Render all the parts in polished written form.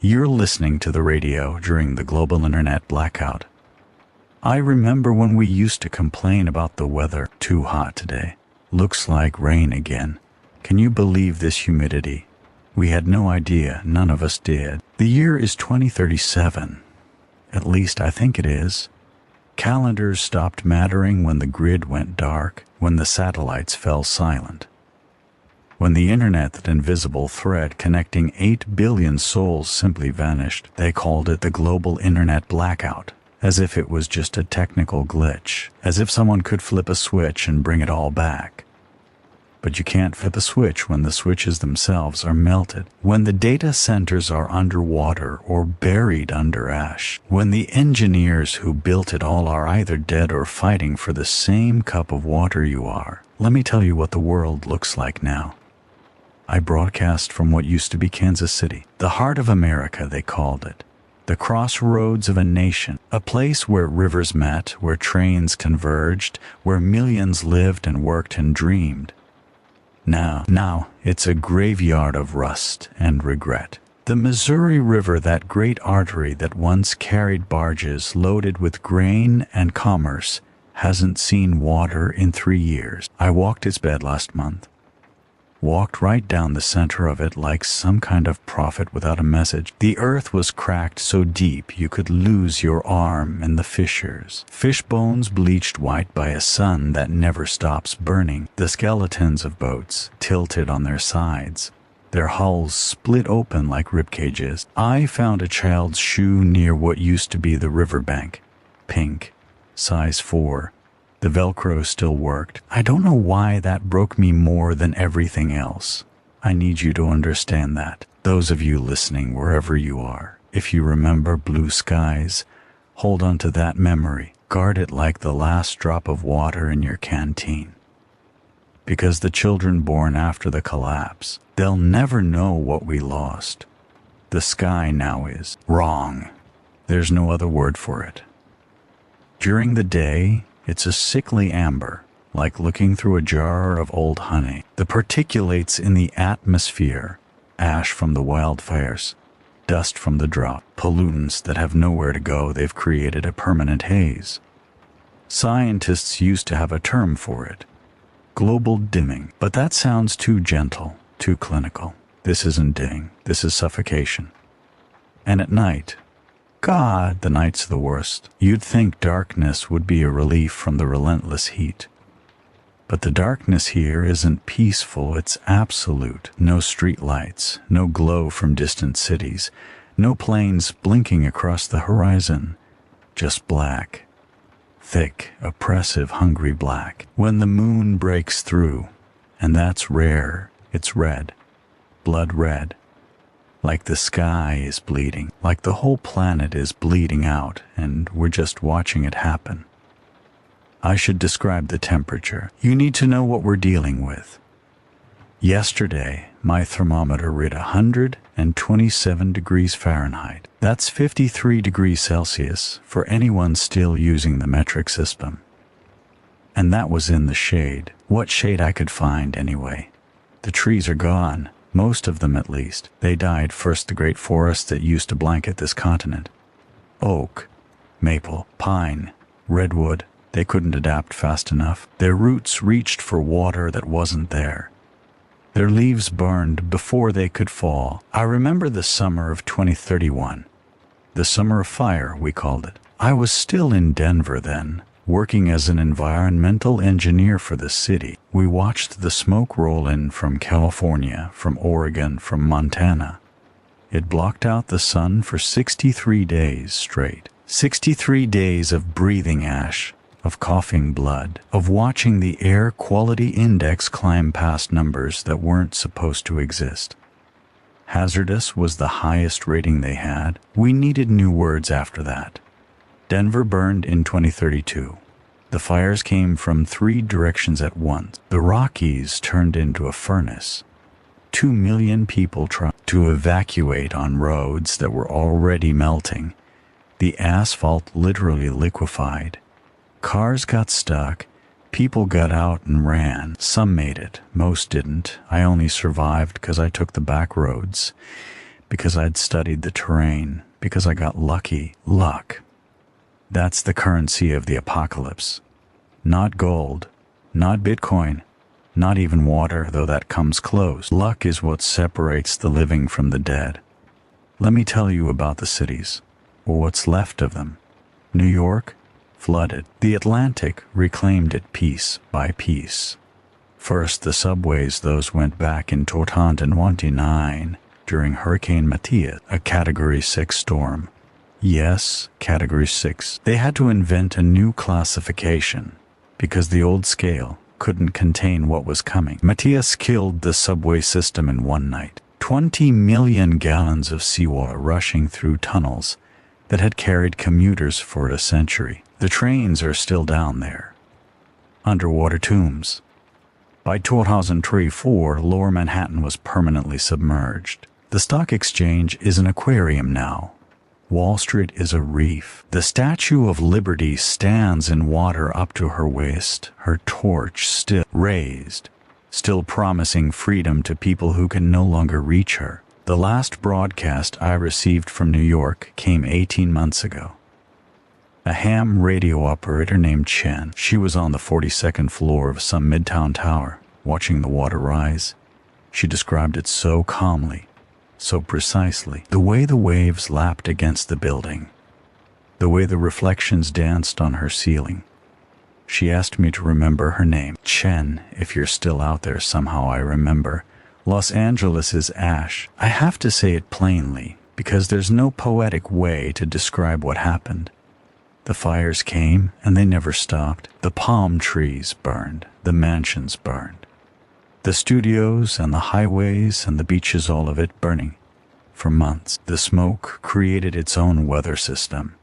You're listening to the radio during the global internet blackout. I remember when we used to complain about the weather. Too hot today. Looks like rain again. Can you believe this humidity? We had no idea, none of us did. The year is 2037. At least I think it is. Calendars stopped mattering when the grid went dark, when the satellites fell silent. When the internet, that invisible thread connecting 8 billion souls, simply vanished, they called it the global internet blackout, as if it was just a technical glitch, as if someone could flip a switch and bring it all back. But you can't flip a switch when the switches themselves are melted, when the data centers are underwater or buried under ash, when the engineers who built it all are either dead or fighting for the same cup of water you are. Let me tell you what the world looks like now. I broadcast from what used to be Kansas City, the heart of America they called it, the crossroads of a nation, a place where rivers met, where trains converged, where millions lived and worked and dreamed. Now, it's a graveyard of rust and regret. The Missouri River, that great artery that once carried barges loaded with grain and commerce, hasn't seen water in 3 years. I walked its bed last month. Walked right down the center of it like some kind of prophet without a message. The earth was cracked so deep you could lose your arm in the fissures. Fish bones bleached white by a sun that never stops burning. The skeletons of boats tilted on their sides. Their hulls split open like ribcages. I found a child's shoe near what used to be the riverbank. Pink, size 4. The Velcro still worked. I don't know why that broke me more than everything else. I need you to understand that. Those of you listening wherever you are, if you remember blue skies, hold on to that memory. Guard it like the last drop of water in your canteen. Because the children born after the collapse, they'll never know what we lost. The sky now is wrong. There's no other word for it. During the day, it's a sickly amber, like looking through a jar of old honey. The particulates in the atmosphere, ash from the wildfires, dust from the drought, pollutants that have nowhere to go, they've created a permanent haze. Scientists used to have a term for it, global dimming, but that sounds too gentle, too clinical. This isn't dimming, this is suffocation. And at night, God, the night's the worst. You'd think darkness would be a relief from the relentless heat. But the darkness here isn't peaceful, it's absolute. No street lights, no glow from distant cities, no planes blinking across the horizon. Just black. Thick, oppressive, hungry black. When the moon breaks through, and that's rare, it's red. Blood red. Like the sky is bleeding, like the whole planet is bleeding out, and we're just watching it happen. I should describe the temperature. You need to know what we're dealing with. Yesterday, my thermometer read 127 degrees Fahrenheit. That's 53 degrees Celsius for anyone still using the metric system. And that was in the shade. What shade I could find, anyway. The trees are gone. Most of them, at least. They died first, the great forests that used to blanket this continent. Oak, maple, pine, redwood, they couldn't adapt fast enough. Their roots reached for water that wasn't there. Their leaves burned before they could fall. I remember the summer of 2031. The summer of fire, we called it. I was still in Denver then, working as an environmental engineer for the city. We watched the smoke roll in from California, from Oregon, from Montana. It blocked out the sun for 63 days straight. 63 days of breathing ash, of coughing blood, of watching the air quality index climb past numbers that weren't supposed to exist. Hazardous was the highest rating they had. We needed new words after that. Denver burned in 2032. The fires came from 3 directions at once. The Rockies turned into a furnace. 2 million people tried to evacuate on roads that were already melting. The asphalt literally liquefied. Cars got stuck. People got out and ran. Some made it. Most didn't. I only survived because I took the back roads. because I'd studied the terrain, because I got lucky. Luck. That's the currency of the apocalypse. Not gold, not Bitcoin, not even water, though that comes close. Luck is what separates the living from the dead. Let me tell you about the cities, or what's left of them. New York, flooded. The Atlantic reclaimed it piece by piece. First, the subways, those went back in 2019 during Hurricane Matia, a Category 6 storm. Yes, Category 6. They had to invent a new classification because the old scale couldn't contain what was coming. Matthias killed the subway system in one night. 20 million gallons of seawater rushing through tunnels that had carried commuters for a century. The trains are still down there. Underwater tombs. By 2003-4, Lower Manhattan was permanently submerged. The stock exchange is an aquarium now. Wall Street is a reef. The Statue of Liberty stands in water up to her waist, her torch still raised, still promising freedom to people who can no longer reach her. The last broadcast I received from New York came 18 months ago. A ham radio operator named Chen. She was on the 42nd floor of some midtown tower, watching the water rise. She described it so calmly, so precisely. The way the waves lapped against the building, the way the reflections danced on her ceiling. She asked me to remember her name. Chen, if you're still out there somehow, I remember. Los Angeles is ash. I have to say it plainly, because there's no poetic way to describe what happened. The fires came, and they never stopped. The palm trees burned. The mansions burned. The studios and the highways and the beaches, all of it burning. For months, the smoke created its own weather system.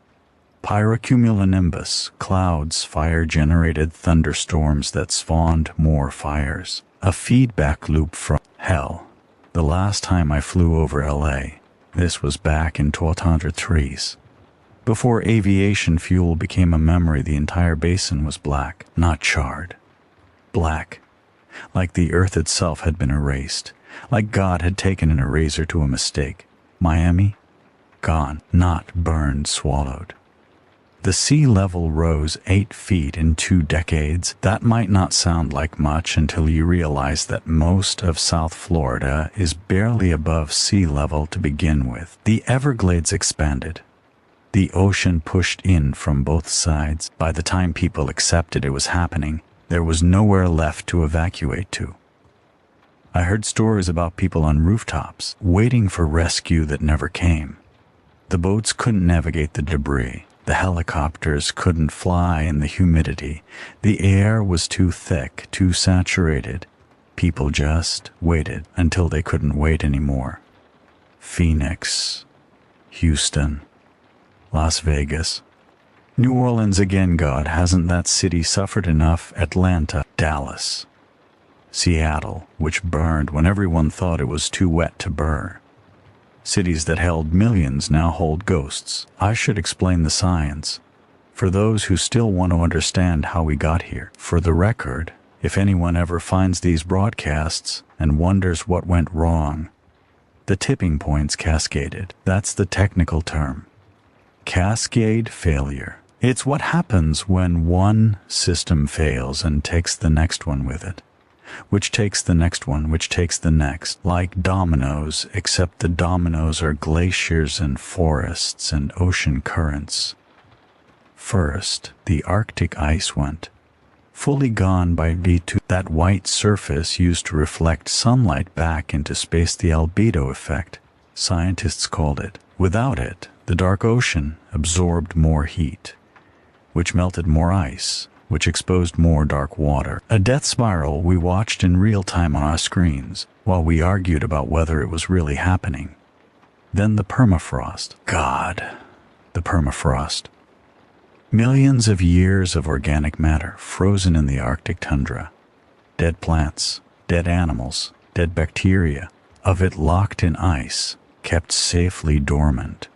Pyrocumulonimbus, clouds, fire-generated thunderstorms that spawned more fires. A feedback loop from hell. The last time I flew over LA, this was back in 2003s. Before aviation fuel became a memory, the entire basin was black, not charred. Black. Like the earth itself had been erased. Like God had taken an eraser to a mistake. Miami? Gone. Not burned, swallowed. The sea level rose 8 feet in 2 decades. That might not sound like much until you realize that most of South Florida is barely above sea level to begin with. The Everglades expanded. The ocean pushed in from both sides. By the time people accepted it was happening, there was nowhere left to evacuate to. I heard stories about people on rooftops, waiting for rescue that never came. The boats couldn't navigate the debris. The helicopters couldn't fly in the humidity. The air was too thick, too saturated. People just waited until they couldn't wait anymore. Phoenix, Houston, Las Vegas. New Orleans again. God, hasn't that city suffered enough? Atlanta, Dallas, Seattle, which burned when everyone thought it was too wet to burn. Cities that held millions now hold ghosts. I should explain the science, for those who still want to understand how we got here. For the record, if anyone ever finds these broadcasts and wonders what went wrong, the tipping points cascaded. That's the technical term. Cascade failure. It's what happens when one system fails and takes the next one with it, which takes the next one, which takes the next, like dominoes, except the dominoes are glaciers and forests and ocean currents. First, the Arctic ice went, fully gone by V2. That white surface used to reflect sunlight back into space, the albedo effect, scientists called it. Without it, the dark ocean absorbed more heat, which melted more ice, which exposed more dark water. A death spiral we watched in real time on our screens while we argued about whether it was really happening. Then the permafrost. God, the permafrost. Millions of years of organic matter frozen in the Arctic tundra. Dead plants, dead animals, dead bacteria, of it locked in ice, kept safely dormant.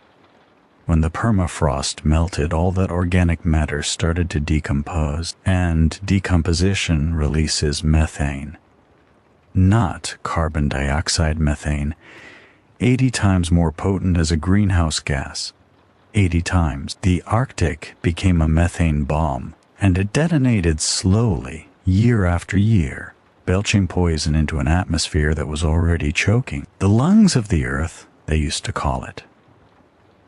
When the permafrost melted, all that organic matter started to decompose, and decomposition releases methane. Not carbon dioxide methane. 80 times more potent as a greenhouse gas. 80 times. The Arctic became a methane bomb, and it detonated slowly, year after year, belching poison into an atmosphere that was already choking. The lungs of the Earth, they used to call it.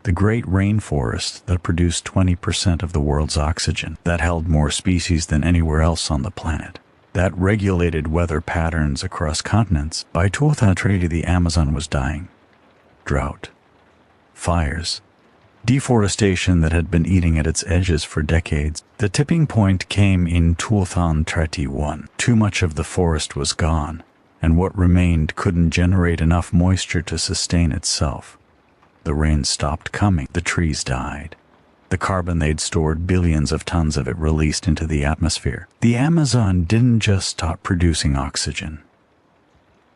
The great rainforest that produced 20% of the world's oxygen, that held more species than anywhere else on the planet, that regulated weather patterns across continents. By 2030, the Amazon was dying. Drought, fires, deforestation that had been eating at its edges for decades. The tipping point came in 2031. Too much of the forest was gone, and what remained couldn't generate enough moisture to sustain itself. The rain stopped coming. The trees died. The carbon they'd stored, billions of tons of it, released into the atmosphere. The Amazon didn't just stop producing oxygen.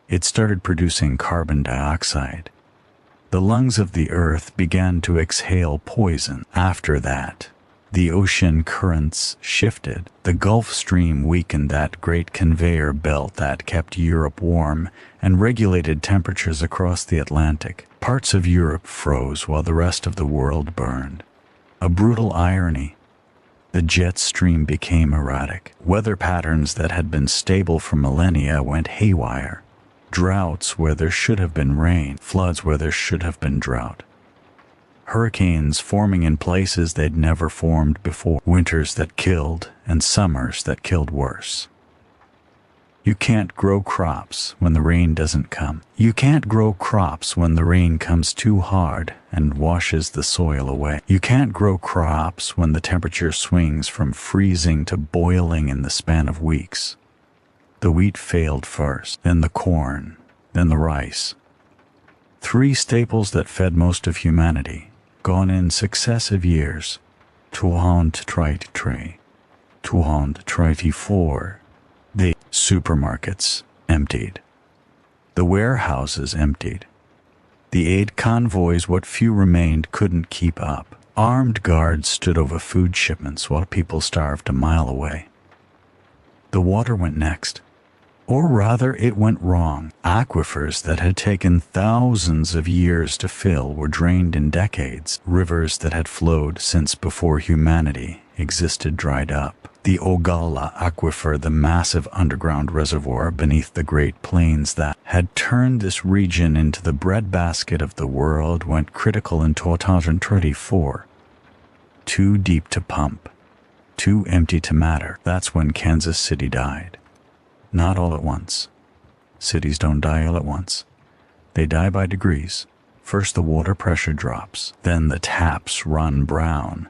It started producing carbon dioxide. The lungs of the Earth began to exhale poison. After that, the ocean currents shifted. The Gulf Stream weakened, that great conveyor belt that kept Europe warm and regulated temperatures across the Atlantic. Parts of Europe froze while the rest of the world burned. A brutal irony. The jet stream became erratic. Weather patterns that had been stable for millennia went haywire. Droughts where there should have been rain, floods where there should have been drought. Hurricanes forming in places they'd never formed before. Winters that killed, and summers that killed worse. You can't grow crops when the rain doesn't come. You can't grow crops when the rain comes too hard and washes the soil away. You can't grow crops when the temperature swings from freezing to boiling in the span of weeks. The wheat failed first, then the corn, then the rice. 3 staples that fed most of humanity, gone in successive years. 2033, 2034. The supermarkets emptied. The warehouses emptied. The aid convoys, what few remained, couldn't keep up. Armed guards stood over food shipments while people starved a mile away. The water went next. Or rather, it went wrong. Aquifers that had taken thousands of years to fill were drained in decades. Rivers that had flowed since before humanity existed dried up. The Ogalla Aquifer, the massive underground reservoir beneath the Great Plains that had turned this region into the breadbasket of the world, went critical in 2034. Too deep to pump, too empty to matter. That's when Kansas City died. Not all at once. Cities don't die all at once. They die by degrees. First the water pressure drops, then the taps run brown,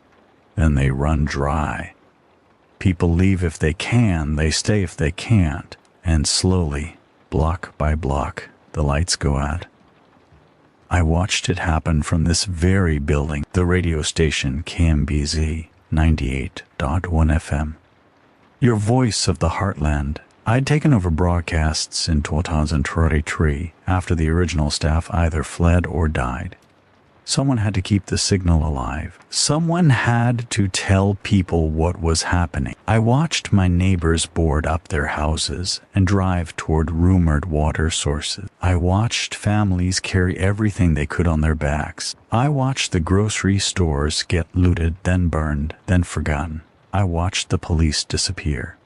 then they run dry. People leave if they can, they stay if they can't, and slowly, block by block, the lights go out. I watched it happen from this very building, the radio station KMBZ 98.1 FM. Your voice of the heartland. I'd taken over broadcasts in 2033 after the original staff either fled or died. Someone had to keep the signal alive. Someone had to tell people what was happening. I watched my neighbors board up their houses and drive toward rumored water sources. I watched families carry everything they could on their backs. I watched the grocery stores get looted, then burned, then forgotten. I watched the police disappear.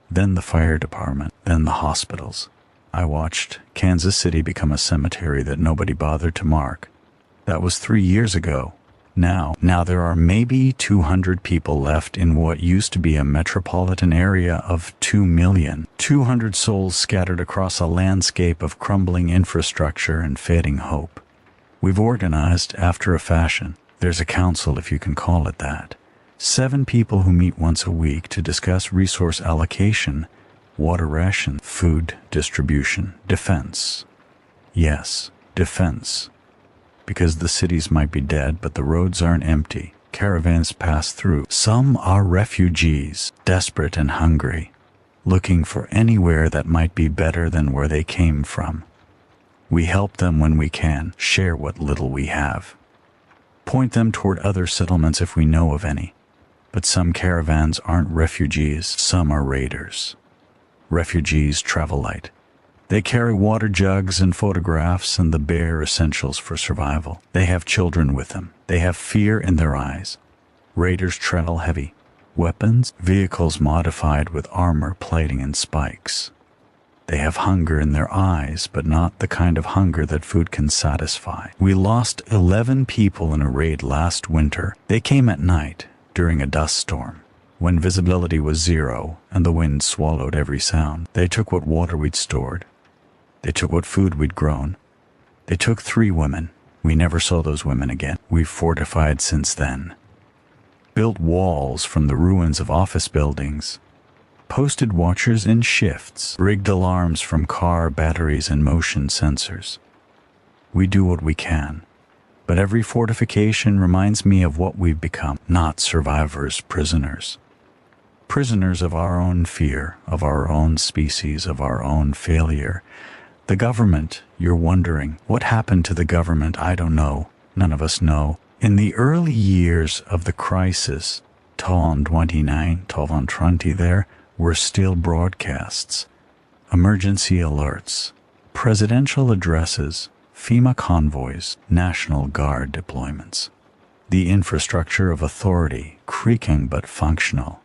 Then the fire department, then the hospitals. I watched Kansas City become a cemetery that nobody bothered to mark. That was 3 years ago. Now there are maybe 200 people left in what used to be a metropolitan area of 2 million. 200 souls scattered across a landscape of crumbling infrastructure and fading hope. We've organized after a fashion. There's a council, if you can call it that. 7 people who meet once a week to discuss resource allocation, water ration, food distribution, defense. Yes, defense. Because the cities might be dead, but the roads aren't empty. Caravans pass through. Some are refugees, desperate and hungry, looking for anywhere that might be better than where they came from. We help them when we can, share what little we have. Point them toward other settlements if we know of any. But some caravans aren't refugees, some are raiders. Refugees travel light. They carry water jugs and photographs and the bare essentials for survival. They have children with them. They have fear in their eyes. Raiders travel heavy. Weapons, vehicles modified with armor, plating, and spikes. They have hunger in their eyes, but not the kind of hunger that food can satisfy. We lost 11 people in a raid last winter. They came at night, during a dust storm, when visibility was 0 and the wind swallowed every sound. They took what water we'd stored. They took what food we'd grown. They took 3 women. We never saw those women again. We've fortified since then. Built walls from the ruins of office buildings. Posted watchers in shifts, rigged alarms from car batteries and motion sensors. We do what we can, but every fortification reminds me of what we've become, not survivors, prisoners. Prisoners of our own fear, of our own species, of our own failure. The government, you're wondering, what happened to the government? I don't know. None of us know. In the early years of the crisis, 2020 there, were still broadcasts, emergency alerts, presidential addresses, FEMA convoys, National Guard deployments. The infrastructure of authority, creaking but functional.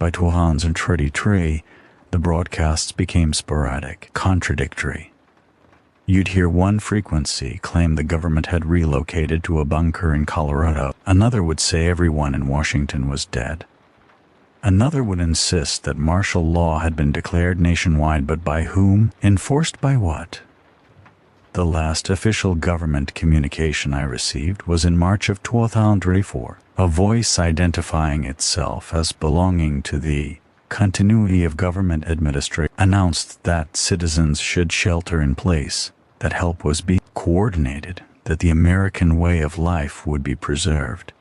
By 2023, the broadcasts became sporadic, contradictory. You'd hear one frequency claim the government had relocated to a bunker in Colorado. Another would say everyone in Washington was dead. Another would insist that martial law had been declared nationwide, but by whom? Enforced by what? The last official government communication I received was in March of 2024. A voice identifying itself as belonging to the continuity of government administration announced that citizens should shelter in place, that help was being coordinated, that the American way of life would be preserved.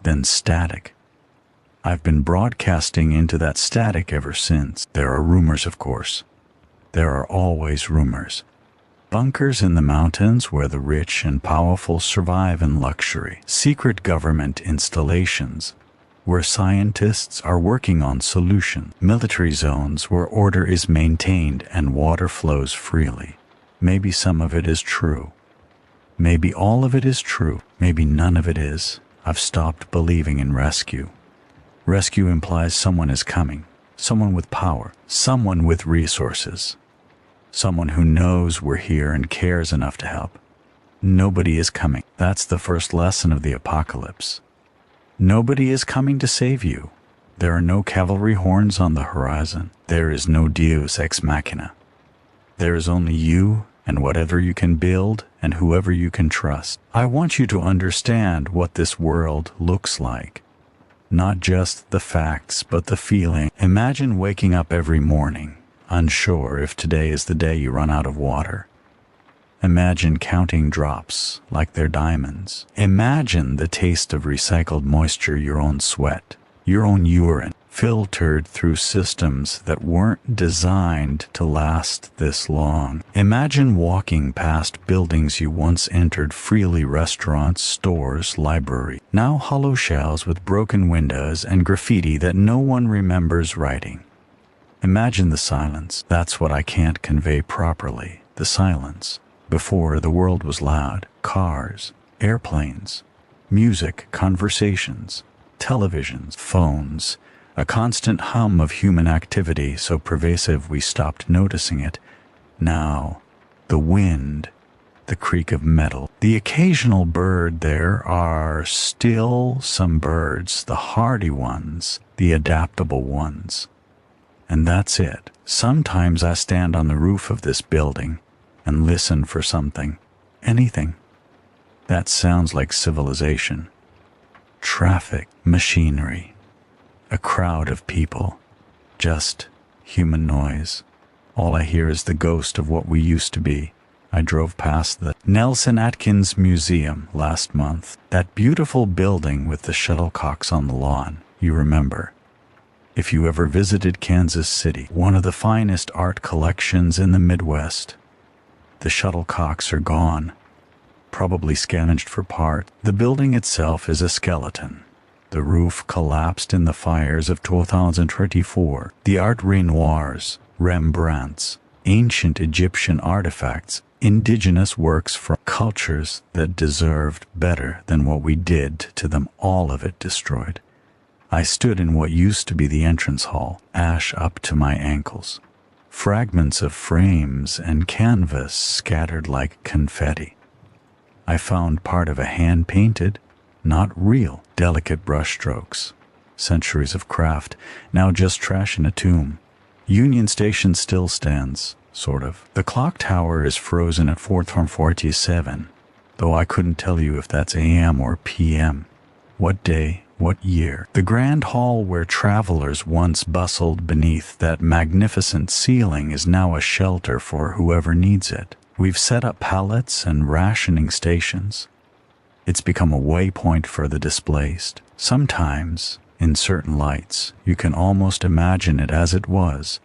Then static. I've been broadcasting into that static ever since. There are rumors, of course. There are always rumors. Bunkers in the mountains where the rich and powerful survive in luxury. Secret government installations where scientists are working on solutions. Military zones where order is maintained and water flows freely. Maybe some of it is true. Maybe all of it is true. Maybe none of it is. I've stopped believing in rescue. Rescue implies someone is coming, someone with power, someone with resources, someone who knows we're here and cares enough to help. Nobody is coming. That's the first lesson of the apocalypse. Nobody is coming to save you. There are no cavalry horns on the horizon. There is no Deus ex machina. There is only you and whatever you can build and whoever you can trust. I want you to understand what this world looks like. Not just the facts, but the feeling. Imagine waking up every morning, unsure if today is the day you run out of water. Imagine counting drops like they're diamonds. Imagine the taste of recycled moisture, your own sweat, your own urine, filtered through systems that weren't designed to last this long. Imagine walking past buildings you once entered freely, restaurants, stores, library, now hollow shells with broken windows and graffiti that no one remembers writing. Imagine the silence. That's what I can't convey properly, the silence. Before, the world was loud. Cars, airplanes, music, conversations, televisions, phones, a constant hum of human activity so pervasive we stopped noticing it. Now, the wind, the creak of metal, the occasional bird. There are still some birds, the hardy ones, the adaptable ones. And that's it. Sometimes I stand on the roof of this building and listen for something, anything. That sounds like civilization. Traffic, machinery, a crowd of people, just human noise. All I hear is the ghost of what we used to be. I drove past the Nelson Atkins Museum last month, that beautiful building with the shuttlecocks on the lawn, you remember. If you ever visited Kansas City, one of the finest art collections in the Midwest, the shuttlecocks are gone, probably scavenged for parts. The building itself is a skeleton. The roof collapsed in the fires of 2024. The Art Renoirs, Rembrandts, ancient Egyptian artifacts, indigenous works from cultures that deserved better than what we did to them, all of it destroyed. I stood in what used to be the entrance hall, ash up to my ankles. Fragments of frames and canvas scattered like confetti. I found part of a hand-painted, not real, delicate brushstrokes. Centuries of craft, now just trash in a tomb. Union Station still stands, sort of. The clock tower is frozen at 4:47, though I couldn't tell you if that's AM or PM. What day, what year? The grand hall where travelers once bustled beneath that magnificent ceiling is now a shelter for whoever needs it. We've set up pallets and rationing stations. It's become a waypoint for the displaced. Sometimes, in certain lights, you can almost imagine it as it was.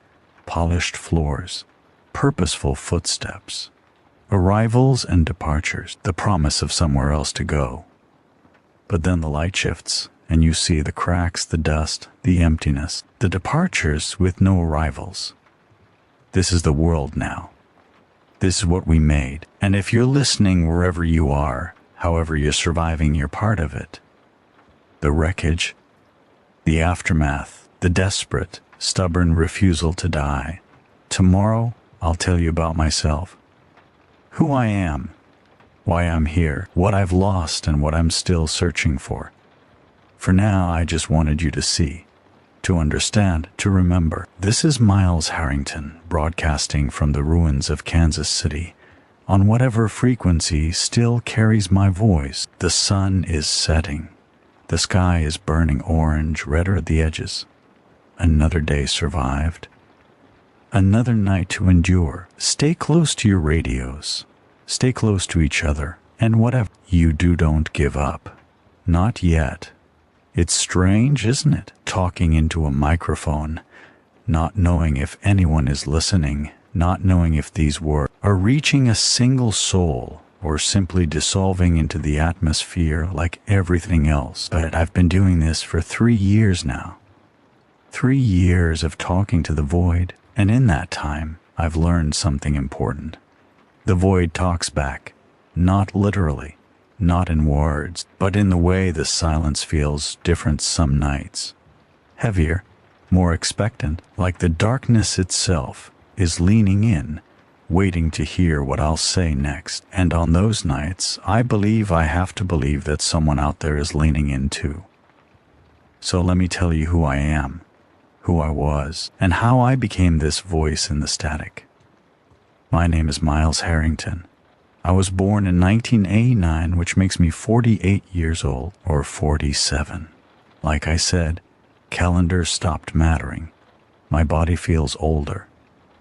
Polished floors, purposeful footsteps, arrivals and departures, the promise of somewhere else to go. But then the light shifts, and you see the cracks, the dust, the emptiness, the departures with no arrivals. This is the world now. This is what we made. And if you're listening wherever you are, however you're surviving, you're part of it. The wreckage, the aftermath, the desperate, stubborn refusal to die. Tomorrow, I'll tell you about myself. Who I am, why I'm here, what I've lost, and what I'm still searching for. For now, I just wanted you to see, to understand, to remember. This is Miles Harrington, broadcasting from the ruins of Kansas City, on whatever frequency still carries my voice. The sun is setting. The sky is burning orange, redder at the edges. Another day survived. Another night to endure. Stay close to your radios. Stay close to each other. And whatever you do, don't give up. Not yet. It's strange, isn't it? Talking into a microphone, not knowing if anyone is listening, not knowing if these words are reaching a single soul or simply dissolving into the atmosphere like everything else. But I've been doing this for 3 years now. 3 years of talking to the void, and in that time, I've learned something important. The void talks back, not literally, not in words, but in the way the silence feels different some nights. Heavier, more expectant, like the darkness itself is leaning in, waiting to hear what I'll say next. And on those nights, I believe I have to believe that someone out there is leaning in too. So let me tell you who I am, who I was, and how I became this voice in the static. My name is Miles Harrington. I was born in 1989, which makes me 48 years old, or 47. Like I said, calendars stopped mattering. My body feels older.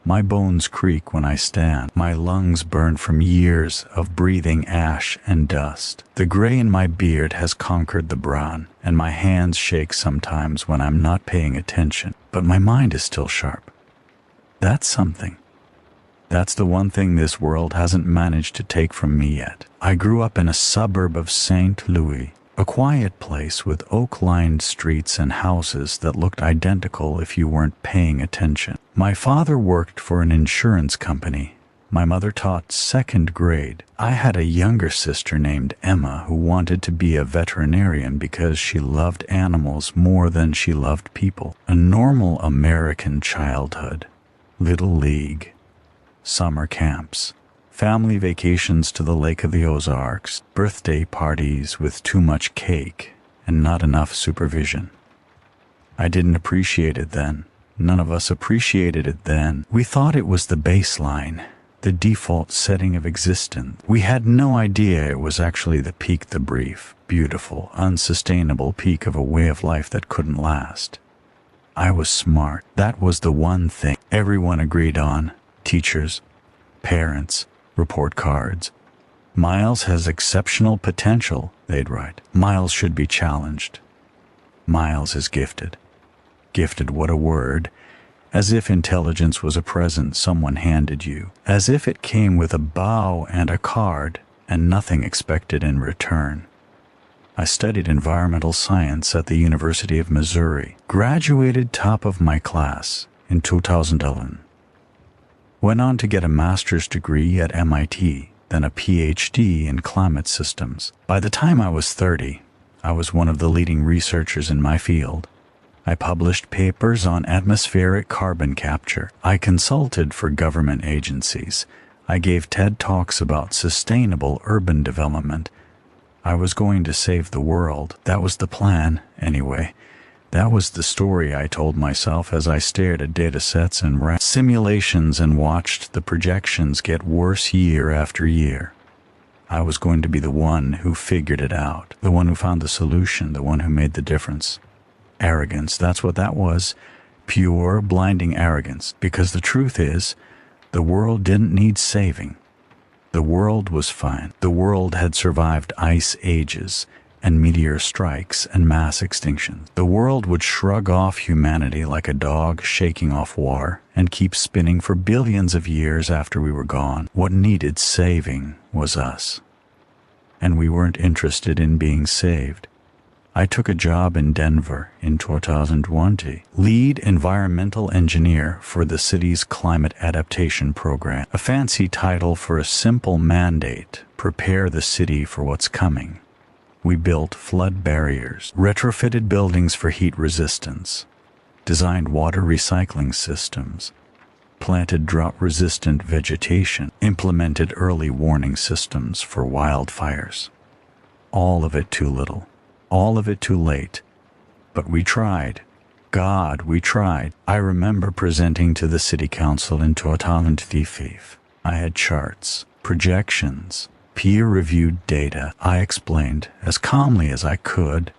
My bones creak when I stand. My lungs burn from years of breathing ash and dust. The gray in my beard has conquered the brown, and my hands shake sometimes when I'm not paying attention. But my mind is still sharp. That's something. That's the one thing this world hasn't managed to take from me yet. I grew up in a suburb of St. Louis, a quiet place with oak-lined streets and houses that looked identical if you weren't paying attention. My father worked for an insurance company. My mother taught 2nd grade. I had a younger sister named Emma who wanted to be a veterinarian because she loved animals more than she loved people. A normal American childhood. Little league. Summer camps. Family vacations to the Lake of the Ozarks, birthday parties with too much cake and not enough supervision. I didn't appreciate it then. None of us appreciated it then. We thought it was the baseline, the default setting of existence. We had no idea it was actually the peak, the brief, beautiful, unsustainable peak of a way of life that couldn't last. I was smart. That was the one thing everyone agreed on. Teachers, parents, report cards. Miles has exceptional potential, they'd write. Miles should be challenged. Miles is gifted. Gifted, what a word. As if intelligence was a present someone handed you. As if it came with a bow and a card and nothing expected in return. I studied environmental science at the University of Missouri. Graduated top of my class in 2011. Went on to get a master's degree at MIT, then a PhD in climate systems. By the time I was 30, I was one of the leading researchers in my field. I published papers on atmospheric carbon capture. I consulted for government agencies. I gave TED Talks about sustainable urban development. I was going to save the world. That was the plan, anyway. That was the story I told myself as I stared at datasets and ran simulations and watched the projections get worse year after year. I was going to be the one who figured it out, the one who found the solution, the one who made the difference. Arrogance, that's what that was. Pure, blinding arrogance. Because the truth is, the world didn't need saving. The world was fine. The world had survived ice ages and meteor strikes and mass extinctions. The world would shrug off humanity like a dog shaking off water and keep spinning for billions of years after we were gone. What needed saving was us. And we weren't interested in being saved. I took a job in Denver in 2020, lead environmental engineer for the city's climate adaptation program, a fancy title for a simple mandate: prepare the city for what's coming. We built flood barriers, retrofitted buildings for heat resistance, designed water recycling systems, planted drought-resistant vegetation, implemented early warning systems for wildfires. All of it too little. All of it too late. But we tried. God, we tried. I remember presenting to the city council in 2005. I had charts, projections, peer-reviewed data. I explained, as calmly as I could,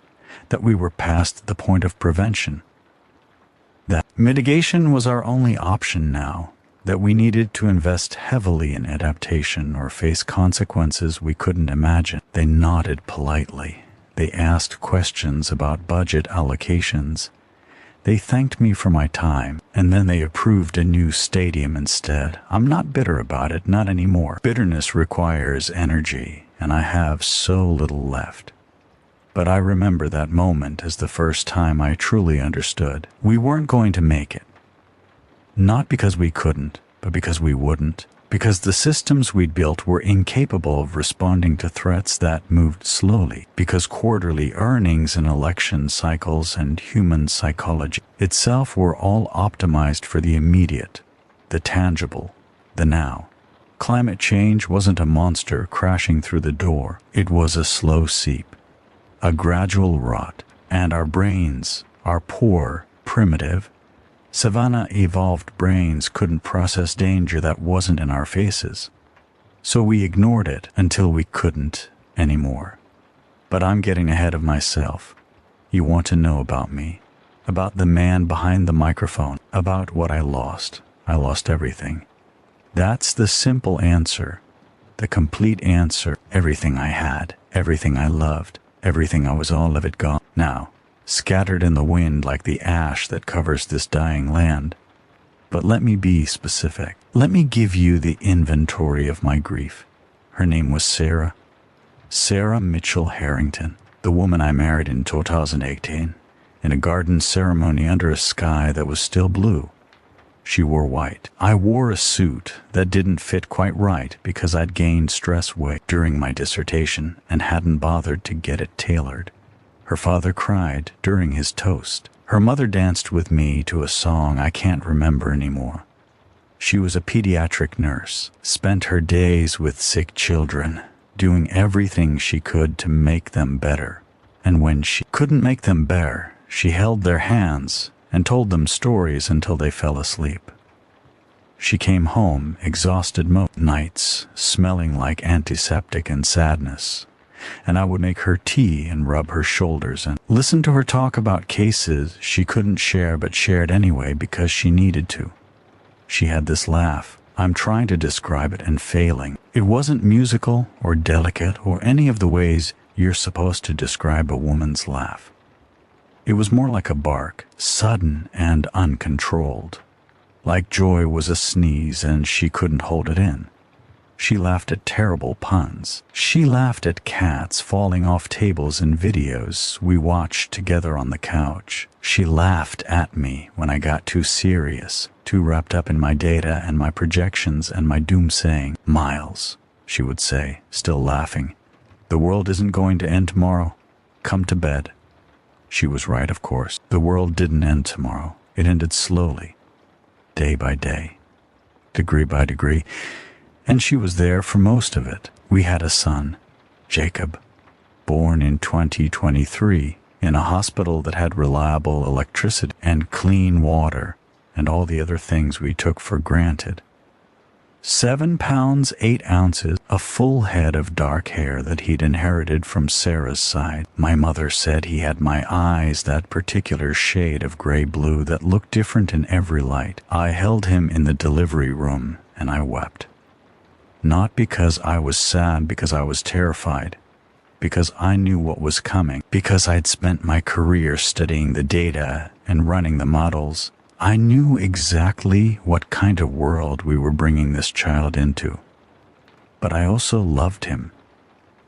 that we were past the point of prevention. That mitigation was our only option now, that we needed to invest heavily in adaptation or face consequences we couldn't imagine. They nodded politely. They asked questions about budget allocations. They thanked me for my time, and then they approved a new stadium instead. I'm not bitter about it, not anymore. Bitterness requires energy, and I have so little left. But I remember that moment as the first time I truly understood. We weren't going to make it. Not because we couldn't, but because we wouldn't. Because the systems we'd built were incapable of responding to threats that moved slowly. Because quarterly earnings and election cycles and human psychology itself were all optimized for the immediate, the tangible, the now. Climate change wasn't a monster crashing through the door. It was a slow seep, a gradual rot, and our brains, our poor, primitive, savanna-evolved brains couldn't process danger that wasn't in our faces. So we ignored it until we couldn't anymore. But I'm getting ahead of myself. You want to know about me, about the man behind the microphone, about what I lost. I lost everything. That's the simple answer, the complete answer. Everything I had, everything I loved, everything I was all of it gone. Now, scattered in the wind like the ash that covers this dying land. But let me be specific. Let me give you the inventory of my grief. Her name was Sarah. Sarah Mitchell Harrington, the woman I married in 2018, in a garden ceremony under a sky that was still blue. She wore white. I wore a suit that didn't fit quite right because I'd gained stress weight during my dissertation and hadn't bothered to get it tailored. Her father cried during his toast. Her mother danced with me to a song I can't remember anymore. She was a pediatric nurse, spent her days with sick children, doing everything she could to make them better. And when she couldn't make them better, she held their hands and told them stories until they fell asleep. She came home exhausted most nights, smelling like antiseptic and sadness. And I would make her tea and rub her shoulders and listen to her talk about cases she couldn't share but shared anyway because she needed to. She had this laugh. I'm trying to describe it and failing. It wasn't musical or delicate or any of the ways you're supposed to describe a woman's laugh. It was more like a bark, sudden and uncontrolled. Like joy was a sneeze and she couldn't hold it in. She laughed at terrible puns. She laughed at cats falling off tables in videos we watched together on the couch. She laughed at me when I got too serious, too wrapped up in my data and my projections and my doomsaying. "Miles," she would say, still laughing, "the world isn't going to end tomorrow. Come to bed." She was right, of course. The world didn't end tomorrow. It ended slowly, day by day, degree by degree, and she was there for most of it. We had a son, Jacob, born in 2023, in a hospital that had reliable electricity and clean water and all the other things we took for granted. 7 pounds 8 ounces, a full head of dark hair that he'd inherited from Sarah's side. My mother said he had my eyes, that particular shade of gray-blue that looked different in every light. I held him in the delivery room and I wept. Not because I was sad, because I was terrified, because I knew what was coming, because I'd spent my career studying the data and running the models. I knew exactly what kind of world we were bringing this child into. But I also loved him.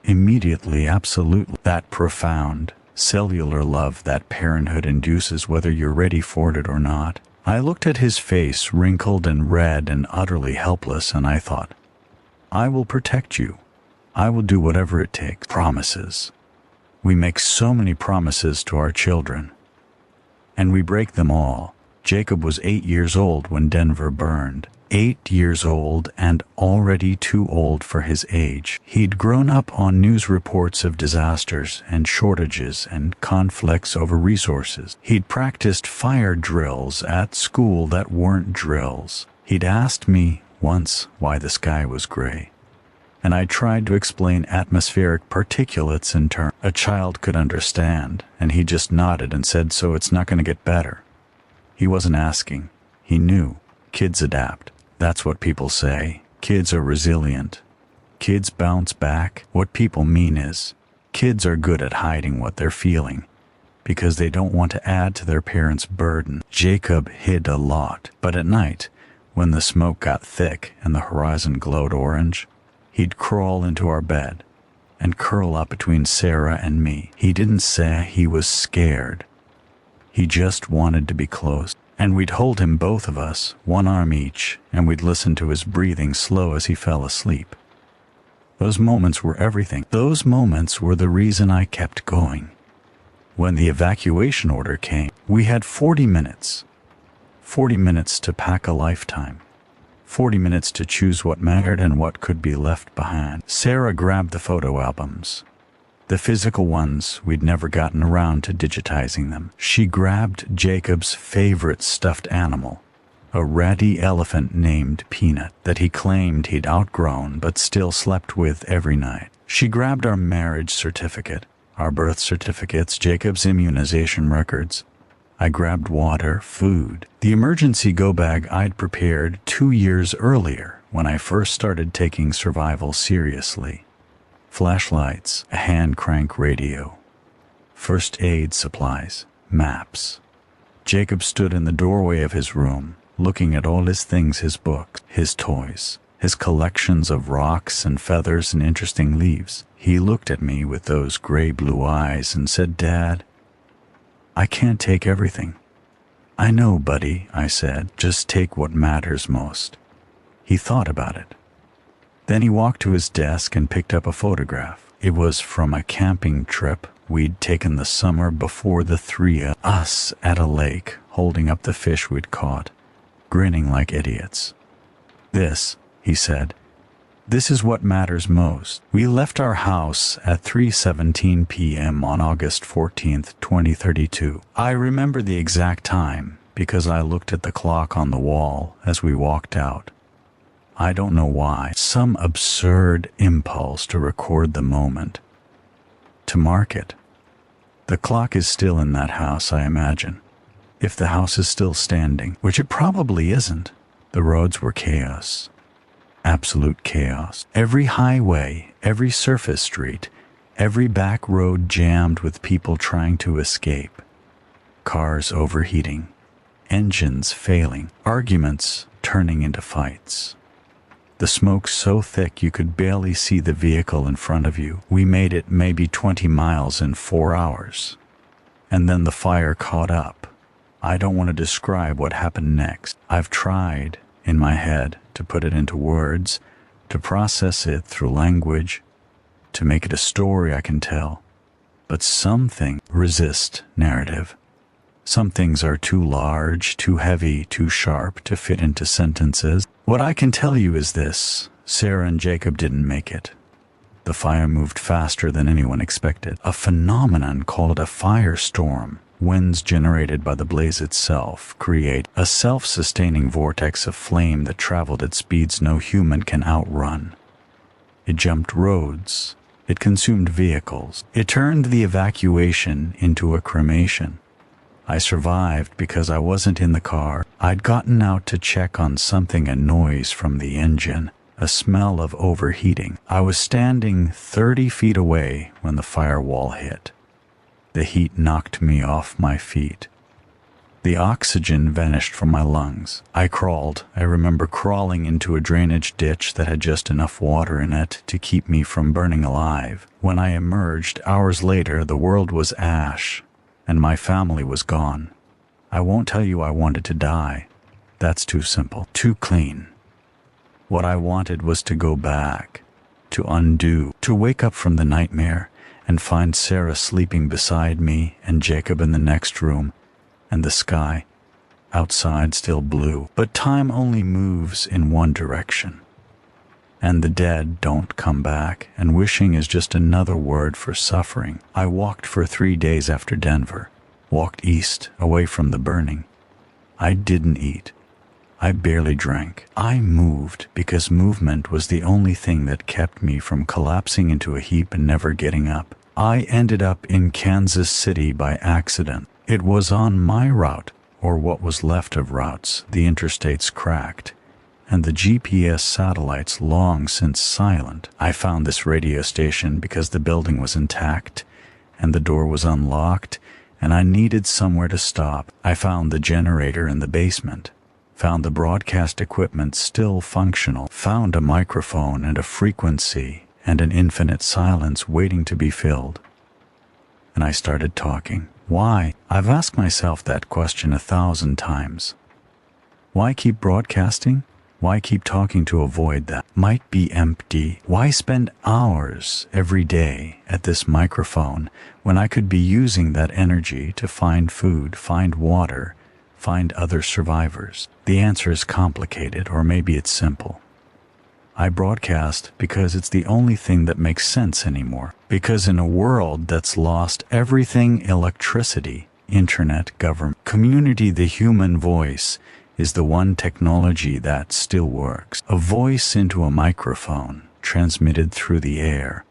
Immediately, absolutely. That profound, cellular love that parenthood induces whether you're ready for it or not. I looked at his face, wrinkled and red and utterly helpless, and I thought, I will protect you. I will do whatever it takes. Promises. We make so many promises to our children, and we break them all. Jacob was 8 years old when Denver burned. 8 years old and already too old for his age. He'd grown up on news reports of disasters and shortages and conflicts over resources. He'd practiced fire drills at school that weren't drills. He'd asked me once why the sky was gray, and I tried to explain atmospheric particulates in terms a child could understand, and he just nodded and said, "So it's not going to get better." He wasn't asking. He knew. Kids adapt. That's what people say. Kids are resilient. Kids bounce back. What people mean is, kids are good at hiding what they're feeling because they don't want to add to their parents' burden. Jacob hid a lot, but at night, when the smoke got thick and the horizon glowed orange, he'd crawl into our bed and curl up between Sarah and me. He didn't say he was scared. He just wanted to be close, and we'd hold him, both of us, one arm each, and we'd listen to his breathing slow as he fell asleep. Those moments were everything. Those moments were the reason I kept going. When the evacuation order came, we had 40 minutes. 40 minutes to pack a lifetime. 40 minutes to choose what mattered and what could be left behind. Sarah grabbed the photo albums. The physical ones, we'd never gotten around to digitizing them. She grabbed Jacob's favorite stuffed animal, a ratty elephant named Peanut that he claimed he'd outgrown but still slept with every night. She grabbed our marriage certificate, our birth certificates, Jacob's immunization records. I grabbed water, food, the emergency go bag I'd prepared 2 years earlier when I first started taking survival seriously. Flashlights, a hand crank radio, first aid supplies, maps. Jacob stood in the doorway of his room, looking at all his things, his books, his toys, his collections of rocks and feathers and interesting leaves. He looked at me with those gray-blue eyes and said, "Dad, I can't take everything." "I know, buddy," I said. "Just take what matters most." He thought about it. Then he walked to his desk and picked up a photograph. It was from a camping trip we'd taken the summer before, the three of us at a lake, holding up the fish we'd caught, grinning like idiots. "This," he said, "this is what matters most." We left our house at 3:17 p.m. on August 14th, 2032. I remember the exact time because I looked at the clock on the wall as we walked out. I don't know why. Some absurd impulse to record the moment, to mark it. The clock is still in that house, I imagine. If the house is still standing, which it probably isn't. The roads were chaos. Absolute chaos. Every highway, every surface street, every back road jammed with people trying to escape. Cars overheating. Engines failing. Arguments turning into fights. The smoke so thick you could barely see the vehicle in front of you. We made it maybe 20 miles in 4 hours. And then the fire caught up. I don't want to describe what happened next. I've tried, in my head, to put it into words, to process it through language, to make it a story I can tell. But some things resist narrative. Some things are too large, too heavy, too sharp to fit into sentences. What I can tell you is this: Sarah and Jacob didn't make it. The fire moved faster than anyone expected. A phenomenon called a firestorm. Winds generated by the blaze itself create a self-sustaining vortex of flame that traveled at speeds no human can outrun. It jumped roads. It consumed vehicles. It turned the evacuation into a cremation. I survived because I wasn't in the car. I'd gotten out to check on something, a noise from the engine, a smell of overheating. I was standing 30 feet away when the firewall hit. The heat knocked me off my feet. The oxygen vanished from my lungs. I crawled. I remember crawling into a drainage ditch that had just enough water in it to keep me from burning alive. When I emerged, hours later, the world was ash, and my family was gone. I won't tell you I wanted to die. That's too simple, too clean. What I wanted was to go back, to undo, to wake up from the nightmare and find Sarah sleeping beside me and Jacob in the next room, and the sky outside still blue. But time only moves in one direction. And the dead don't come back, and wishing is just another word for suffering. I walked for 3 days after Denver, walked east, away from the burning. I didn't eat. I barely drank. I moved because movement was the only thing that kept me from collapsing into a heap and never getting up. I ended up in Kansas City by accident. It was on my route, or what was left of routes. The interstates cracked, and the GPS satellites long since silent. I found this radio station because the building was intact, and the door was unlocked, and I needed somewhere to stop. I found the generator in the basement, found the broadcast equipment still functional, found a microphone and a frequency and an infinite silence waiting to be filled. And I started talking. Why? I've asked myself that question 1,000 times. Why keep broadcasting? Why keep talking to a void that might be empty? Why spend hours every day at this microphone when I could be using that energy to find food, find water, find other survivors? The answer is complicated, or maybe it's simple. I broadcast because it's the only thing that makes sense anymore. Because in a world that's lost everything, electricity, internet, government, community, the human voice is the one technology that still works. A voice into a microphone, transmitted through the air,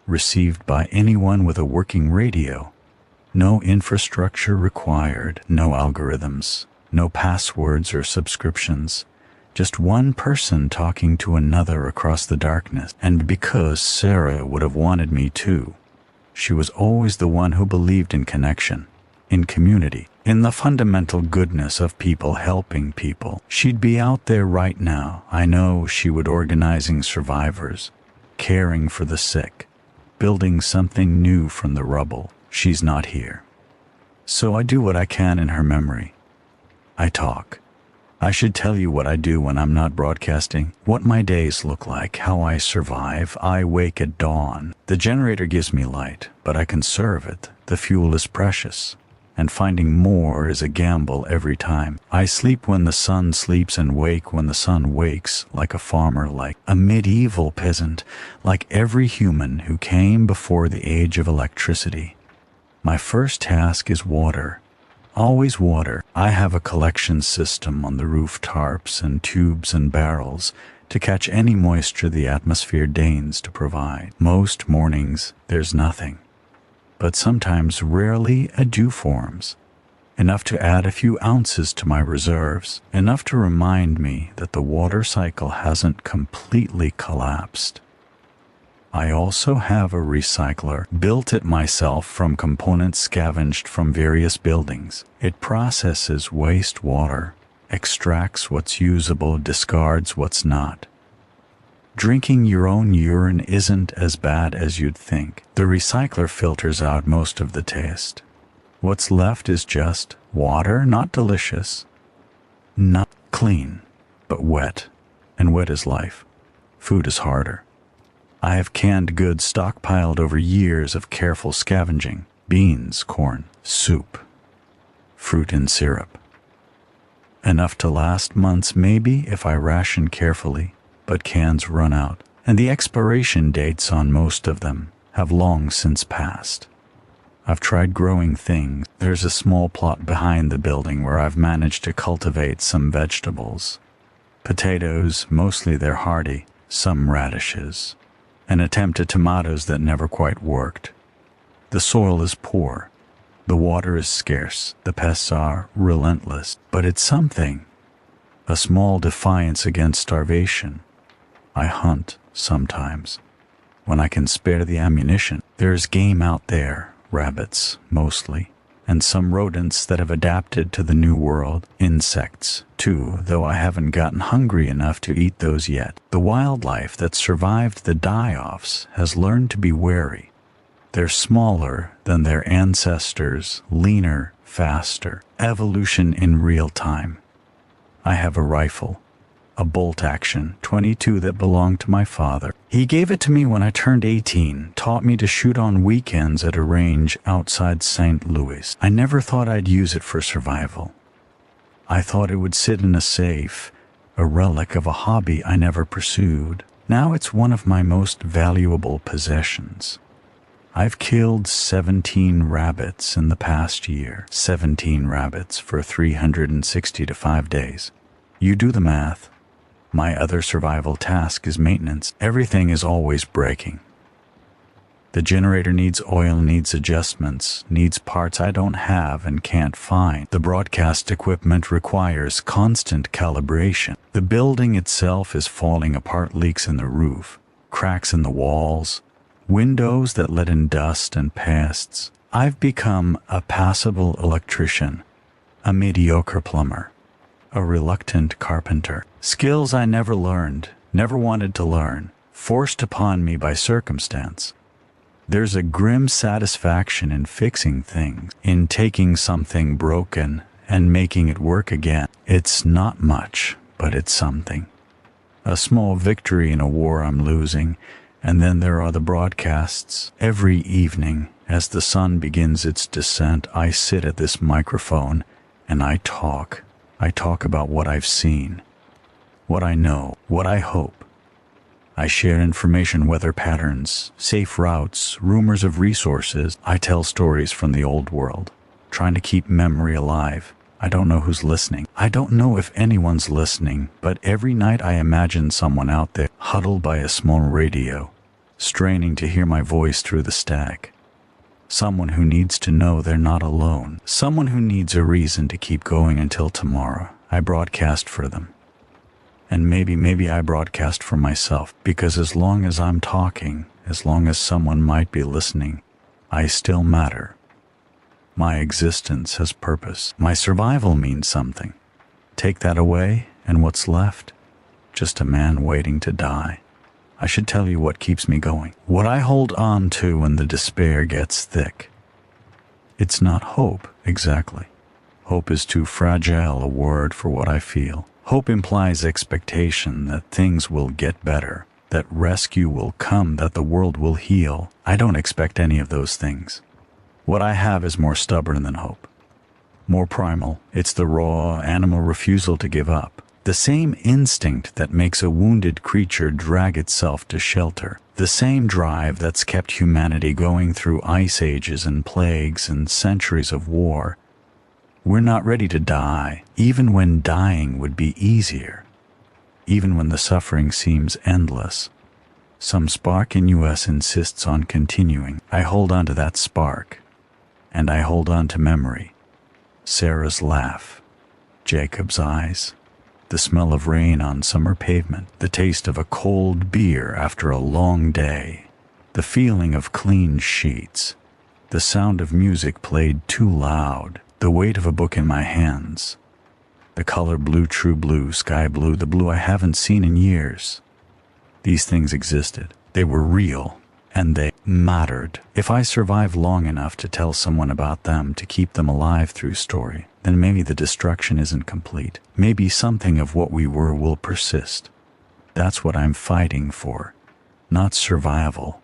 received by anyone with a working radio. No infrastructure required, no algorithms, no passwords or subscriptions. Just one person talking to another across the darkness. And because Sarah would have wanted me to, she was always the one who believed in connection, in community, in the fundamental goodness of people helping people. She'd be out there right now. I know she would organizing survivors, caring for the sick, building something new from the rubble. She's not here. So I do what I can in her memory. I talk. I should tell you what I do when I'm not broadcasting, what my days look like, how I survive. I wake at dawn. The generator gives me light, but I conserve it. The fuel is precious, and finding more is a gamble every time. I sleep when the sun sleeps and wake when the sun wakes, like a farmer, like a medieval peasant, like every human who came before the age of electricity. My first task is water. Always water. I have a collection system on the roof tarps and tubes and barrels to catch any moisture the atmosphere deigns to provide. Most mornings, there's nothing. But sometimes, rarely, a dew forms. Enough to add a few ounces to my reserves. Enough to remind me that the water cycle hasn't completely collapsed. I also have a recycler, built it myself from components scavenged from various buildings. It processes wastewater, extracts what's usable, discards what's not. Drinking your own urine isn't as bad as you'd think. The recycler filters out most of the taste. What's left is just water, not delicious, not clean, but wet. And wet is life. Food is harder. I have canned goods stockpiled over years of careful scavenging. Beans, corn, soup, fruit and syrup. Enough to last months maybe if I ration carefully, but cans run out, and the expiration dates on most of them have long since passed. I've tried growing things. There's a small plot behind the building where I've managed to cultivate some vegetables. Potatoes, mostly they're hardy, some radishes. An attempt at tomatoes that never quite worked. The soil is poor. The water is scarce. The pests are relentless. But it's something. A small defiance against starvation. I hunt sometimes. When I can spare the ammunition, there's game out there. Rabbits, mostly. And some rodents that have adapted to the new world. Insects, too, though I haven't gotten hungry enough to eat those yet. The wildlife that survived the die-offs has learned to be wary. They're smaller than their ancestors, leaner, faster. Evolution in real time. I have a rifle. A bolt-action .22 that belonged to my father. He gave it to me when I turned 18, taught me to shoot on weekends at a range outside St. Louis. I never thought I'd use it for survival. I thought it would sit in a safe, a relic of a hobby I never pursued. Now it's one of my most valuable possessions. I've killed 17 rabbits in the past year. 17 rabbits for 365 days. You do the math. My other survival task is maintenance. Everything is always breaking. The generator needs oil, needs adjustments, needs parts I don't have and can't find. The broadcast equipment requires constant calibration. The building itself is falling apart, leaks in the roof, cracks in the walls, windows that let in dust and pests. I've become a passable electrician, a mediocre plumber, a reluctant carpenter. Skills I never learned, never wanted to learn, forced upon me by circumstance. There's a grim satisfaction in fixing things, in taking something broken and making it work again. It's not much, but it's something. A small victory in a war I'm losing, and then there are the broadcasts. Every evening, as the sun begins its descent, I sit at this microphone and I talk. I talk about what I've seen, what I know, what I hope. I share information, weather patterns, safe routes, rumors of resources. I tell stories from the old world, trying to keep memory alive. I don't know who's listening. I don't know if anyone's listening, but every night I imagine someone out there, huddled by a small radio, straining to hear my voice through the static. Someone who needs to know they're not alone. Someone who needs a reason to keep going until tomorrow. I broadcast for them. And maybe I broadcast for myself, because as long as I'm talking, as long as someone might be listening, I still matter. My existence has purpose. My survival means something. Take that away, and what's left? Just a man waiting to die. I should tell you what keeps me going. What I hold on to when the despair gets thick. It's not hope, exactly. Hope is too fragile a word for what I feel. Hope implies expectation that things will get better, that rescue will come, that the world will heal. I don't expect any of those things. What I have is more stubborn than hope. More primal. It's the raw animal refusal to give up. The same instinct that makes a wounded creature drag itself to shelter. The same drive that's kept humanity going through ice ages and plagues and centuries of war. We're not ready to die, even when dying would be easier. Even when the suffering seems endless. Some spark in us insists on continuing. I hold on to that spark. And I hold on to memory. Sarah's laugh. Jacob's eyes. The smell of rain on summer pavement. The taste of a cold beer after a long day. The feeling of clean sheets. The sound of music played too loud. The weight of a book in my hands. The color blue, true blue, sky blue, the blue I haven't seen in years. These things existed. They were real, and they mattered. If I survived long enough to tell someone about them, to keep them alive through story, then maybe the destruction isn't complete. Maybe something of what we were will persist. That's what I'm fighting for. Not survival.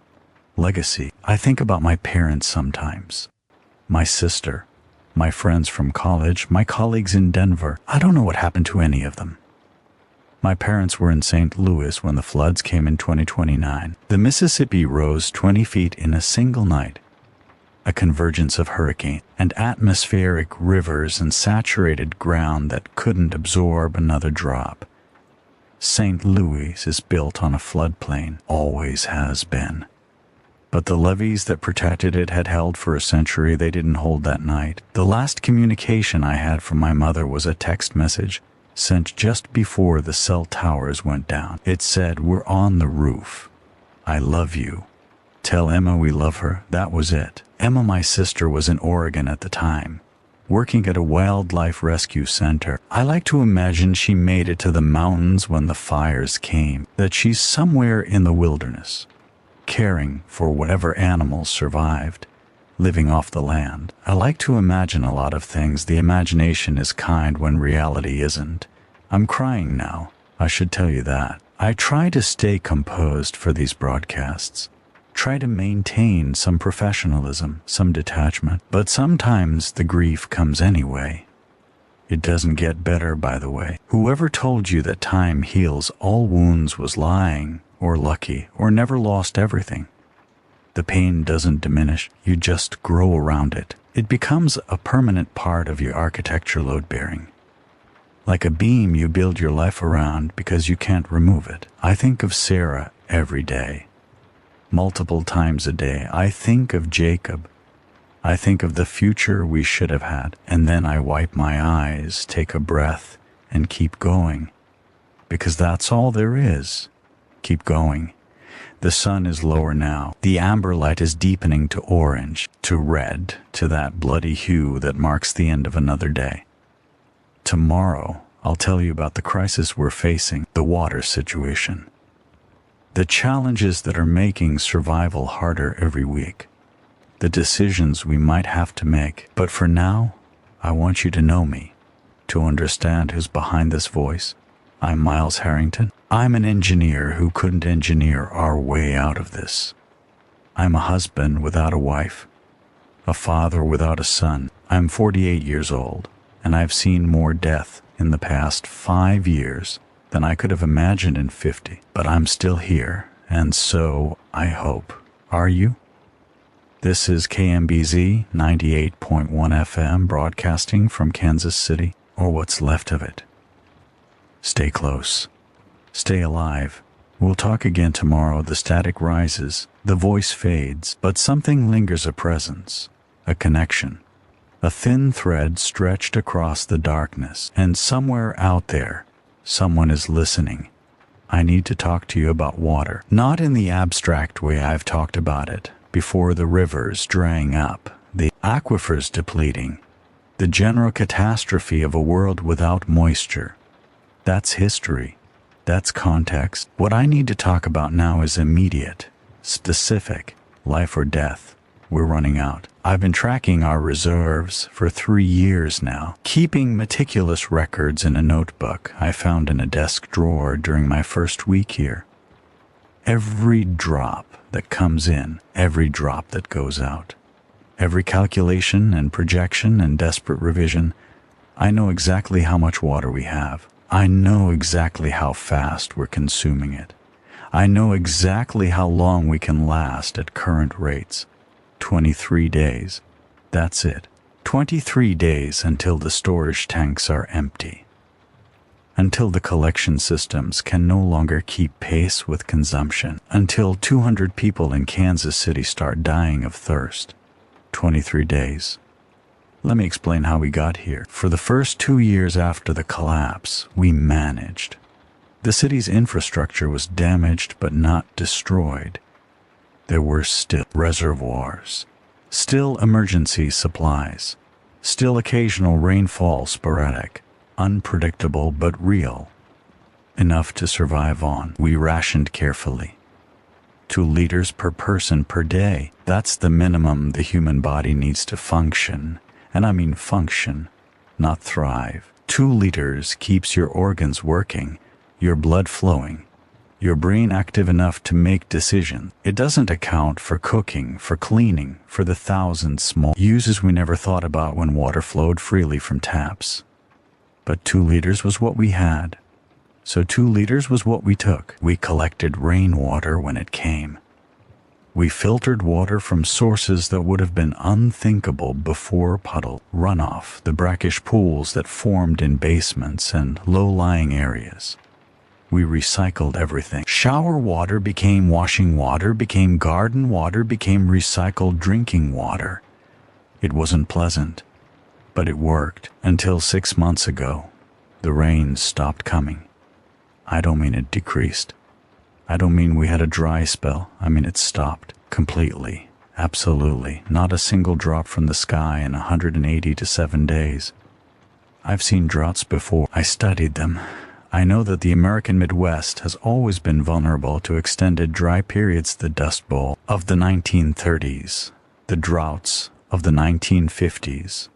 Legacy. I think about my parents sometimes. My sister. My friends from college. My colleagues in Denver. I don't know what happened to any of them. My parents were in St. Louis when the floods came in 2029. The Mississippi rose 20 feet in a single night. A convergence of hurricane and atmospheric rivers and saturated ground that couldn't absorb another drop. St. Louis is built on a floodplain, always has been. But the levees that protected it had held for a century. They didn't hold that night. The last communication I had from my mother was a text message sent just before the cell towers went down. It said, "We're on the roof. I love you. Tell Emma we love her." That was it. Emma, my sister, was in Oregon at the time, working at a wildlife rescue center. I like to imagine she made it to the mountains when the fires came, that she's somewhere in the wilderness, caring for whatever animals survived, living off the land. I like to imagine a lot of things. The imagination is kind when reality isn't. I'm crying now. I should tell you that. I try to stay composed for these broadcasts. Try to maintain some professionalism, some detachment. But sometimes the grief comes anyway. It doesn't get better, by the way. Whoever told you that time heals all wounds was lying, or lucky, or never lost everything. The pain doesn't diminish, you just grow around it. It becomes a permanent part of your architecture load-bearing. Like a beam you build your life around because you can't remove it. I think of Sarah every day. Multiple times a day. I think of Jacob. I think of the future we should have had. And then I wipe my eyes, take a breath, and keep going. Because that's all there is. Keep going. The sun is lower now. The amber light is deepening to orange, to red, to that bloody hue that marks the end of another day. Tomorrow, I'll tell you about the crisis we're facing, the water situation. The challenges that are making survival harder every week. The decisions we might have to make. But for now, I want you to know me, to understand who's behind this voice. I'm Miles Harrington. I'm an engineer who couldn't engineer our way out of this. I'm a husband without a wife, a father without a son. I'm 48 years old, and I've seen more death in the past 5 years than I could have imagined in 50. But I'm still here, and so I hope. Are you? This is KMBZ 98.1 FM, broadcasting from Kansas City, or what's left of it. Stay close. Stay alive. We'll talk again tomorrow. The static rises, the voice fades, but something lingers, a presence, a connection, a thin thread stretched across the darkness. And somewhere out there, someone is listening. I need to talk to you about water, not in the abstract way I've talked about it before. The rivers drying up, the aquifers depleting, the general catastrophe of a world without moisture. That's history. That's context. What I need to talk about now is immediate, specific, life or death. We're running out. I've been tracking our reserves for 3 years now, keeping meticulous records in a notebook I found in a desk drawer during my first week here. Every drop that comes in, every drop that goes out, every calculation and projection and desperate revision, I know exactly how much water we have. I know exactly how fast we're consuming it. I know exactly how long we can last at current rates. 23 days. That's it. 23 days until the storage tanks are empty. Until the collection systems can no longer keep pace with consumption. Until 200 people in Kansas City start dying of thirst. 23 days. Let me explain how we got here. For the first 2 years after the collapse, we managed. The city's infrastructure was damaged but not destroyed. There were still reservoirs, still emergency supplies, still occasional rainfall, sporadic, unpredictable but real. enough to survive on. We rationed carefully. 2 liters per person per day. That's the minimum the human body needs to function. And I mean function, not thrive. 2 liters keeps your organs working, your blood flowing, your brain active enough to make decisions. It doesn't account for cooking, for cleaning, for the 1,000 small uses we never thought about when water flowed freely from taps. But 2 liters was what we had. So 2 liters was what we took. We collected rainwater when it came. We filtered water from sources that would have been unthinkable before puddle, runoff, the brackish pools that formed in basements and low-lying areas. We recycled everything. Shower water became washing water, became garden water, became recycled drinking water. It wasn't pleasant, but it worked until 6 months ago. The rains stopped coming. I don't mean it decreased. I don't mean we had a dry spell. I mean it stopped completely. Absolutely. Not a single drop from the sky in 180 to 7 days. I've seen droughts before. I studied them. I know that the American Midwest has always been vulnerable to extended dry periods. The Dust Bowl of the 1930s, the droughts of the 1950s,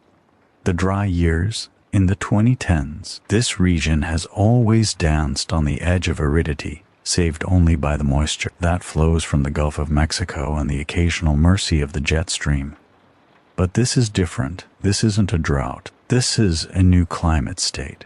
the dry years in the 2010s. This region has always danced on the edge of aridity, saved only by the moisture that flows from the Gulf of Mexico and the occasional mercy of the jet stream. But this is different. This isn't a drought. This is a new climate state.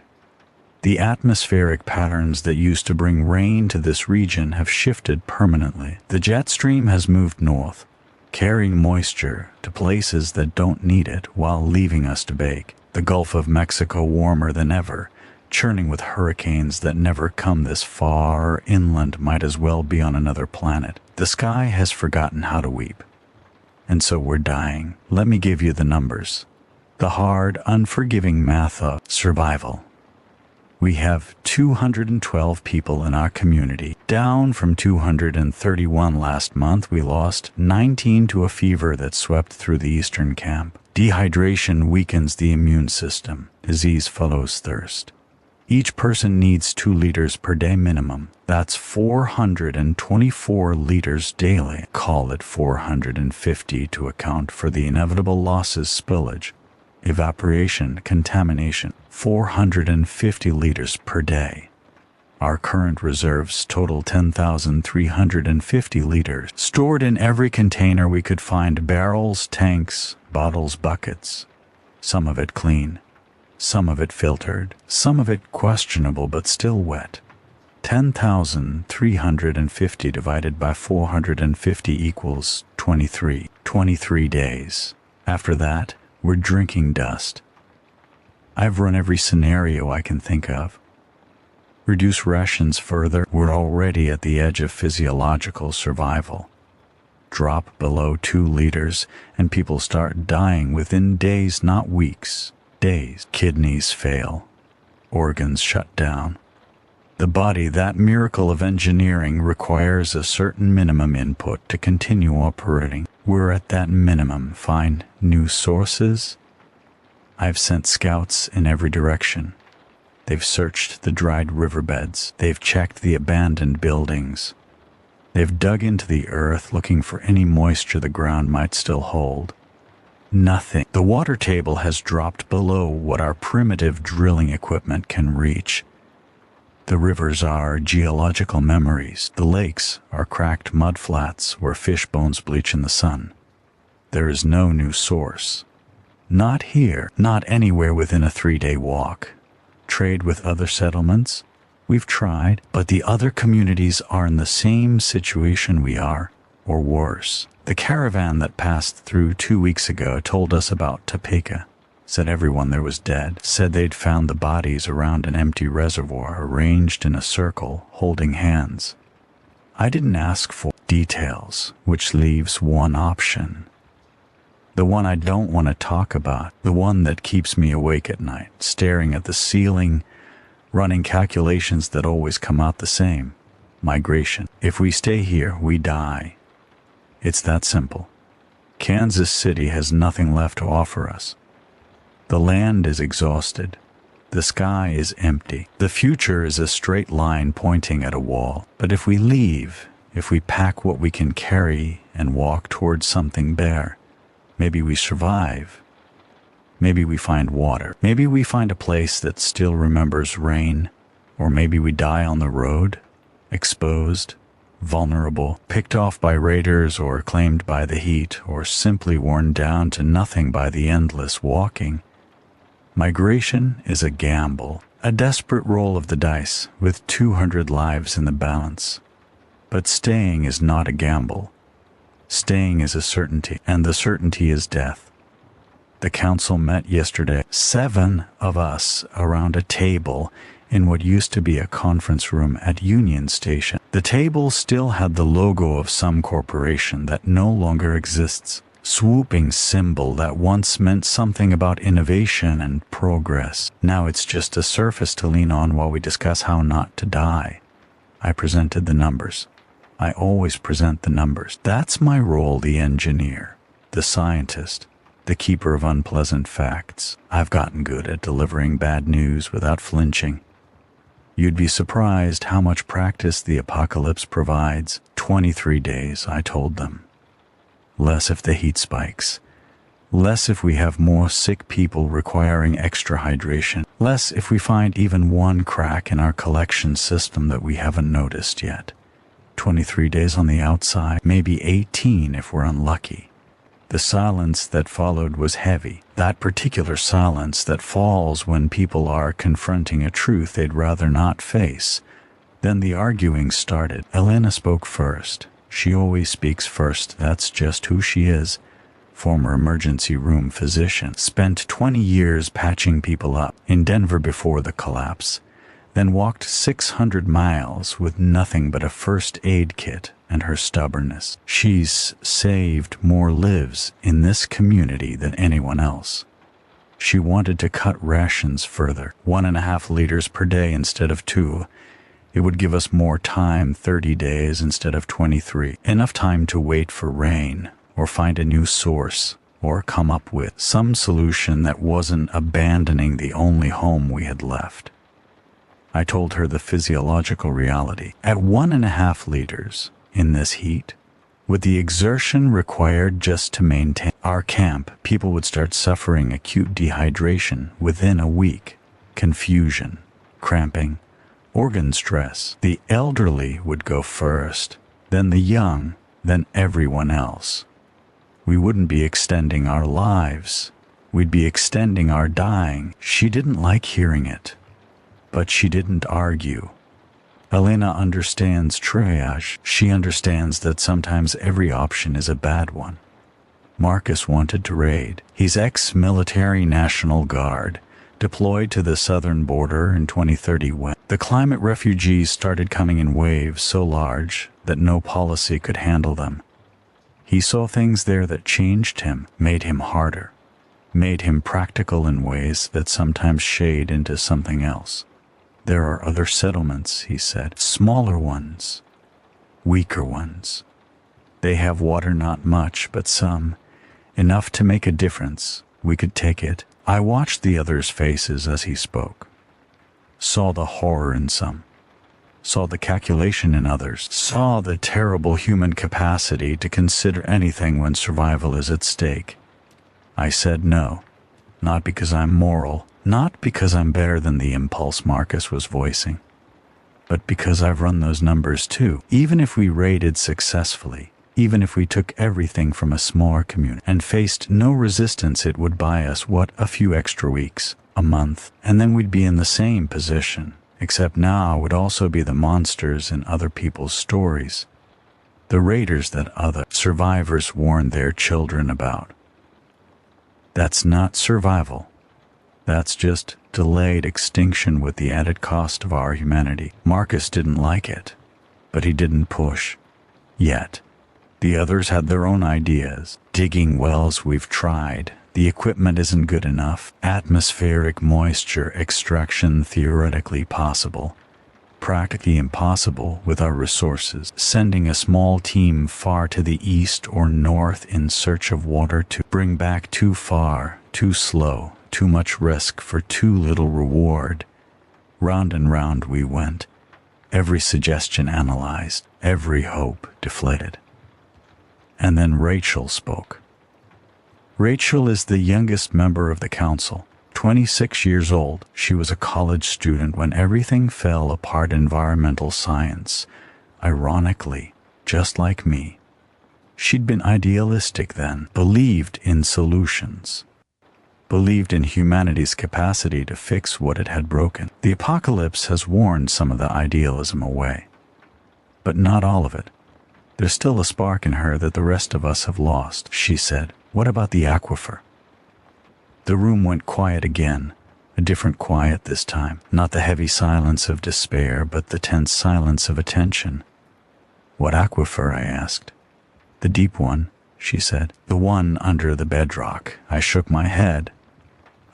The atmospheric patterns that used to bring rain to this region have shifted permanently. The jet stream has moved north, carrying moisture to places that don't need it while leaving us to bake. The Gulf of Mexico warmer than ever, churning with hurricanes that never come this far inland, might as well be on another planet. The sky has forgotten how to weep. And so we're dying. Let me give you the numbers. The hard, unforgiving math of survival. We have 212 people in our community, down from 231 last month. We lost 19 to a fever that swept through the eastern camp. Dehydration weakens the immune system. Disease follows thirst. Each person needs 2 liters per day minimum. That's 424 liters daily. Call it 450 to account for the inevitable losses, spillage, evaporation, contamination. 450 liters per day. Our current reserves total 10,350 liters, stored in every container we could find: barrels, tanks, bottles, buckets. Some of it clean, some of it filtered, some of it questionable but still wet. 10,350 divided by 450 equals 23. 23 days. After that, we're drinking dust. I've run every scenario I can think of. Reduce rations further. We're already at the edge of physiological survival. Drop below 2 liters and people start dying within days, not weeks. Days. Kidneys fail. Organs shut down. The body, that miracle of engineering, requires a certain minimum input to continue operating. We're at that minimum. Find new sources. I've sent scouts in every direction. They've searched the dried riverbeds. They've checked the abandoned buildings. They've dug into the earth looking for any moisture the ground might still hold. Nothing. The water table has dropped below what our primitive drilling equipment can reach. The rivers are geological memories. The lakes are cracked mudflats where fish bones bleach in the sun. There is no new source. Not here, not anywhere within a 3-day walk. Trade with other settlements? We've tried, but the other communities are in the same situation we are, or worse. The caravan that passed through 2 weeks ago told us about Topeka. Said everyone there was dead. Said they'd found the bodies around an empty reservoir, arranged in a circle, holding hands. I didn't ask for details, which leaves one option. The one I don't want to talk about, the one that keeps me awake at night, staring at the ceiling, running calculations that always come out the same. Migration. If we stay here, we die. It's that simple. Kansas City has nothing left to offer us. The land is exhausted. The sky is empty. The future is a straight line pointing at a wall. But if we leave, if we pack what we can carry and walk towards something bare, maybe we survive. Maybe we find water. Maybe we find a place that still remembers rain. Or maybe we die on the road, exposed, vulnerable, picked off by raiders or claimed by the heat, or simply worn down to nothing by the endless walking. Migration is a gamble, a desperate roll of the dice with 200 lives in the balance. But staying is not a gamble. Staying is a certainty, and the certainty is death. The council met yesterday, 7 of us around a table in what used to be a conference room at Union Station. The table still had the logo of some corporation that no longer exists, swooping symbol that once meant something about innovation and progress. Now it's just a surface to lean on while we discuss how not to die. I presented the numbers. I always present the numbers. That's my role, the engineer, the scientist, the keeper of unpleasant facts. I've gotten good at delivering bad news without flinching. You'd be surprised how much practice the apocalypse provides. 23 days, I told them. Less if the heat spikes. Less if we have more sick people requiring extra hydration. Less if we find even one crack in our collection system that we haven't noticed yet. 23 days on the outside, maybe 18 if we're unlucky. The silence that followed was heavy, that particular silence that falls when people are confronting a truth they'd rather not face. Then the arguing started. Elena spoke first. She always speaks first, that's just who she is. Former emergency room physician, spent 20 years patching people up in Denver before the collapse, then walked 600 miles with nothing but a first aid kit and her stubbornness. She's saved more lives in this community than anyone else. She wanted to cut rations further, 1.5 liters per day instead of 2. It would give us more time, 30 days instead of 23. Enough time to wait for rain, or find a new source, or come up with some solution that wasn't abandoning the only home we had left. I told her the physiological reality. At 1.5 liters in this heat, with the exertion required just to maintain our camp, people would start suffering acute dehydration within a week, confusion, cramping, organ stress. The elderly would go first, then the young, then everyone else. We wouldn't be extending our lives. We'd be extending our dying. She didn't like hearing it, but she didn't argue. Elena understands triage. She understands that sometimes every option is a bad one. Marcus wanted to raid. He's ex-military National Guard, deployed to the southern border in 2030 when the climate refugees started coming in waves so large that no policy could handle them. He saw things there that changed him, made him harder, made him practical in ways that sometimes shade into something else. There are other settlements, he said, smaller ones, weaker ones. They have water, not much, but some, enough to make a difference. We could take it. I watched the others' faces as he spoke, saw the horror in some, saw the calculation in others, saw the terrible human capacity to consider anything when survival is at stake. I said no, not because I'm moral, not because I'm better than the impulse Marcus was voicing, but because I've run those numbers too. Even if we raided successfully, even if we took everything from a smaller community and faced no resistance, it would buy us, a few extra weeks, a month, and then we'd be in the same position, except now would also be the monsters in other people's stories, the raiders that other survivors warned their children about. That's not survival. That's just delayed extinction with the added cost of our humanity. Marcus didn't like it, but he didn't push. Yet. The others had their own ideas. Digging wells, we've tried. The equipment isn't good enough. Atmospheric moisture extraction theoretically possible. Practically impossible with our resources. Sending a small team far to the east or north in search of water to bring back too far, too slow, too much risk for too little reward. Round and round we went, every suggestion analyzed, every hope deflated. And then Rachel spoke. Rachel is the youngest member of the council, 26 years old. She was a college student when everything fell apart in environmental science. Ironically, just like me. She'd been idealistic then, believed in solutions, believed in humanity's capacity to fix what it had broken. The apocalypse has worn some of the idealism away, but not all of it. There's still a spark in her that the rest of us have lost, she said. What about the aquifer? The room went quiet again, a different quiet this time, not the heavy silence of despair, but the tense silence of attention. What aquifer? I asked. The deep one, she said. The one under the bedrock. I shook my head.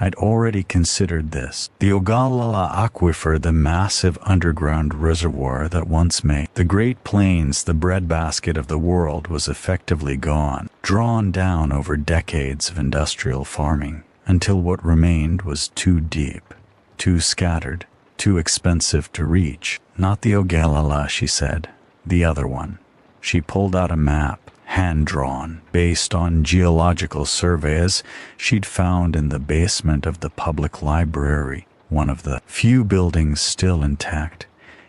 I'd already considered this. The Ogallala Aquifer, the massive underground reservoir that once made the Great Plains the breadbasket of the world, was effectively gone, drawn down over decades of industrial farming, until what remained was too deep, too scattered, too expensive to reach. Not the Ogallala, she said. The other one. She pulled out a map, hand-drawn, based on geological surveys she'd found in the basement of the public library, one of the few buildings still intact,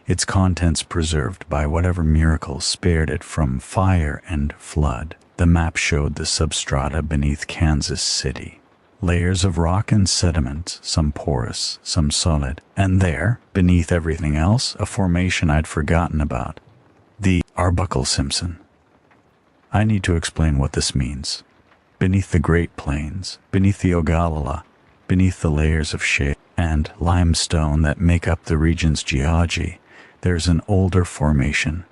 its contents preserved by whatever miracle spared it from fire and flood. The map showed the substrata beneath Kansas City. Layers of rock and sediment, some porous, some solid, and there, beneath everything else, a formation I'd forgotten about. The Arbuckle Simpson. I need to explain what this means. Beneath the Great Plains, beneath the Ogallala, beneath the layers of shale and limestone that make up the region's geology, there's an older formation,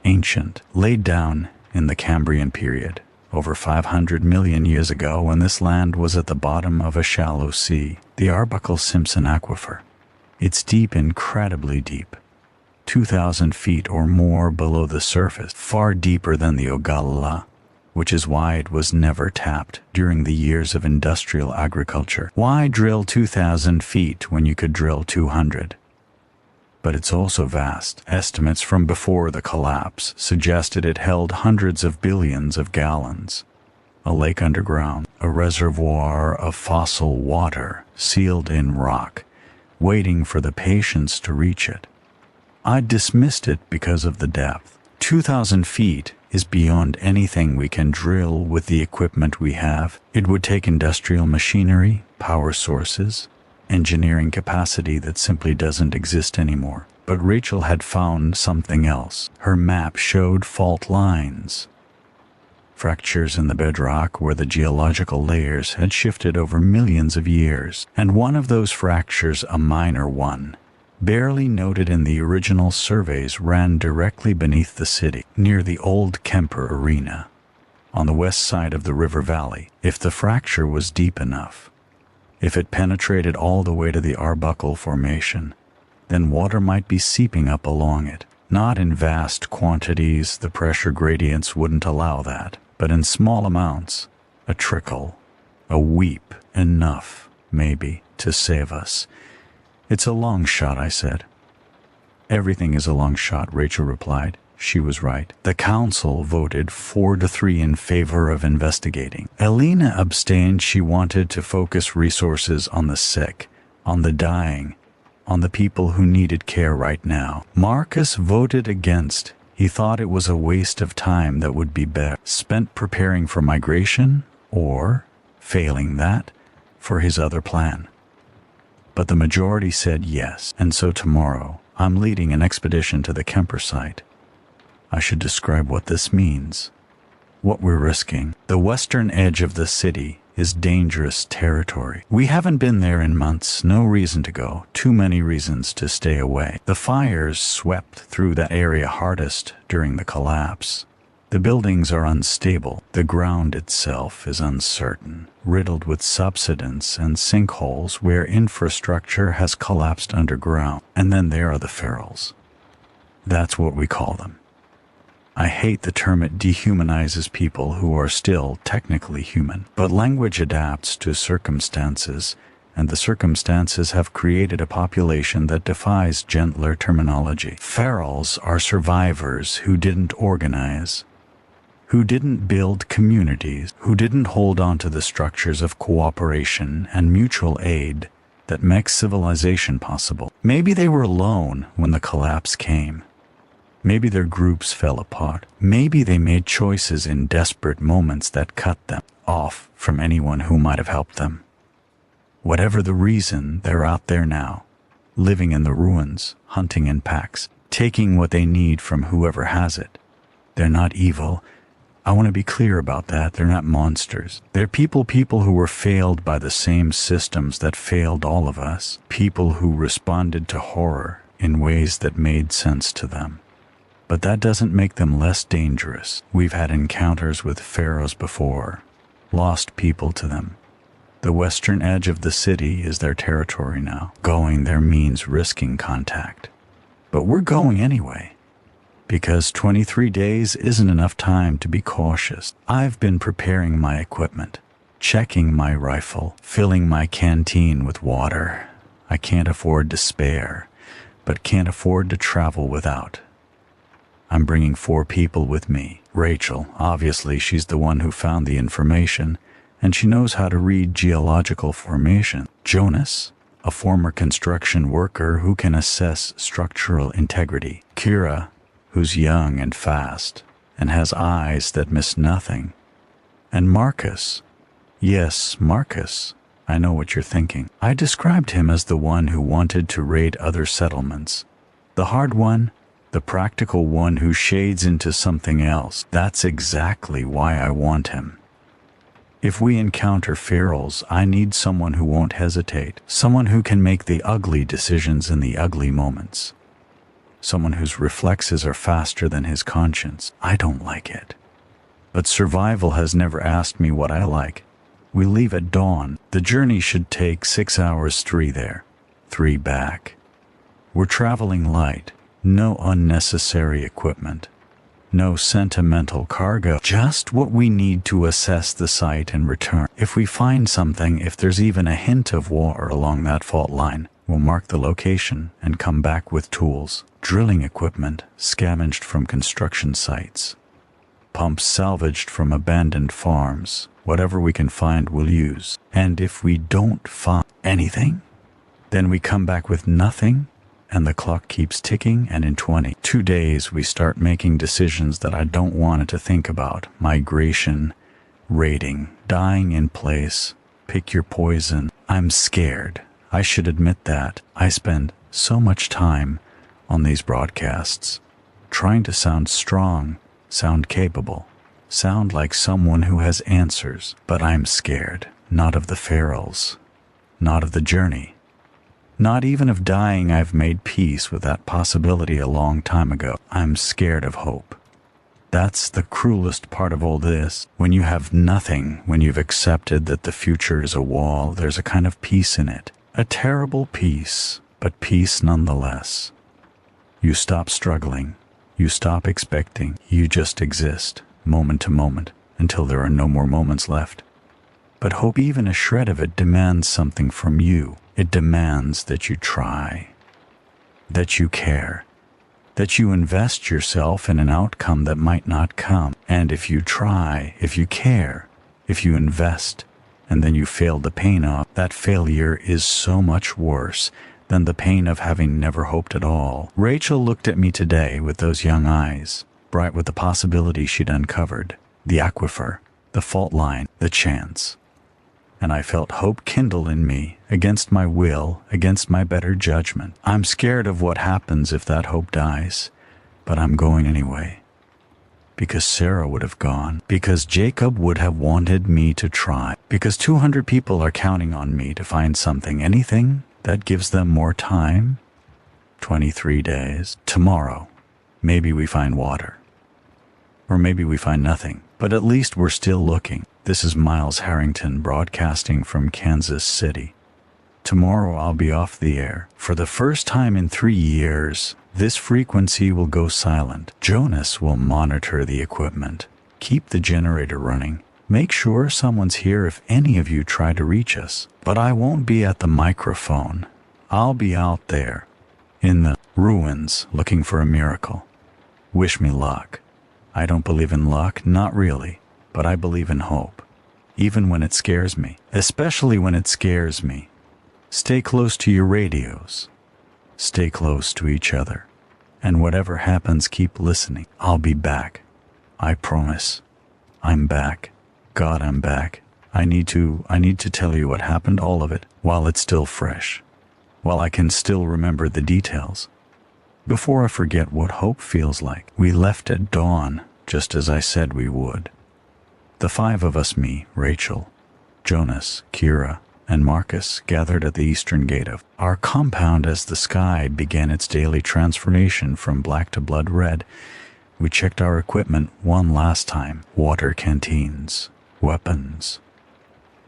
ancient, laid down in the Cambrian period, over 500 million years ago, when this land was at the bottom of a shallow sea, the Arbuckle Simpson Aquifer. It's deep, incredibly deep. 2,000 feet or more below the surface, far deeper than the Ogallala, which is why it was never tapped during the years of industrial agriculture. Why drill 2,000 feet when you could drill 200? But it's also vast. Estimates from before the collapse suggested it held hundreds of billions of gallons. A lake underground, a reservoir of fossil water sealed in rock, waiting for the patience to reach it. I dismissed it because of the depth. 2,000 feet is beyond anything we can drill with the equipment we have. It would take industrial machinery, power sources, engineering capacity that simply doesn't exist anymore. But Rachel had found something else. Her map showed fault lines, fractures in the bedrock where the geological layers had shifted over millions of years. And one of those fractures, a minor one, barely noted in the original surveys, ran directly beneath the city, near the old Kemper Arena, on the west side of the river valley. If the fracture was deep enough, if it penetrated all the way to the Arbuckle Formation, then water might be seeping up along it. Not in vast quantities, the pressure gradients wouldn't allow that, but in small amounts, a trickle, a weep, enough, maybe, to save us. It's a long shot, I said. Everything is a long shot, Rachel replied. She was right. The council voted 4-3 in favor of investigating. Elena abstained. She wanted to focus resources on the sick, on the dying, on the people who needed care right now. Marcus voted against. He thought it was a waste of time that would be better spent preparing for migration, or, failing that, for his other plan. But the majority said yes, and so tomorrow I'm leading an expedition to the Kemper site. I should describe what this means, what we're risking. The western edge of the city is dangerous territory. We haven't been there in months, no reason to go, too many reasons to stay away. The fires swept through that area hardest during the collapse. The buildings are unstable. The ground itself is uncertain, riddled with subsidence and sinkholes where infrastructure has collapsed underground. And then there are the ferals. That's what we call them. I hate the term. It dehumanizes people who are still technically human. But language adapts to circumstances, and the circumstances have created a population that defies gentler terminology. Ferals are survivors who didn't organize, who didn't build communities, who didn't hold on to the structures of cooperation and mutual aid that makes civilization possible. Maybe they were alone when the collapse came. Maybe their groups fell apart. Maybe they made choices in desperate moments that cut them off from anyone who might have helped them. Whatever the reason, they're out there now, living in the ruins, hunting in packs, taking what they need from whoever has it. They're not evil. I want to be clear about that. They're not monsters. They're people who were failed by the same systems that failed all of us. People who responded to horror in ways that made sense to them. But that doesn't make them less dangerous. We've had encounters with pharaohs before, lost people to them. The western edge of the city is their territory now. Going there means risking contact. But we're going anyway. Because 23 days isn't enough time to be cautious. I've been preparing my equipment, checking my rifle, filling my canteen with water. I can't afford to spare, but can't afford to travel without. I'm bringing 4 people with me. Rachel, obviously she's the one who found the information, and she knows how to read geological formation. Jonas, a former construction worker who can assess structural integrity. Kira, who's young and fast, and has eyes that miss nothing. And Marcus. Yes, Marcus. I know what you're thinking. I described him as the one who wanted to raid other settlements. The hard one, the practical one who shades into something else. That's exactly why I want him. If we encounter ferals, I need someone who won't hesitate, someone who can make the ugly decisions in the ugly moments. Someone whose reflexes are faster than his conscience. I don't like it. But survival has never asked me what I like. We leave at dawn. The journey should take 6 hours, 3 there, 3 back. We're traveling light, no unnecessary equipment, no sentimental cargo, just what we need to assess the site and return. If we find something, if there's even a hint of water along that fault line, we'll mark the location and come back with tools, drilling equipment scavenged from construction sites, pumps salvaged from abandoned farms. Whatever we can find we'll use. And if we don't find anything, then we come back with nothing, and the clock keeps ticking, and in 22 days we start making decisions that I don't want it to think about. Migration, raiding, dying in place, pick your poison. I'm scared. I should admit that. I spend so much time on these broadcasts, trying to sound strong, sound capable, sound like someone who has answers. But I'm scared, not of the ferals, not of the journey, not even of dying. I've made peace with that possibility a long time ago. I'm scared of hope. That's the cruelest part of all this. When you have nothing, when you've accepted that the future is a wall, there's a kind of peace in it. A terrible peace, but peace nonetheless. You stop struggling. You stop expecting. You just exist, moment to moment, until there are no more moments left. But hope, even a shred of it, demands something from you. It demands that you try, that you care, that you invest yourself in an outcome that might not come. And if you try, if you care, if you invest, and then you fail the pain off, that failure is so much worse than the pain of having never hoped at all. Rachel looked at me today with those young eyes, bright with the possibility she'd uncovered, the aquifer, the fault line, the chance. And I felt hope kindle in me, against my will, against my better judgment. I'm scared of what happens if that hope dies, but I'm going anyway. Because Sarah would have gone, because Jacob would have wanted me to try, because 200 people are counting on me to find something, anything that gives them more time. 23 days. Tomorrow, maybe we find water. Or maybe we find nothing, but at least we're still looking. This is Miles Harrington broadcasting from Kansas City. Tomorrow I'll be off the air. For the first time in 3 years, this frequency will go silent. Jonas will monitor the equipment, keep the generator running, Make sure someone's here if any of you try to reach us. But I won't be at the microphone. I'll be out there, in the ruins, looking for a miracle. Wish me luck. I don't believe in luck, not really, but I believe in hope. Even when it scares me, especially when it scares me. Stay close to your radios. Stay close to each other. And whatever happens, keep listening. I'll be back. I promise. I'm back. God, I'm back. I need to tell you what happened, all of it, while it's still fresh. While I can still remember the details. Before I forget what hope feels like. We left at dawn, just as I said we would. The five of us, me, Rachel, Jonas, Kira, and Marcus, gathered at the eastern gate of our compound as the sky began its daily transformation from black to blood red. We checked our equipment one last time. Water canteens, weapons.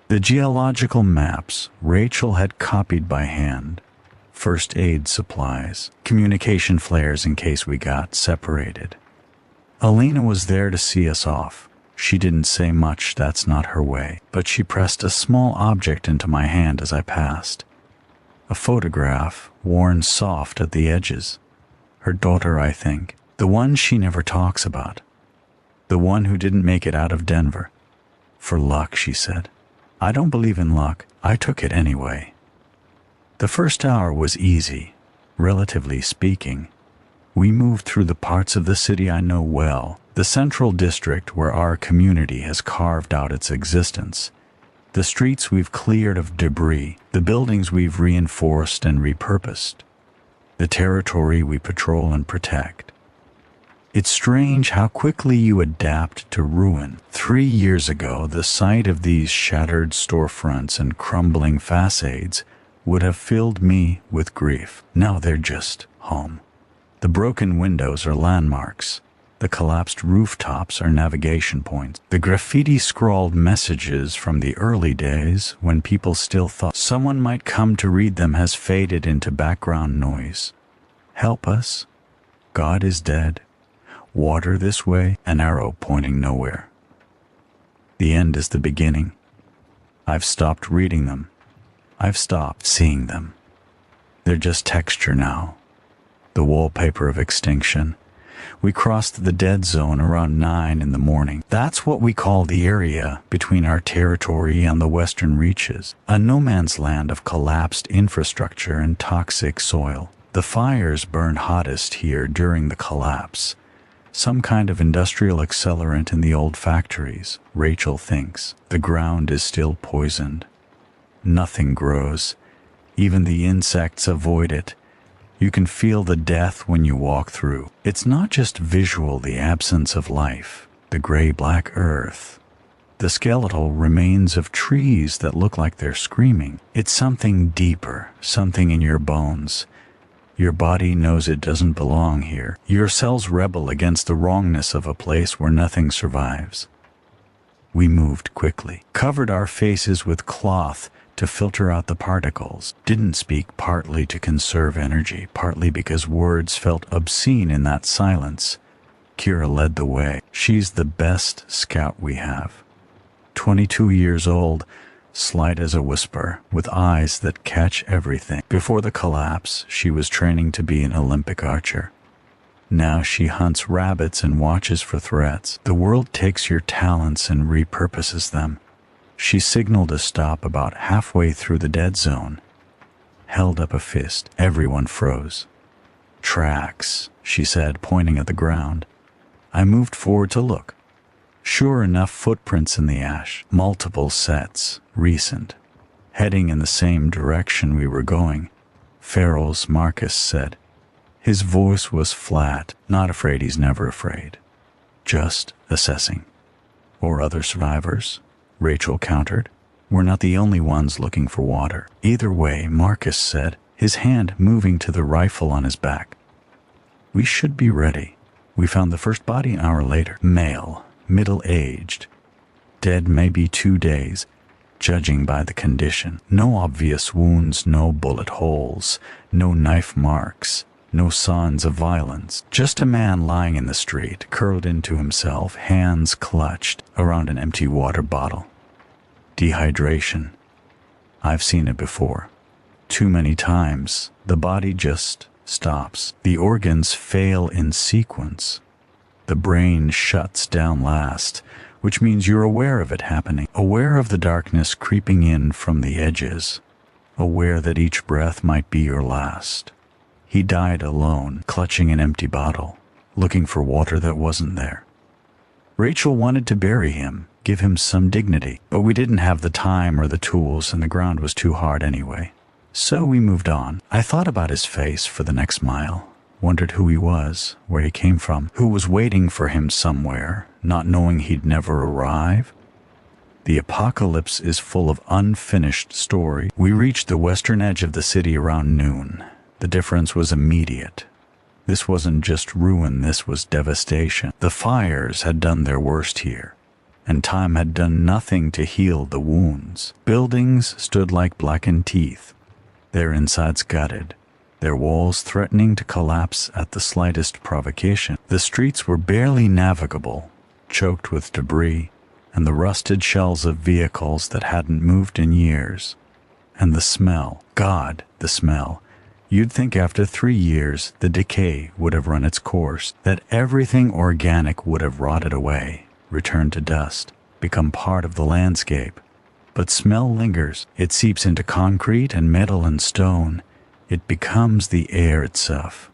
The geological maps Rachel had copied by hand. First aid supplies, communication flares in case we got separated. Alina was there to see us off. She didn't say much, that's not her way, but she pressed a small object into my hand as I passed. A photograph, worn soft at the edges. Her daughter, I think. The one she never talks about. The one who didn't make it out of Denver. For luck, she said. I don't believe in luck. I took it anyway. The first hour was easy, relatively speaking. We moved through the parts of the city I know well, the central district where our community has carved out its existence, the streets we've cleared of debris, the buildings we've reinforced and repurposed, the territory we patrol and protect. It's strange how quickly you adapt to ruin. 3 years ago, the sight of these shattered storefronts and crumbling facades would have filled me with grief. Now they're just home. The broken windows are landmarks. The collapsed rooftops are navigation points. The graffiti-scrawled messages from the early days, when people still thought someone might come to read them, has faded into background noise. Help us. God is dead. Water this way, an arrow pointing nowhere. The end is the beginning. I've stopped reading them. I've stopped seeing them. They're just texture now. The wallpaper of extinction. We crossed the dead zone around 9 in the morning. That's what we call the area between our territory and the western reaches, a no man's land of collapsed infrastructure and toxic soil. The fires burned hottest here during the collapse. Some kind of industrial accelerant in the old factories, Rachel thinks. The ground is still poisoned. Nothing grows. Even the insects avoid it. You can feel the death when you walk through. It's not just visual, the absence of life, the gray-black earth, the skeletal remains of trees that look like they're screaming. It's something deeper, something in your bones. Your body knows it doesn't belong here. Your cells rebel against the wrongness of a place where nothing survives. We moved quickly, covered our faces with cloth to filter out the particles, didn't speak, partly to conserve energy, partly because words felt obscene in that silence. Kira led the way. She's the best scout we have. 22 years old, slight as a whisper, with eyes that catch everything. Before the collapse, she was training to be an Olympic archer. Now she hunts rabbits and watches for threats. The world takes your talents and repurposes them. She signaled a stop about halfway through the dead zone. Held up a fist. Everyone froze. Tracks, she said, pointing at the ground. I moved forward to look. Sure enough, footprints in the ash. Multiple sets, recent. Heading in the same direction we were going. Farrell's, Marcus said. His voice was flat. Not afraid, he's never afraid. Just assessing. Or other survivors? Rachel countered. We're not the only ones looking for water. Either way, Marcus said, his hand moving to the rifle on his back. We should be ready. We found the first body an hour later. Male, middle-aged. Dead maybe 2 days, judging by the condition. No obvious wounds, no bullet holes, no knife marks. No signs of violence, just a man lying in the street, curled into himself, hands clutched around an empty water bottle. Dehydration. I've seen it before. Too many times, the body just stops. The organs fail in sequence. The brain shuts down last, which means you're aware of it happening, aware of the darkness creeping in from the edges, aware that each breath might be your last. He died alone, clutching an empty bottle, looking for water that wasn't there. Rachel wanted to bury him, give him some dignity, but we didn't have the time or the tools, and the ground was too hard anyway. So we moved on. I thought about his face for the next mile, wondered who he was, where he came from, who was waiting for him somewhere, not knowing he'd never arrive. The apocalypse is full of unfinished story. We reached the western edge of the city around noon. The difference was immediate. This wasn't just ruin, this was devastation. The fires had done their worst here, and time had done nothing to heal the wounds. Buildings stood like blackened teeth, their insides gutted, their walls threatening to collapse at the slightest provocation. The streets were barely navigable, choked with debris and the rusted shells of vehicles that hadn't moved in years. And the smell, God, the smell. You'd think after 3 years the decay would have run its course, that everything organic would have rotted away, returned to dust, become part of the landscape. But smell lingers. It seeps into concrete and metal and stone. It becomes the air itself.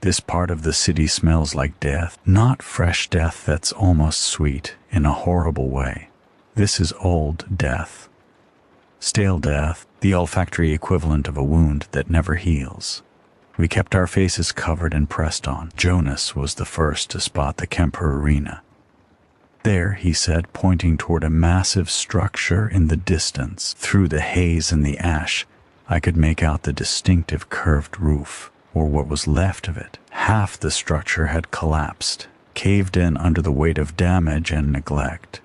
This part of the city smells like death, not fresh death that's almost sweet in a horrible way. This is old death. Stale death, the olfactory equivalent of a wound that never heals. We kept our faces covered and pressed on. Jonas was the first to spot the Kemper Arena. There, he said, pointing toward a massive structure in the distance. Through the haze and the ash, I could make out the distinctive curved roof, or what was left of it. Half the structure had collapsed, caved in under the weight of damage and neglect.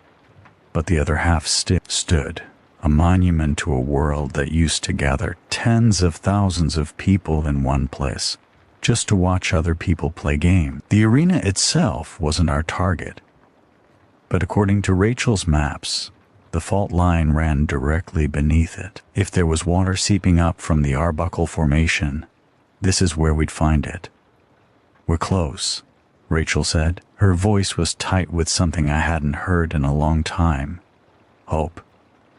But the other half stood, a monument to a world that used to gather tens of thousands of people in one place, just to watch other people play games. The arena itself wasn't our target, but according to Rachel's maps, the fault line ran directly beneath it. If there was water seeping up from the Arbuckle Formation, this is where we'd find it. We're close, Rachel said. Her voice was tight with something I hadn't heard in a long time. Hope.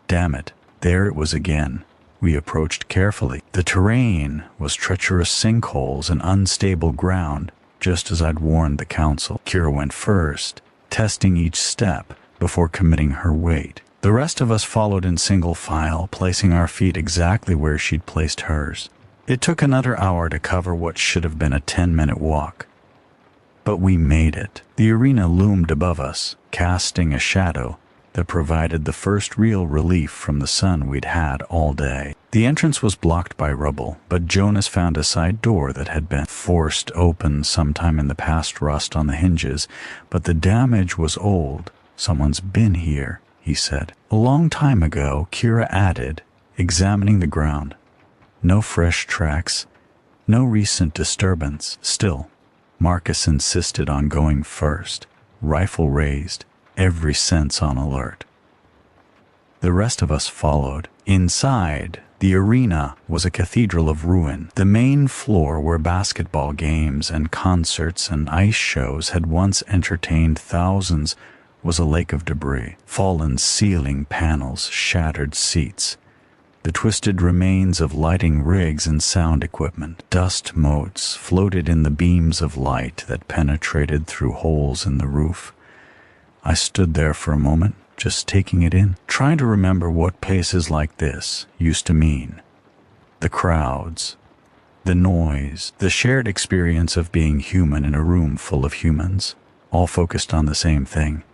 Damn it, there it was again. We approached carefully. The terrain was treacherous sinkholes and unstable ground, just as I'd warned the council. Kira went first, testing each step before committing her weight. The rest of us followed in single file, placing our feet exactly where she'd placed hers. It took another hour to cover what should have been a 10-minute walk. But we made it. The arena loomed above us, casting a shadow that provided the first real relief from the sun we'd had all day. The entrance was blocked by rubble, but Jonas found a side door that had been forced open sometime in the past, rust on the hinges, but the damage was old. Someone's been here, he said. A long time ago, Kira added, examining the ground. No fresh tracks, no recent disturbance. Still, Marcus insisted on going first, rifle raised, every sense on alert. The rest of us followed. Inside, the arena was a cathedral of ruin. The main floor, where basketball games and concerts and ice shows had once entertained thousands, was a lake of debris. Fallen ceiling panels, shattered seats, the twisted remains of lighting rigs and sound equipment. Dust motes floated in the beams of light that penetrated through holes in the roof. I stood there for a moment, just taking it in, trying to remember what places like this used to mean. The crowds, the noise, the shared experience of being human in a room full of humans, all focused on the same thing.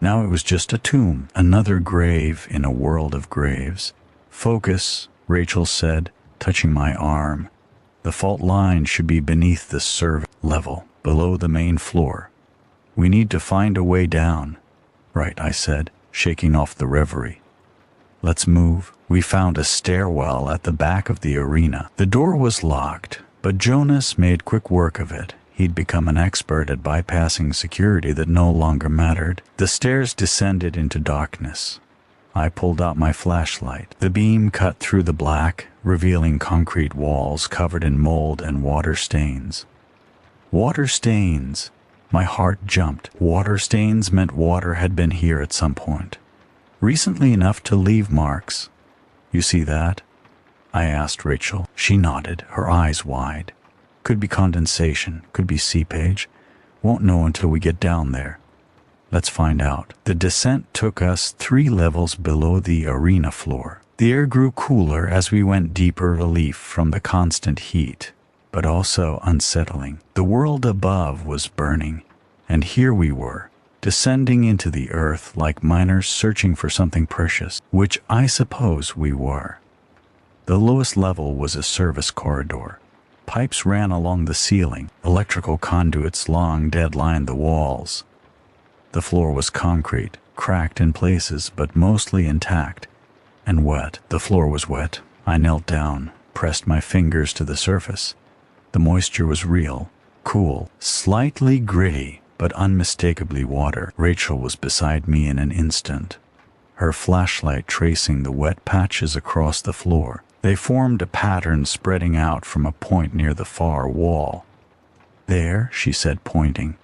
Now it was just a tomb, another grave in a world of graves. Focus, Rachel said, touching my arm. The fault line should be beneath the survey level, below the main floor. We need to find a way down. Right, I said, shaking off the reverie. Let's move. We found a stairwell at the back of the arena. The door was locked, But Jonas made quick work of it. He'd become an expert at bypassing security that no longer mattered. The stairs descended into darkness. I pulled out my flashlight. The beam cut through the black, revealing concrete walls covered in mold and water stains. Water stains! My heart jumped. Water stains meant water had been here at some point. Recently enough to leave marks. You see that? I asked Rachel. She nodded, her eyes wide. Could be condensation, could be seepage. Won't know until we get down there. Let's find out. The descent took us 3 levels below the arena floor. The air grew cooler as we went deeper relief from the constant heat, but also unsettling. The world above was burning, and here we were, descending into the earth like miners searching for something precious, which I suppose we were. The lowest level was a service corridor. Pipes ran along the ceiling. Electrical conduits long dead-lined the walls. The floor was concrete, cracked in places but mostly intact, and wet. The floor was wet. I knelt down, pressed my fingers to the surface. The moisture was real, cool, slightly gritty, but unmistakably water. Rachel was beside me in an instant, her flashlight tracing the wet patches across the floor. They formed a pattern spreading out from a point near the far wall. There, she said, pointing.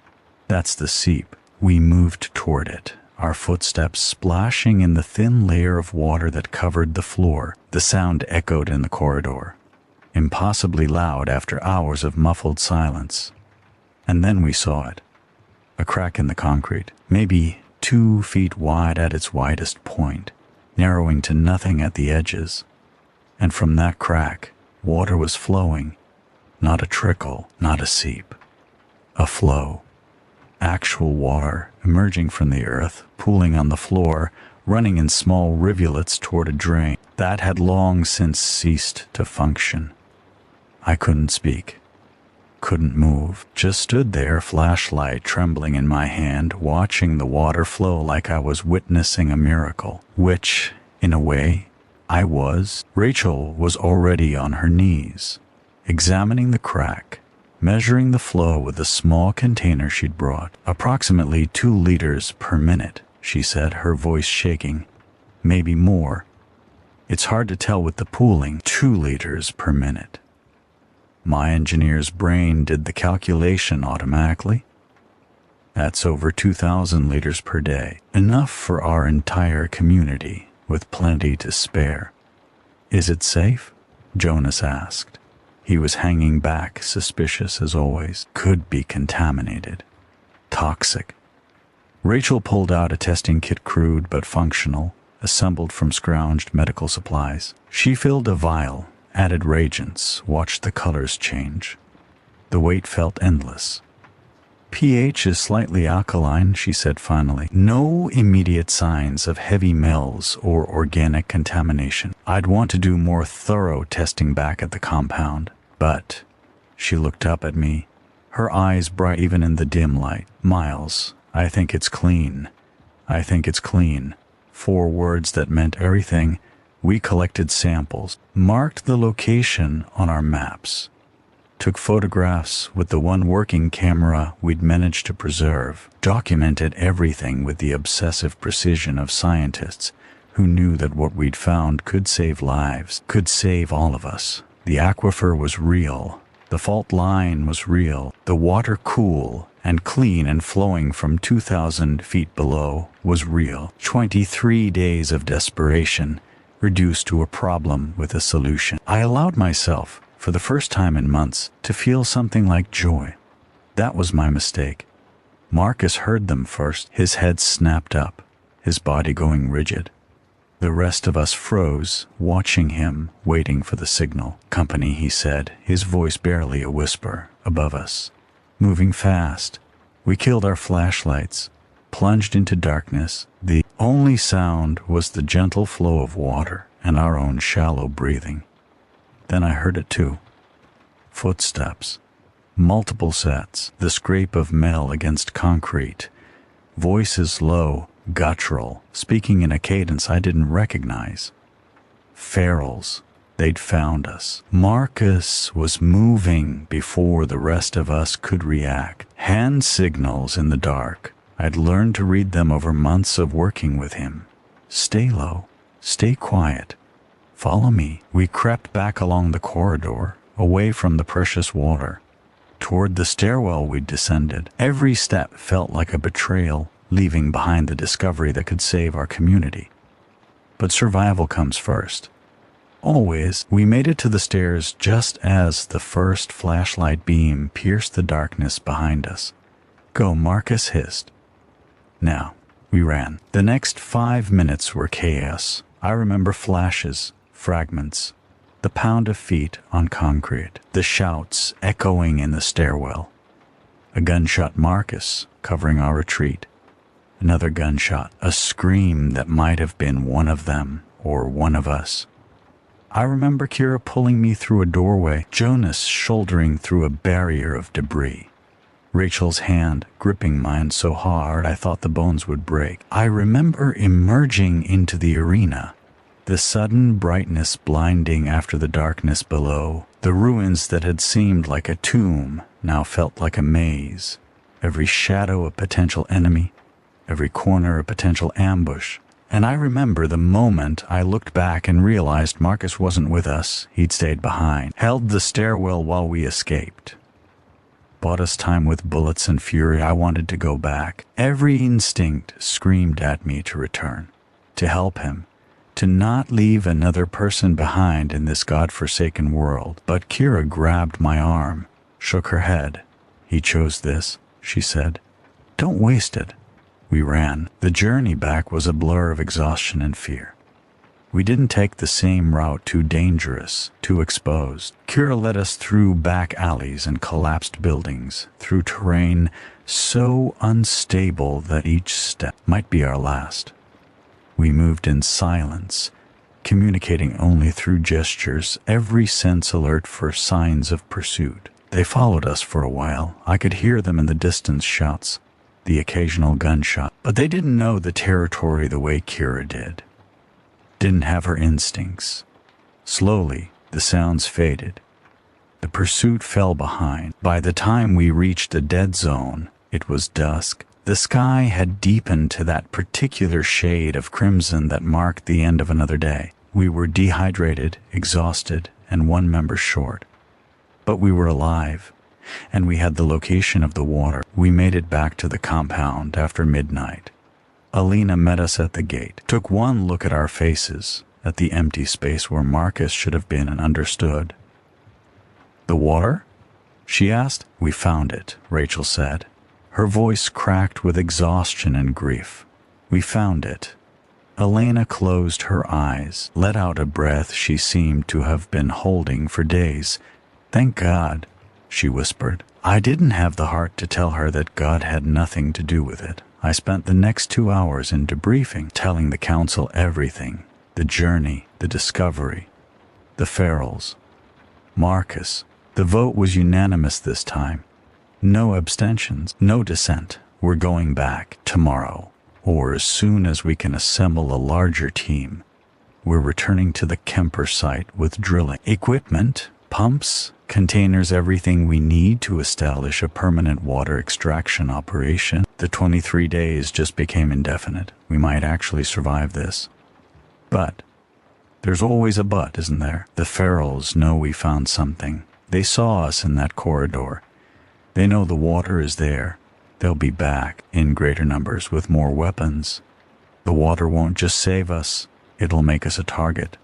That's the seep. We moved toward it, our footsteps splashing in the thin layer of water that covered the floor. The sound echoed in the corridor, impossibly loud after hours of muffled silence. And then we saw it. A crack in the concrete, maybe 2 feet wide at its widest point, narrowing to nothing at the edges. And from that crack, water was flowing. Not a trickle, not a seep. A flow. Actual water emerging from the earth, pooling on the floor, running in small rivulets toward a drain that had long since ceased to function. I couldn't speak, couldn't move, just stood there, flashlight trembling in my hand, watching the water flow like I was witnessing a miracle, which, in a way, I was. Rachel was already on her knees, examining the crack, measuring the flow with a small container she'd brought. Approximately 2 liters per minute, she said, her voice shaking. Maybe more. It's hard to tell with the pooling. 2 liters per minute. My engineer's brain did the calculation automatically. That's over 2,000 liters per day. Enough for our entire community, with plenty to spare. Is it safe? Jonas asked. He was hanging back, suspicious as always. Could be contaminated. Toxic. Rachel pulled out a testing kit, crude but functional, assembled from scrounged medical supplies. She filled a vial, added reagents, watched the colors change. The wait felt endless. pH is slightly alkaline, she said finally. No immediate signs of heavy metals or organic contamination. I'd want to do more thorough testing back at the compound, but she looked up at me, her eyes bright even in the dim light. Miles, I think it's clean. I think it's clean. 4 words that meant everything. We collected samples, marked the location on our maps, took photographs with the one working camera we'd managed to preserve, documented everything with the obsessive precision of scientists who knew that what we'd found could save lives, could save all of us. The aquifer was real. The fault line was real. The water, cool and clean and flowing from 2,000 feet below, was real. 23 days of desperation reduced to a problem with a solution. I allowed myself, for the first time in months, to feel something like joy. That was my mistake. Marcus heard them first. His head snapped up, his body going rigid. The rest of us froze, watching him, waiting for the signal. Company, he said, his voice barely a whisper, above us. Moving fast. We killed our flashlights, plunged into darkness. The only sound was the gentle flow of water and our own shallow breathing. Then I heard it too. Footsteps. Multiple sets. The scrape of metal against concrete. Voices low, guttural, speaking in a cadence I didn't recognize. Ferals. They'd found us. Marcus was moving before the rest of us could react. Hand signals in the dark. I'd learned to read them over months of working with him. Stay low. Stay quiet. Follow me. We crept back along the corridor, away from the precious water, toward the stairwell we'd descended. Every step felt like a betrayal, leaving behind the discovery that could save our community. But survival comes first. Always, we made it to the stairs just as the first flashlight beam pierced the darkness behind us. Go, Marcus hissed. Now, we ran. The next 5 minutes were chaos. I remember flashes, fragments, the pound of feet on concrete, the shouts echoing in the stairwell. A gunshot Marcus covering our retreat. Another gunshot, a scream that might have been one of them or one of us. I remember Kira pulling me through a doorway, Jonas shouldering through a barrier of debris. Rachel's hand gripping mine so hard I thought the bones would break. I remember emerging into the arena, the sudden brightness blinding after the darkness below. The ruins that had seemed like a tomb now felt like a maze. Every shadow a potential enemy, every corner a potential ambush. And I remember the moment I looked back and realized Marcus wasn't with us. He'd stayed behind, held the stairwell while we escaped. Bought us time with bullets and fury. I wanted to go back. Every instinct screamed at me to return, to help him, to not leave another person behind in this godforsaken world. But Kira grabbed my arm, shook her head. He chose this, she said. Don't waste it. We ran. The journey back was a blur of exhaustion and fear. We didn't take the same route, too dangerous, too exposed. Kira led us through back alleys and collapsed buildings, through terrain so unstable that each step might be our last. We moved in silence, communicating only through gestures, every sense alert for signs of pursuit. They followed us for a while. I could hear them in the distance shouts, the occasional gunshot, but they didn't know the territory the way Kira did. Didn't have her instincts. Slowly, the sounds faded. The pursuit fell behind. By the time we reached the dead zone, it was dusk. The sky had deepened to that particular shade of crimson that marked the end of another day. We were dehydrated, exhausted, and one member short. But we were alive, and we had the location of the water. We made it back to the compound after midnight. Alina met us at the gate, took one look at our faces, at the empty space where Marcus should have been, and understood. The water? She asked. We found it, Rachel said. Her voice cracked with exhaustion and grief. We found it. Elena closed her eyes, let out a breath she seemed to have been holding for days. Thank God, she whispered. I didn't have the heart to tell her that God had nothing to do with it. I spent the next 2 hours in debriefing, telling the council everything. The journey, the discovery, the ferals. Marcus. The vote was unanimous this time. No abstentions, no dissent. We're going back tomorrow, or as soon as we can assemble a larger team. We're returning to the Kemper site with drilling equipment, pumps, containers, everything we need to establish a permanent water extraction operation. The 23 days just became indefinite. We might actually survive this. But there's always a but, isn't there? The ferals know we found something. They saw us in that corridor. They know the water is there. They'll be back in greater numbers with more weapons. The water won't just save us, it'll make us a target.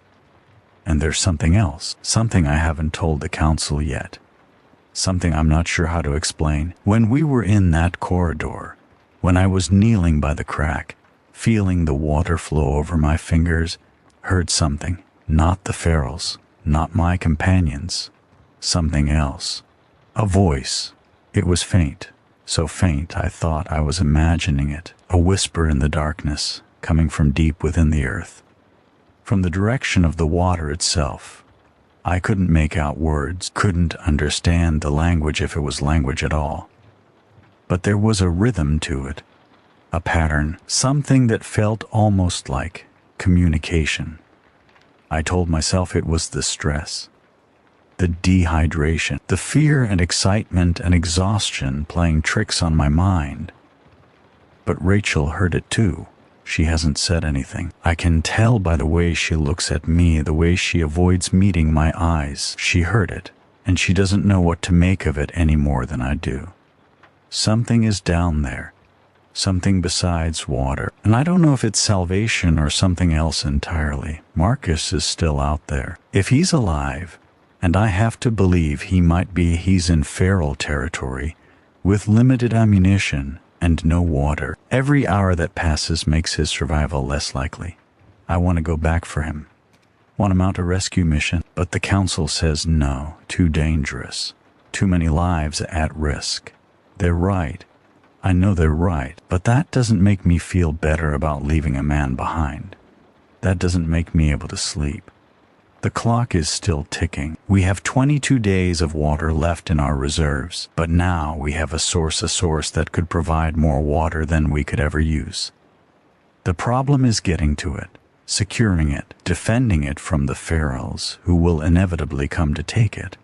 And there's something else, something I haven't told the council yet. Something I'm not sure how to explain. When we were in that corridor, when I was kneeling by the crack, feeling the water flow over my fingers, heard something. Not the ferals, not my companions. Something else. A voice. It was faint, so faint I thought I was imagining it. A whisper in the darkness, coming from deep within the earth. From the direction of the water itself. I couldn't make out words, couldn't understand the language if it was language at all. But there was a rhythm to it, a pattern, something that felt almost like communication. I told myself it was the stress, the dehydration, the fear and excitement and exhaustion playing tricks on my mind. But Rachel heard it too. She hasn't said anything. I can tell by the way she looks at me, the way she avoids meeting my eyes. She heard it, and she doesn't know what to make of it any more than I do. Something is down there. Something besides water. And I don't know if it's salvation or something else entirely. Marcus is still out there. If he's alive, and I have to believe he's in feral territory, with limited ammunition and no water. Every hour that passes makes his survival less likely. I want to go back for him. Want to mount a rescue mission, but the council says no, too dangerous. Too many lives at risk. They're right. I know they're right, but that doesn't make me feel better about leaving a man behind. That doesn't make me able to sleep. The clock is still ticking. We have 22 days of water left in our reserves, but now we have a source that could provide more water than we could ever use. The problem is getting to it, securing it, defending it from the ferals who will inevitably come to take it.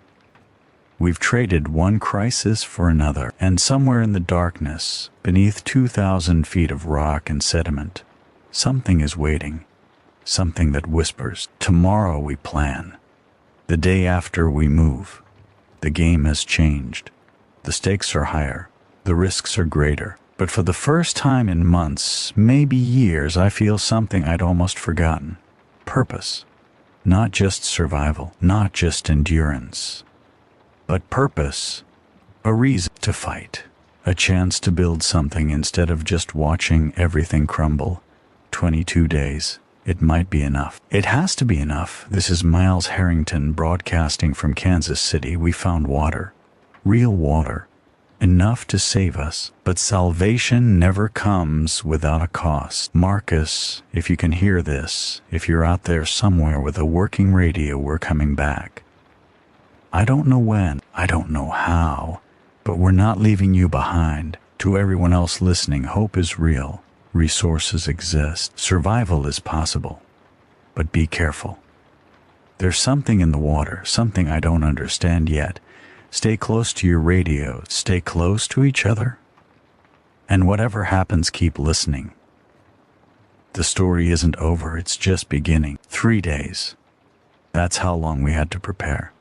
We've traded one crisis for another, and somewhere in the darkness, beneath 2,000 feet of rock and sediment, something is waiting. Something that whispers, tomorrow we plan. The day after we move. The game has changed. The stakes are higher. The risks are greater. But for the first time in months, maybe years, I feel something I'd almost forgotten. Purpose. Not just survival, not just endurance, but purpose. A reason to fight. A chance to build something instead of just watching everything crumble. 22 days. It might be enough. It has to be enough. This is Miles Harrington broadcasting from Kansas City. We found water. Real water. Enough to save us. But salvation never comes without a cost. Marcus, if you can hear this, if you're out there somewhere with a working radio, we're coming back. I don't know when, I don't know how, but we're not leaving you behind. To everyone else listening, hope is real. Resources exist. Survival is possible. But be careful. There's something in the water, something I don't understand yet. Stay close to your radio. Stay close to each other. And whatever happens, keep listening. The story isn't over, it's just beginning. 3 days. That's how long we had to prepare.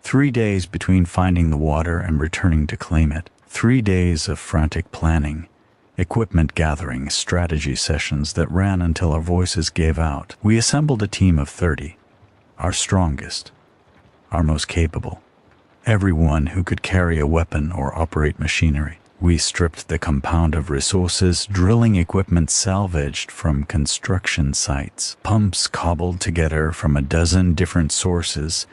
3 days between finding the water and returning to claim it. 3 days of frantic planning. Equipment gathering, strategy sessions that ran until our voices gave out. We assembled a team of 30, our strongest, our most capable, everyone who could carry a weapon or operate machinery. We stripped the compound of resources, drilling equipment salvaged from construction sites, pumps cobbled together from a dozen different sources,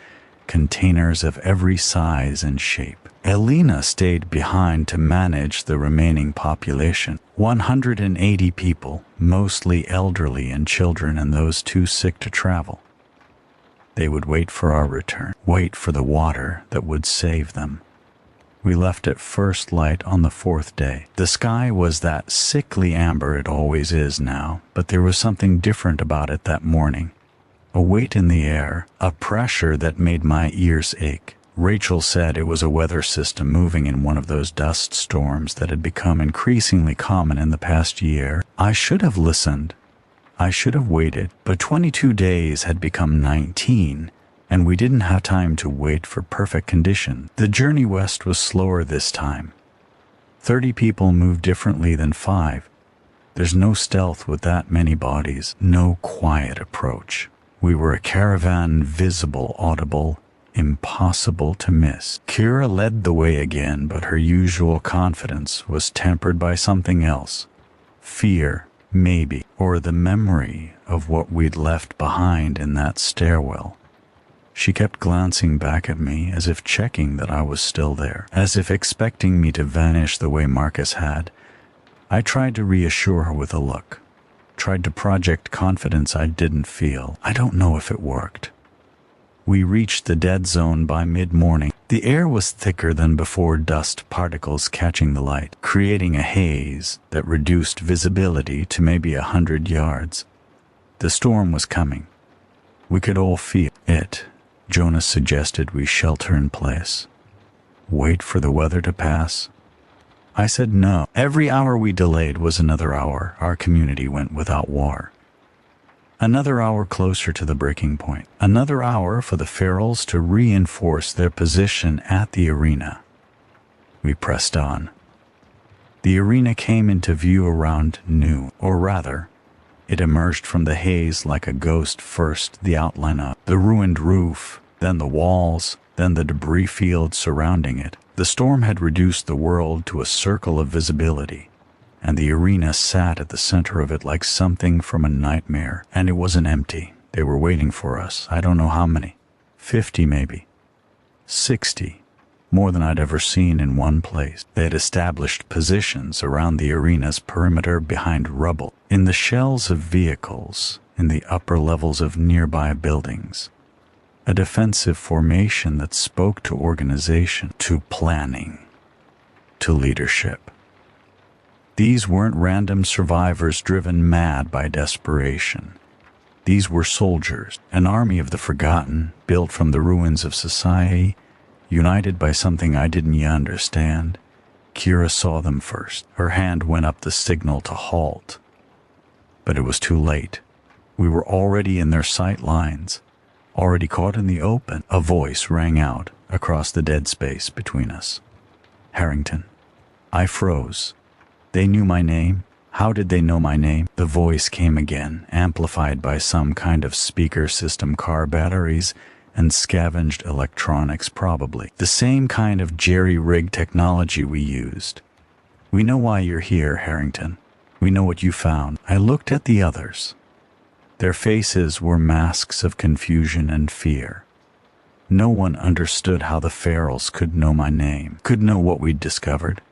containers of every size and shape. Elena stayed behind to manage the remaining population. 180 people, mostly elderly and children and those too sick to travel. They would wait for our return, wait for the water that would save them. We left at first light on the 4th day. The sky was that sickly amber it always is now, but there was something different about it that morning. A weight in the air, a pressure that made my ears ache. Rachel said it was a weather system moving in one of those dust storms that had become increasingly common in the past year. I should have listened. I should have waited, but 22 days had become 19, and we didn't have time to wait for perfect condition. The journey west was slower this time. 30 people move differently than 5. There's no stealth with that many bodies, no quiet approach. We were a caravan, visible, audible, impossible to miss. Kira led the way again, but her usual confidence was tempered by something else. Fear, maybe, or the memory of what we'd left behind in that stairwell. She kept glancing back at me as if checking that I was still there, as if expecting me to vanish the way Marcus had. I tried to reassure her with a look, tried to project confidence I didn't feel. I don't know if it worked. We reached the dead zone by mid-morning. The air was thicker than before, dust particles catching the light, creating a haze that reduced visibility to maybe 100 yards. The storm was coming. We could all feel it. Jonas suggested we shelter in place. Wait for the weather to pass. I said no. Every hour we delayed was another hour our community went without water. Another hour closer to the breaking point. Another hour for the ferals to reinforce their position at the arena. We pressed on. The arena came into view around noon, or rather, it emerged from the haze like a ghost. First the outline of the ruined roof, then the walls, then the debris field surrounding it. The storm had reduced the world to a circle of visibility, and the arena sat at the center of it like something from a nightmare. And it wasn't empty. They were waiting for us. I don't know how many. 50 maybe. 60. More than I'd ever seen in one place. They had established positions around the arena's perimeter behind rubble, in the shells of vehicles, in the upper levels of nearby buildings. A defensive formation that spoke to organization, to planning, to leadership. These weren't random survivors driven mad by desperation. These were soldiers, an army of the forgotten, built from the ruins of society, united by something I didn't yet understand. Kira saw them first. Her hand went up the signal to halt. But it was too late. We were already in their sight lines, already caught in the open. A voice rang out across the dead space between us. Harrington. I froze. They knew my name. How did they know my name? The voice came again, amplified by some kind of speaker system, car batteries, and scavenged electronics, probably. The same kind of jerry-rigged technology we used. We know why you're here, Harrington. We know what you found. I looked at the others. Their faces were masks of confusion and fear. No one understood how the ferals could know my name, could know what we'd discovered.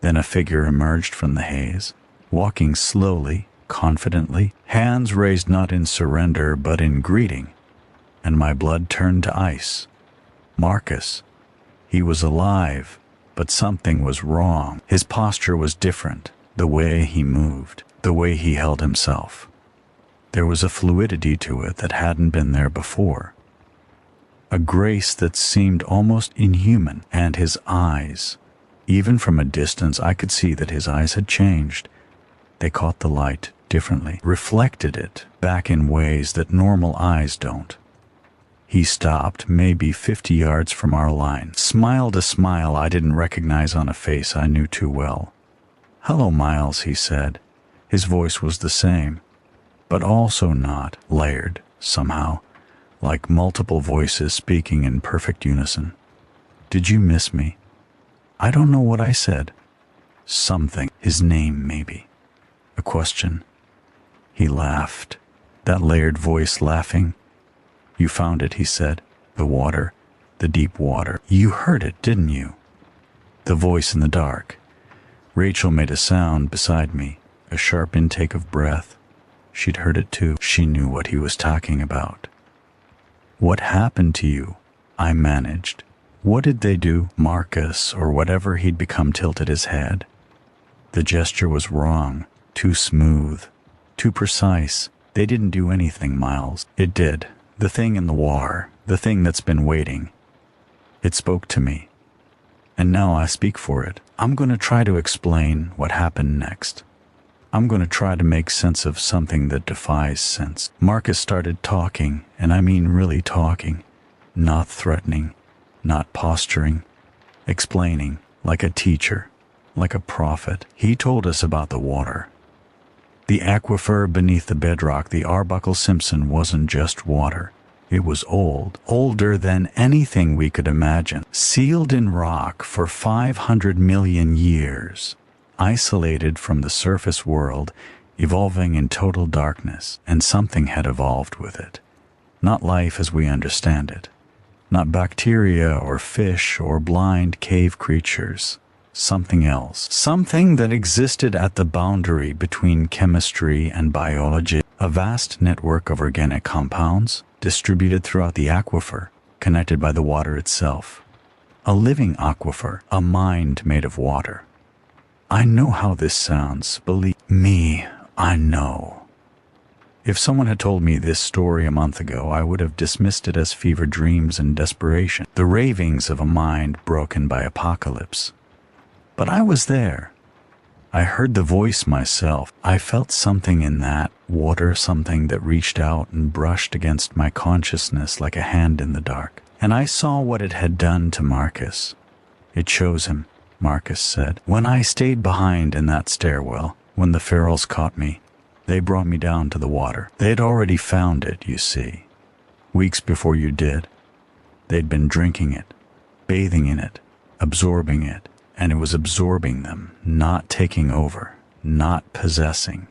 Then a figure emerged from the haze, walking slowly, confidently, hands raised not in surrender but in greeting. And my blood turned to ice. Marcus. He was alive, but something was wrong. His posture was different, the way he moved, the way he held himself. There was a fluidity to it that hadn't been there before. A grace that seemed almost inhuman. And his eyes. Even from a distance, I could see that his eyes had changed. They caught the light differently, reflected it back in ways that normal eyes don't. He stopped, maybe 50 yards from our line, smiled a smile I didn't recognize on a face I knew too well. Hello, Miles, he said. His voice was the same, but also not layered, somehow, like multiple voices speaking in perfect unison. Did you miss me? I don't know what I said. Something. His name, maybe. A question. He laughed. That layered voice laughing. You found it, he said. The water. The deep water. You heard it, didn't you? The voice in the dark. Rachel made a sound beside me, a sharp intake of breath. She'd heard it too. She knew what he was talking about. What happened to you? I managed. What did they do? Marcus, or whatever he'd become, tilted his head. The gesture was wrong, too smooth, too precise. They didn't do anything, Miles. It did. The thing in the war, the thing that's been waiting. It spoke to me. And now I speak for it. I'm going to try to explain what happened next. I'm going to try to make sense of something that defies sense. Marcus started talking, and I mean really talking. Not threatening, not posturing. Explaining, like a teacher, like a prophet. He told us about the water. The aquifer beneath the bedrock, the Arbuckle Simpson, wasn't just water. It was old, older than anything we could imagine, sealed in rock for 500 million years, isolated from the surface world, evolving in total darkness, and something had evolved with it. Not life as we understand it, not bacteria or fish or blind cave creatures. Something else, something that existed at the boundary between chemistry and biology, a vast network of organic compounds distributed throughout the aquifer, connected by the water itself. A living aquifer, a mind made of water. I know how this sounds, believe me, I know. If someone had told me this story a month ago, I would have dismissed it as fever dreams and desperation, the ravings of a mind broken by apocalypse. But I was there. I heard the voice myself. I felt something in that water, something that reached out and brushed against my consciousness like a hand in the dark. And I saw what it had done to Marcus. It chose him, Marcus said. When I stayed behind in that stairwell, when the ferals caught me, they brought me down to the water. They had already found it, you see. Weeks before you did. They'd been drinking it, bathing in it, absorbing it, and it was absorbing them, not taking over, not possessing.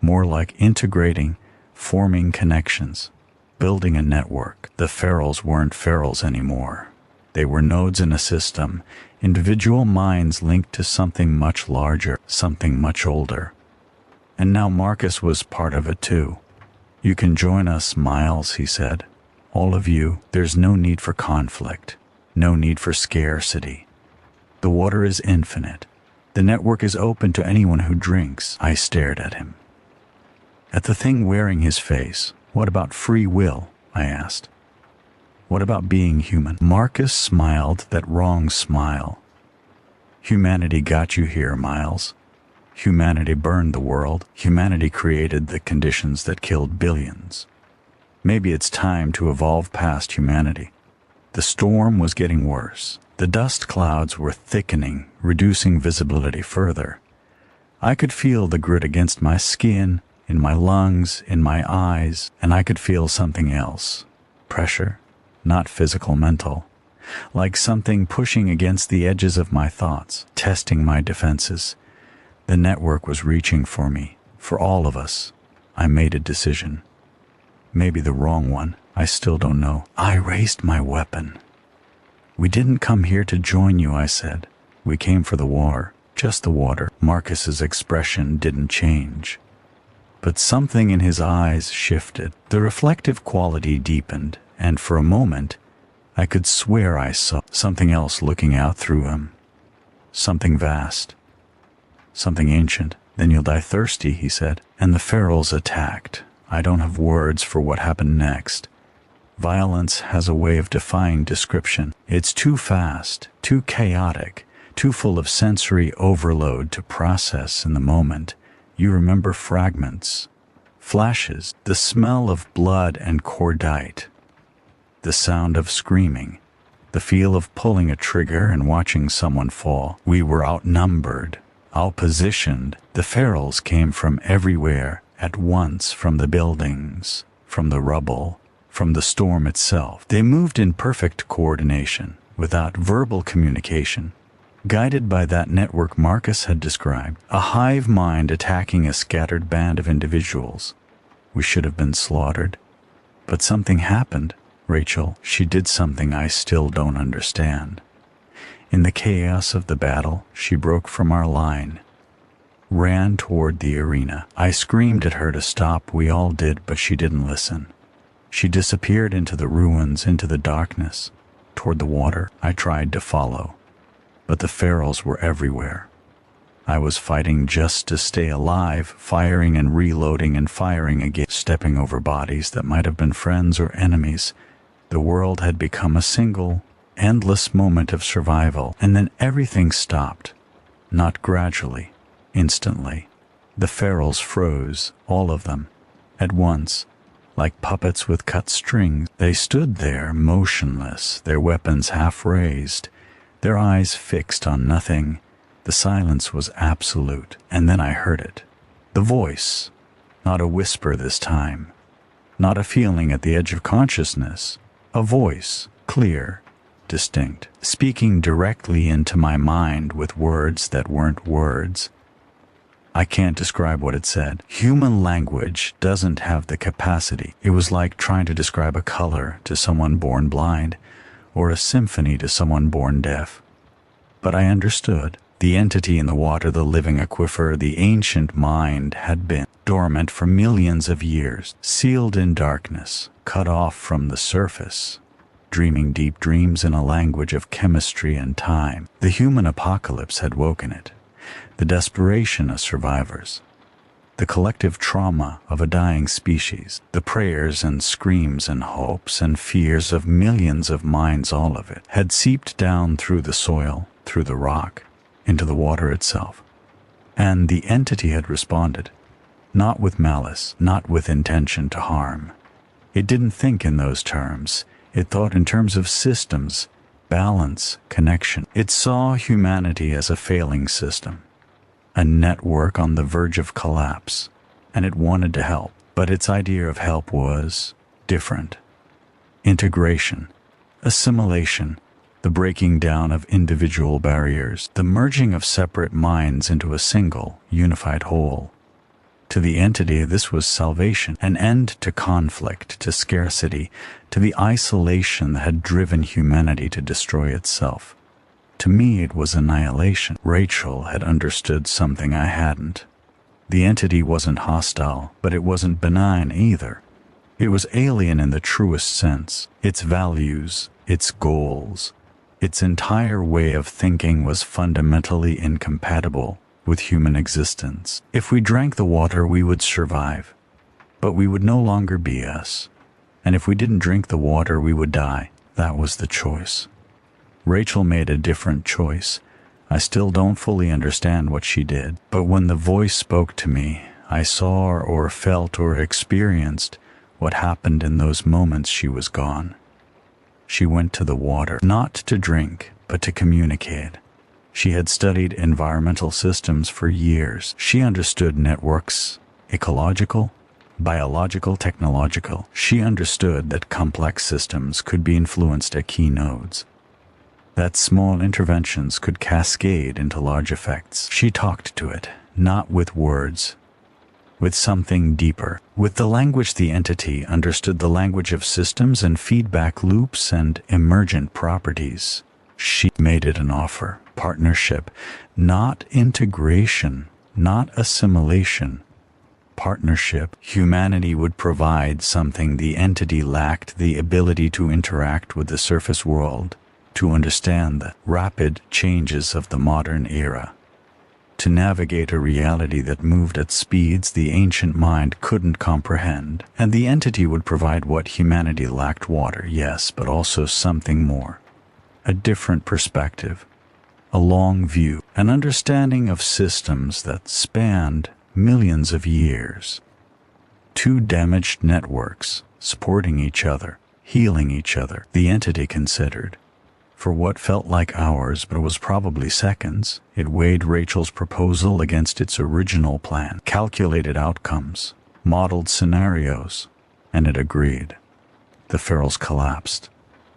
More like integrating, forming connections, building a network. The ferals weren't ferals anymore. They were nodes in a system, individual minds linked to something much larger, something much older. And now Marcus was part of it too. You can join us, Miles, he said. All of you. There's no need for conflict, no need for scarcity. The water is infinite. The network is open to anyone who drinks. I stared at him. At the thing wearing his face. What about free will? I asked. What about being human? Marcus smiled that wrong smile. Humanity got you here, Miles. Humanity burned the world. Humanity created the conditions that killed billions. Maybe it's time to evolve past humanity. The storm was getting worse. The dust clouds were thickening, reducing visibility further. I could feel the grit against my skin, in my lungs, in my eyes, and I could feel something else. Pressure, not physical, mental. Like something pushing against the edges of my thoughts, testing my defenses. The network was reaching for me, for all of us. I made a decision. Maybe the wrong one. I still don't know. I raised my weapon. We didn't come here to join you, I said. We came for the water, just the water. Marcus's expression didn't change. But something in his eyes shifted. The reflective quality deepened, and for a moment, I could swear I saw something else looking out through him. Something vast. Something ancient. Then you'll die thirsty, he said. And the ferals attacked. I don't have words for what happened next. Violence has a way of defying description. It's too fast, too chaotic, too full of sensory overload to process in the moment. You remember fragments, flashes, the smell of blood and cordite, the sound of screaming, the feel of pulling a trigger and watching someone fall. We were outnumbered, outpositioned. The ferals came from everywhere at once, from the buildings, from the rubble, from the storm itself. They moved in perfect coordination, without verbal communication, guided by that network Marcus had described, a hive mind attacking a scattered band of individuals. We should have been slaughtered. But something happened, Rachel. She did something I still don't understand. In the chaos of the battle, she broke from our line, ran toward the arena. I screamed at her to stop. We all did, but she didn't listen. She disappeared into the ruins, into the darkness, toward the water. I tried to follow, but the ferals were everywhere. I was fighting just to stay alive, firing and reloading and firing again, stepping over bodies that might have been friends or enemies. The world had become a single, endless moment of survival, and then everything stopped. Not gradually, instantly. The ferals froze, all of them, at once. Like puppets with cut strings, they stood there, motionless, their weapons half raised, their eyes fixed on nothing. The silence was absolute, and then I heard it. The voice, not a whisper this time, not a feeling at the edge of consciousness, a voice, clear, distinct, speaking directly into my mind with words that weren't words. I can't describe what it said. Human language doesn't have the capacity. It was like trying to describe a color to someone born blind, or a symphony to someone born deaf. But I understood. The entity in the water, the living aquifer, the ancient mind had been dormant for millions of years, sealed in darkness, cut off from the surface, dreaming deep dreams in a language of chemistry and time. The human apocalypse had woken it. The desperation of survivors. the collective trauma of a dying species, the prayers and screams and hopes and fears of millions of minds, all of it had seeped down through the soil, through the rock, into the water itself. And the entity had responded, not with malice, not with intention to harm. It didn't think in those terms. It thought in terms of systems, balance, connection. It saw humanity as a failing system, a network on the verge of collapse, and it wanted to help. But its idea of help was different. Integration, assimilation, the breaking down of individual barriers, the merging of separate minds into a single, unified whole. To the entity, this was salvation, an end to conflict, to scarcity, to the isolation that had driven humanity to destroy itself. To me, it was annihilation. Rachel had understood something I hadn't. The entity wasn't hostile, but it wasn't benign either. It was alien in the truest sense. Its values, its goals, its entire way of thinking was fundamentally incompatible with human existence. If we drank the water, we would survive, but we would no longer be us. And if we didn't drink the water, we would die. That was the choice. Rachel made a different choice. I still don't fully understand what she did, but when the voice spoke to me, I saw or felt or experienced what happened in those moments she was gone. She went to the water, not to drink, but to communicate. She had studied environmental systems for years. She understood networks, ecological, biological, technological. She understood that complex systems could be influenced at key nodes, that small interventions could cascade into large effects. She talked to it, not with words, with something deeper. With the language, the entity understood the language of systems and feedback loops and emergent properties. She made it an offer. Partnership, not integration, not assimilation. Partnership. Humanity would provide something the entity lacked: the ability to interact with the surface world, to understand the rapid changes of the modern era, to navigate a reality that moved at speeds the ancient mind couldn't comprehend. And the entity would provide what humanity lacked: water, yes, but also something more. A different perspective, a long view, an understanding of systems that spanned millions of years. Two damaged networks, supporting each other, healing each other, the entity considered. For what felt like hours, but was probably seconds, it weighed Rachel's proposal against its original plan, calculated outcomes, modeled scenarios, and it agreed. The ferals collapsed.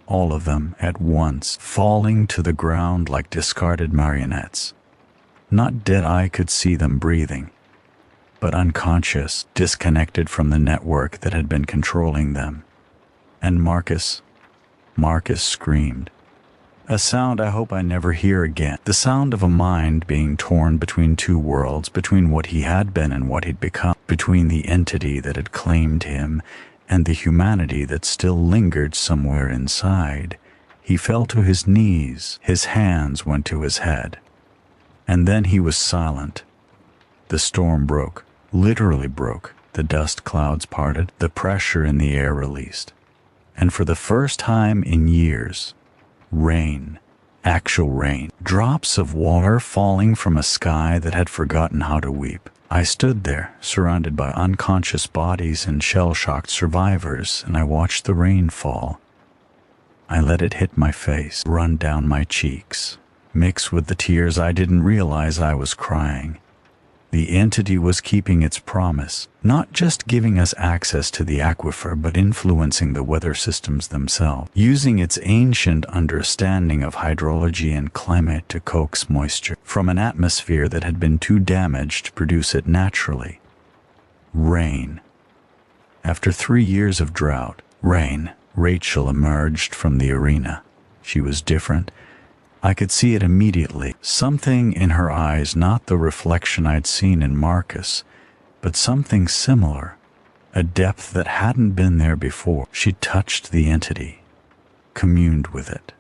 All of them at once, falling to the ground like discarded marionettes. Not dead, I could see them breathing, but unconscious, disconnected from the network that had been controlling them. And Marcus screamed. A sound I hope I never hear again. The sound of a mind being torn between two worlds, between what he had been and what he'd become, between the entity that had claimed him and the humanity that still lingered somewhere inside. He fell to his knees. His hands went to his head. And then he was silent. The storm broke, literally broke. The dust clouds parted, the pressure in the air released. And for the first time in years, rain, actual rain, drops of water falling from a sky that had forgotten how to weep. I stood there, surrounded by unconscious bodies and shell-shocked survivors, and I watched the rain fall. I let it hit my face, run down my cheeks, mix with the tears. I didn't realize I was crying. The entity was keeping its promise, not just giving us access to the aquifer, but influencing the weather systems themselves, using its ancient understanding of hydrology and climate to coax moisture from an atmosphere that had been too damaged to produce it naturally. Rain. After 3 years of drought, rain, Rachel emerged from the arena. She was different. I could see it immediately. Something in her eyes, not the reflection I'd seen in Marcus, but something similar, a depth that hadn't been there before. She touched the entity, communed with it,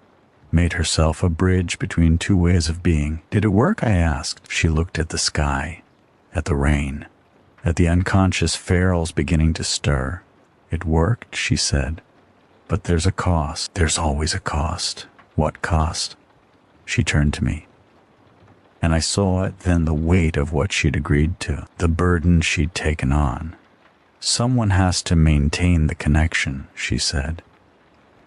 made herself a bridge between two ways of being. Did it work? I asked. She looked at the sky, at the rain, at the unconscious ferals beginning to stir. It worked, she said. But there's a cost. There's always a cost. What cost? She turned to me. And I saw it then, the weight of what she'd agreed to, the burden she'd taken on. Someone has to maintain the connection, she said.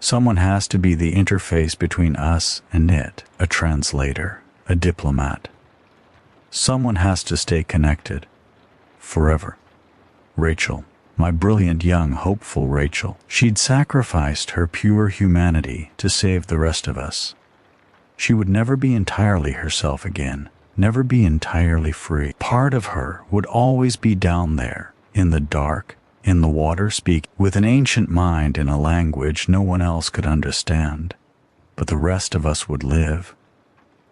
Someone has to be the interface between us and it, a translator, a diplomat. Someone has to stay connected. Forever. Rachel, my brilliant young hopeful Rachel, she'd sacrificed her pure humanity to save the rest of us. She would never be entirely herself again, never be entirely free. Part of her would always be down there, in the dark, in the water, speak with an ancient mind in a language no one else could understand. But the rest of us would live.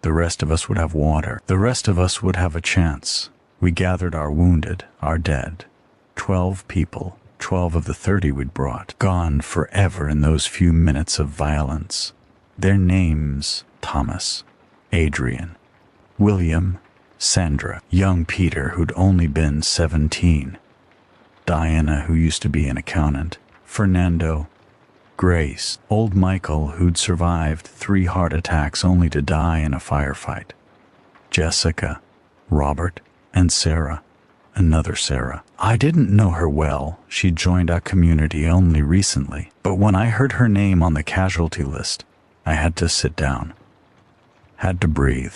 The rest of us would have water. The rest of us would have a chance. We gathered our wounded, our dead. 12 people, 12 of the 30 we'd brought, gone forever in those few minutes of violence. Their names: Thomas, Adrian, William, Sandra, young Peter, who'd only been 17, Diana, who used to be an accountant, Fernando, Grace, old Michael, who'd survived 3 heart attacks only to die in a firefight, Jessica, Robert, and Sarah, another Sarah. I didn't know her well. She'd joined our community only recently, but when I heard her name on the casualty list, I had to sit down, had to breathe.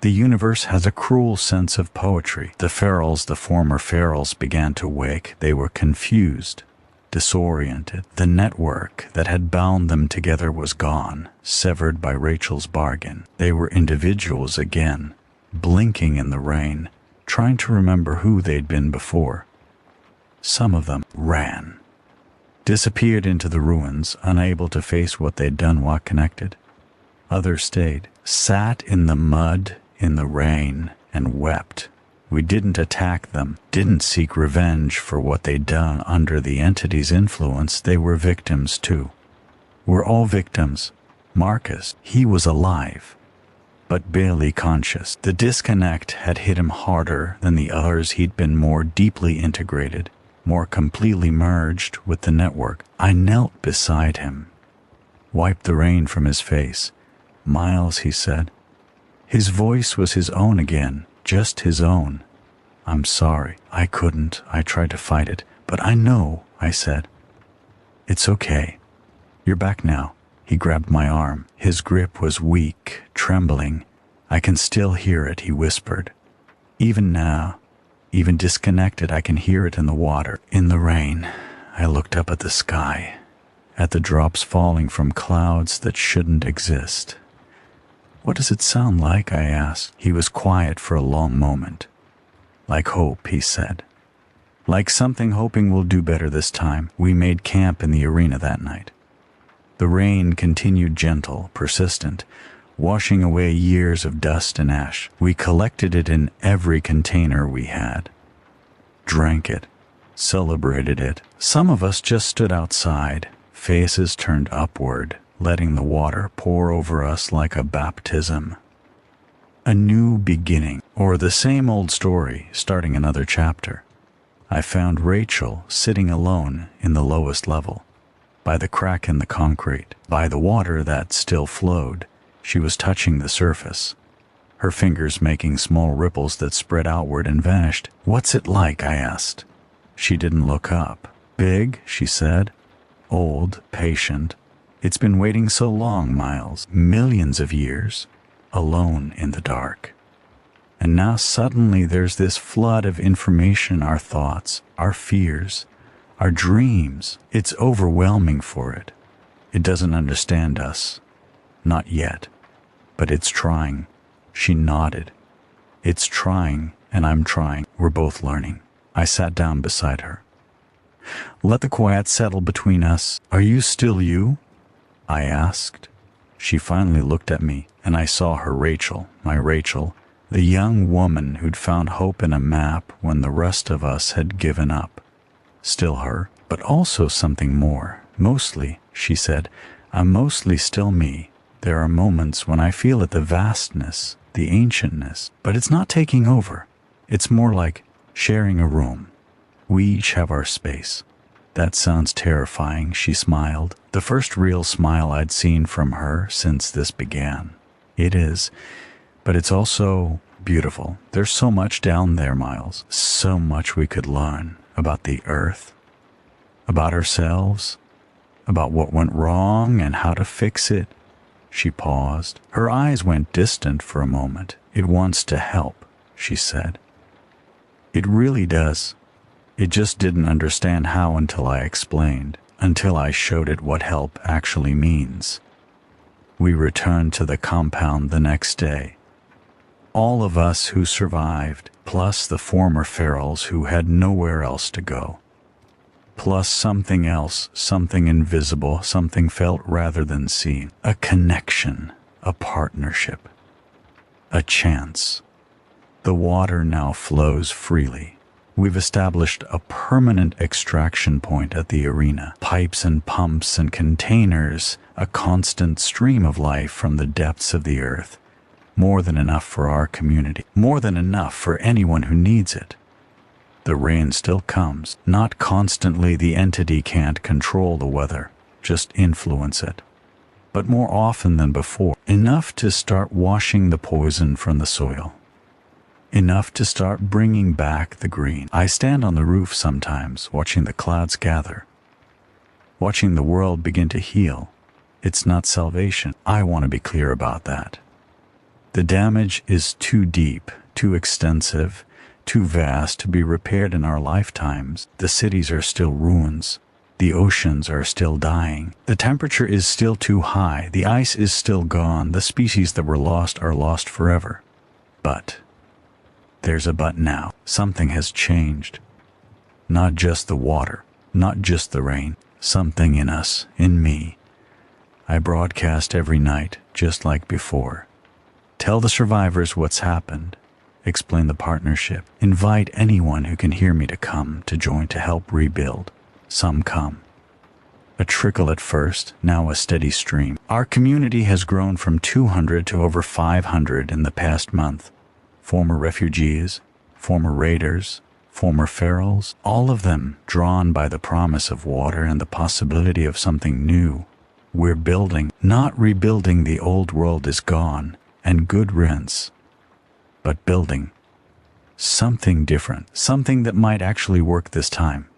The universe has a cruel sense of poetry. The former ferals, began to wake. They were confused, disoriented. The network that had bound them together was gone, severed by Rachel's bargain. They were individuals again, blinking in the rain, trying to remember who they'd been before. Some of them ran, disappeared into the ruins, unable to face what they'd done while connected. Others stayed, sat in the mud, in the rain, and wept. We didn't attack them, didn't seek revenge for what they'd done under the entity's influence. They were victims too. We're all victims. Marcus, he was alive, but barely conscious. The disconnect had hit him harder than the others. He'd been more deeply integrated, more completely merged with the network. I knelt beside him, wiped the rain from his face. "Miles," he said. His voice was his own again, just his own. "I'm sorry. I couldn't. I tried to fight it. But I know," I said. "It's okay. You're back now." He grabbed my arm. His grip was weak, trembling. "I can still hear it," he whispered. "Even now, even disconnected, I can hear it in the water, in the rain." I looked up at the sky, at the drops falling from clouds that shouldn't exist. "What does it sound like?" I asked. He was quiet for a long moment. "Like hope," he said. "Like something hoping we'll do better this time." We made camp in the arena that night. The rain continued, gentle, persistent, washing away years of dust and ash. We collected it in every container we had, drank it, celebrated it. Some of us just stood outside, faces turned upward, letting the water pour over us like a baptism. A new beginning, or the same old story, starting another chapter. I found Rachel sitting alone in the lowest level, by the crack in the concrete, by the water that still flowed. She was touching the surface, her fingers making small ripples that spread outward and vanished. "What's it like?" I asked. She didn't look up. "Big," she said. "Old, patient. It's been waiting so long, Miles, millions of years, alone in the dark. And now suddenly there's this flood of information, our thoughts, our fears, our dreams. It's overwhelming for it. It doesn't understand us. Not yet. But it's trying." She nodded. "It's trying, and I'm trying. We're both learning." I sat down beside her. "Let the quiet settle between us. Are you still you?" I asked. She finally looked at me, and I saw her Rachel, my Rachel, the young woman who'd found hope in a map when the rest of us had given up. Still her, but also something more. "Mostly," she said, "I'm mostly still me. There are moments when I feel it, the vastness, the ancientness, but it's not taking over. It's more like sharing a room. We each have our space. That sounds terrifying, she smiled, the first real smile I'd seen from her since this began. It is, but it's also beautiful. There's so much down there, Miles, so much we could learn about the Earth, about ourselves, about what went wrong and how to fix it. She paused. Her eyes went distant for a moment. It wants to help, she said. It really does. It just didn't understand how until I explained, until I showed it what help actually means. We returned to the compound the next day. All of us who survived, plus the former ferals who had nowhere else to go. Plus something else, something invisible, something felt rather than seen. A connection, a partnership, a chance. The water now flows freely. We've established a permanent extraction point at the arena. Pipes and pumps and containers, a constant stream of life from the depths of the earth. More than enough for our community. More than enough for anyone who needs it. The rain still comes. Not constantly. The entity can't control the weather, just influence it. But more often than before. Enough to start washing the poison from the soil. Enough to start bringing back the green. I stand on the roof sometimes, watching the clouds gather, watching the world begin to heal. It's not salvation. I want to be clear about that. The damage is too deep, too extensive, too vast to be repaired in our lifetimes. The cities are still ruins. The oceans are still dying. The temperature is still too high. The ice is still gone. The species that were lost are lost forever. But there's a but now. Something has changed. Not just the water, not just the rain. Something in us, in me. I broadcast every night, just like before. Tell the survivors what's happened. Explain the partnership. Invite anyone who can hear me to come, to join, to help rebuild. Some come. A trickle at first, now a steady stream. Our community has grown from 200 to over 500 in the past month. Former refugees, former raiders, former ferals, all of them drawn by the promise of water and the possibility of something new. We're building, not rebuilding. The old world is gone, and good riddance. But building something different, something that might actually work this time.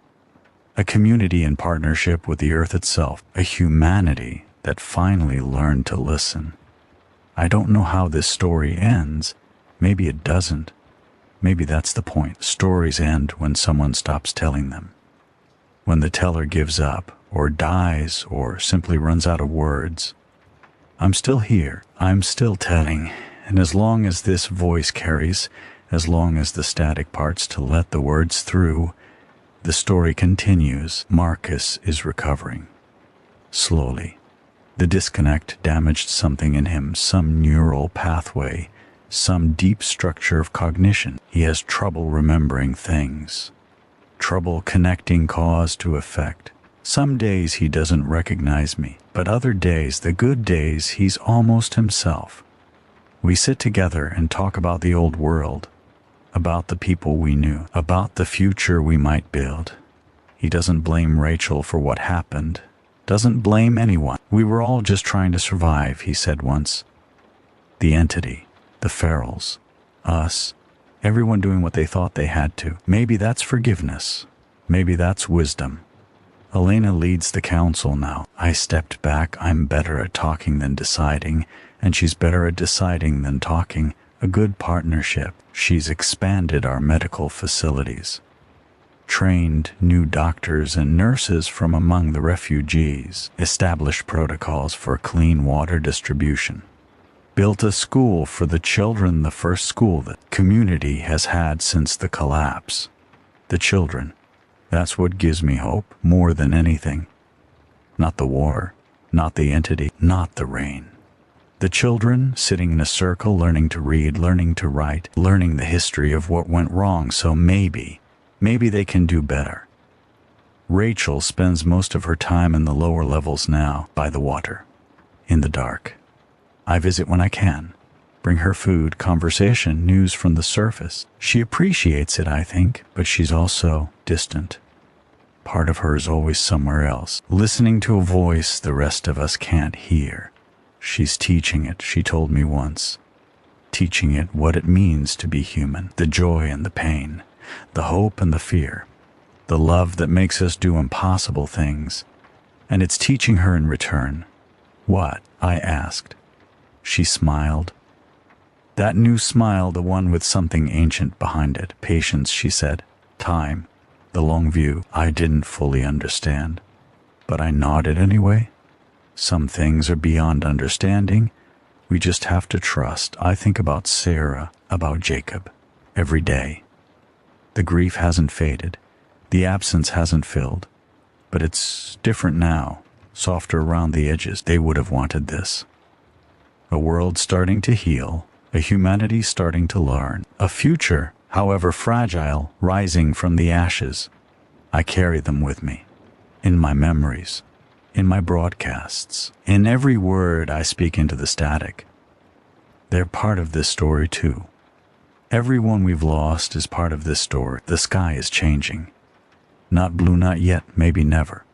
A community in partnership with the earth itself, a humanity that finally learned to listen. I don't know how this story ends. Maybe it doesn't. Maybe that's the point. Stories end when someone stops telling them. When the teller gives up, or dies, or simply runs out of words. I'm still here. I'm still telling. And as long as this voice carries, as long as the static parts to let the words through, the story continues. Marcus is recovering. Slowly. The disconnect damaged something in him, some neural pathway, some deep structure of cognition. He has trouble remembering things. Trouble connecting cause to effect. Some days he doesn't recognize me, but other days, the good days, he's almost himself. We sit together and talk about the old world, about the people we knew, about the future we might build. He doesn't blame Rachel for what happened, doesn't blame anyone. We were all just trying to survive, he said once. The entity, the ferals, us, everyone doing what they thought they had to. Maybe that's forgiveness. Maybe that's wisdom. Elena leads the council now. I stepped back. I'm better at talking than deciding, and she's better at deciding than talking. A good partnership. She's expanded our medical facilities. Trained new doctors and nurses from among the refugees. Established protocols for clean water distribution. Built a school for the children, the first school that community has had since the collapse. The children. That's what gives me hope more than anything. Not the war, not the entity, not the rain. The children sitting in a circle, learning to read, learning to write, learning the history of what went wrong, so maybe they can do better. Rachel spends most of her time in the lower levels now, by the water, in the dark. I visit when I can. bring her food, conversation, news from the surface. She appreciates it, I think, but she's also distant. Part of her is always somewhere else, listening to a voice the rest of us can't hear. She's teaching it, she told me once. Teaching it what it means to be human, the joy and the pain, the hope and the fear, the love that makes us do impossible things. And it's teaching her in return. What? I asked. She smiled. That new smile, the one with something ancient behind it. Patience, she said. Time. The long view. I didn't fully understand, but I nodded anyway. Some things are beyond understanding. We just have to trust. I think about Sarah, about Jacob, every day. The grief hasn't faded. The absence hasn't filled. But it's different now, softer around the edges. They would have wanted this. A world starting to heal, a humanity starting to learn, a future, however fragile, rising from the ashes. I carry them with me, in my memories, in my broadcasts, in every word I speak into the static. They're part of this story too. Everyone we've lost is part of this story. The sky is changing. Not blue, not yet, maybe never,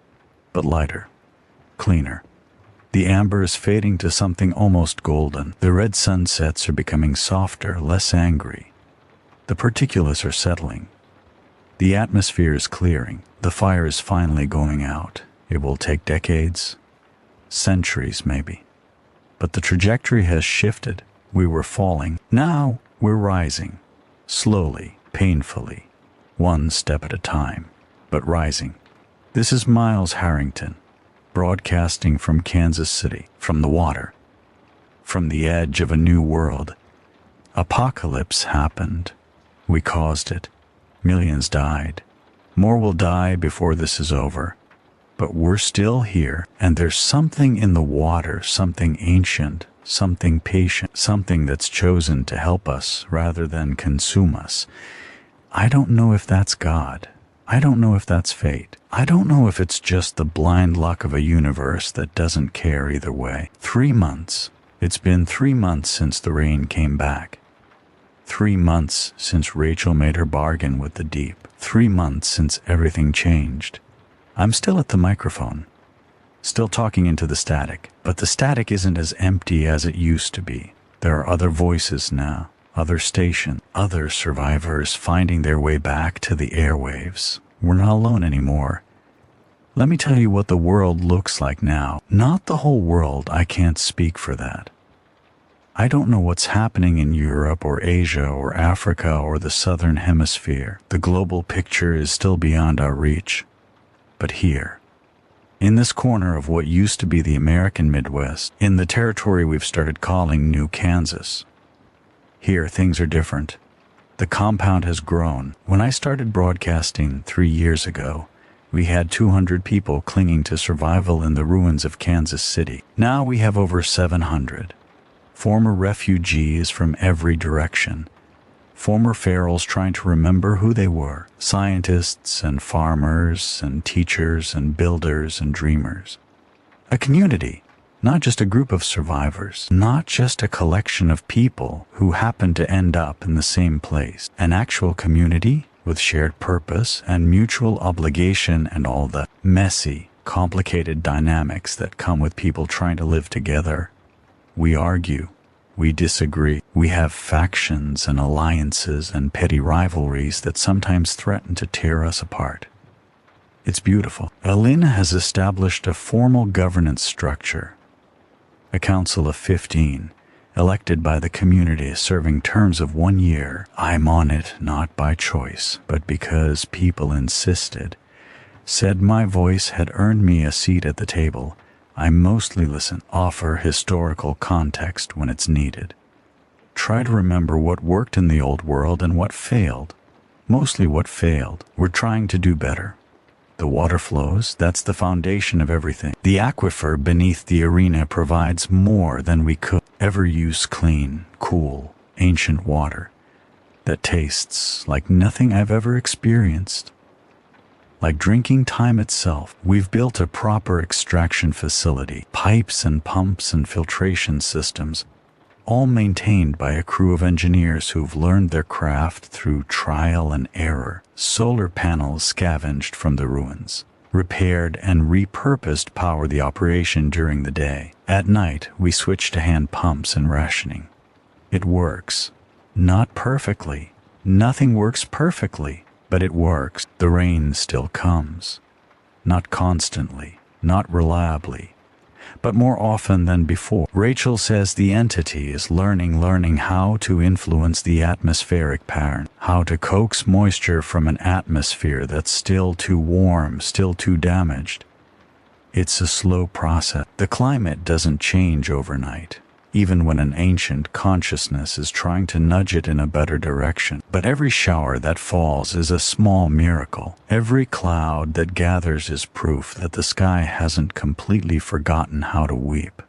but lighter, cleaner. The amber is fading to something almost golden. The red sunsets are becoming softer, less angry. The particulates are settling. The atmosphere is clearing. The fire is finally going out. It will take decades, centuries maybe. But the trajectory has shifted. We were falling. Now we're rising. Slowly, painfully, one step at a time, but rising. This is Miles Harrington, broadcasting from Kansas City, from the water, from the edge of a new world. Apocalypse happened. We caused it. Millions died. More will die before this is over. But we're still here, and there's something in the water, something ancient, something patient, something that's chosen to help us rather than consume us. I don't know if that's God. I don't know if that's fate. I don't know if it's just the blind luck of a universe that doesn't care either way. 3 months. It's been 3 months since the rain came back. 3 months since Rachel made her bargain with the deep. 3 months since everything changed. I'm still at the microphone, still talking into the static, but the static isn't as empty as it used to be. There are other voices now, other stations, other survivors finding their way back to the airwaves. We're not alone anymore. Let me tell you what the world looks like now. Not the whole world, I can't speak for that. I don't know what's happening in Europe or Asia or Africa or the Southern Hemisphere. The global picture is still beyond our reach. But here, in this corner of what used to be the American Midwest, in the territory we've started calling New Kansas, here things are different. The compound has grown. When I started broadcasting 3 years ago, we had 200 people clinging to survival in the ruins of Kansas City. Now we have over 700. Former refugees from every direction. Former ferals trying to remember who they were. Scientists and farmers and teachers and builders and dreamers. A community, not just a group of survivors. Not just a collection of people who happen to end up in the same place. An actual community with shared purpose and mutual obligation and all the messy, complicated dynamics that come with people trying to live together. We argue, we disagree, we have factions and alliances and petty rivalries that sometimes threaten to tear us apart. It's beautiful. Elena has established a formal governance structure, a council of 15, elected by the community serving terms of 1 year. I'm on it not by choice, but because people insisted, said my voice had earned me a seat at the table. I mostly listen, offer historical context when it's needed. Try to remember what worked in the old world and what failed. Mostly what failed. We're trying to do better. The water flows, that's the foundation of everything. The aquifer beneath the arena provides more than we could ever use. Clean, cool, ancient water that tastes like nothing I've ever experienced. Like drinking time itself. We've built a proper extraction facility, pipes and pumps and filtration systems. all maintained by a crew of engineers who've learned their craft through trial and error. Solar panels scavenged from the ruins, repaired and repurposed power the operation during the day. At night, we switch to hand pumps and rationing. It works. Not perfectly. Nothing works perfectly, but it works. The rain still comes. Not constantly, not reliably, but more often than before. Rachel says the entity is learning how to influence the atmospheric pattern, how to coax moisture from an atmosphere that's still too warm, still too damaged. It's a slow process. The climate doesn't change overnight, even when an ancient consciousness is trying to nudge it in a better direction. But every shower that falls is a small miracle. Every cloud that gathers is proof that the sky hasn't completely forgotten how to weep.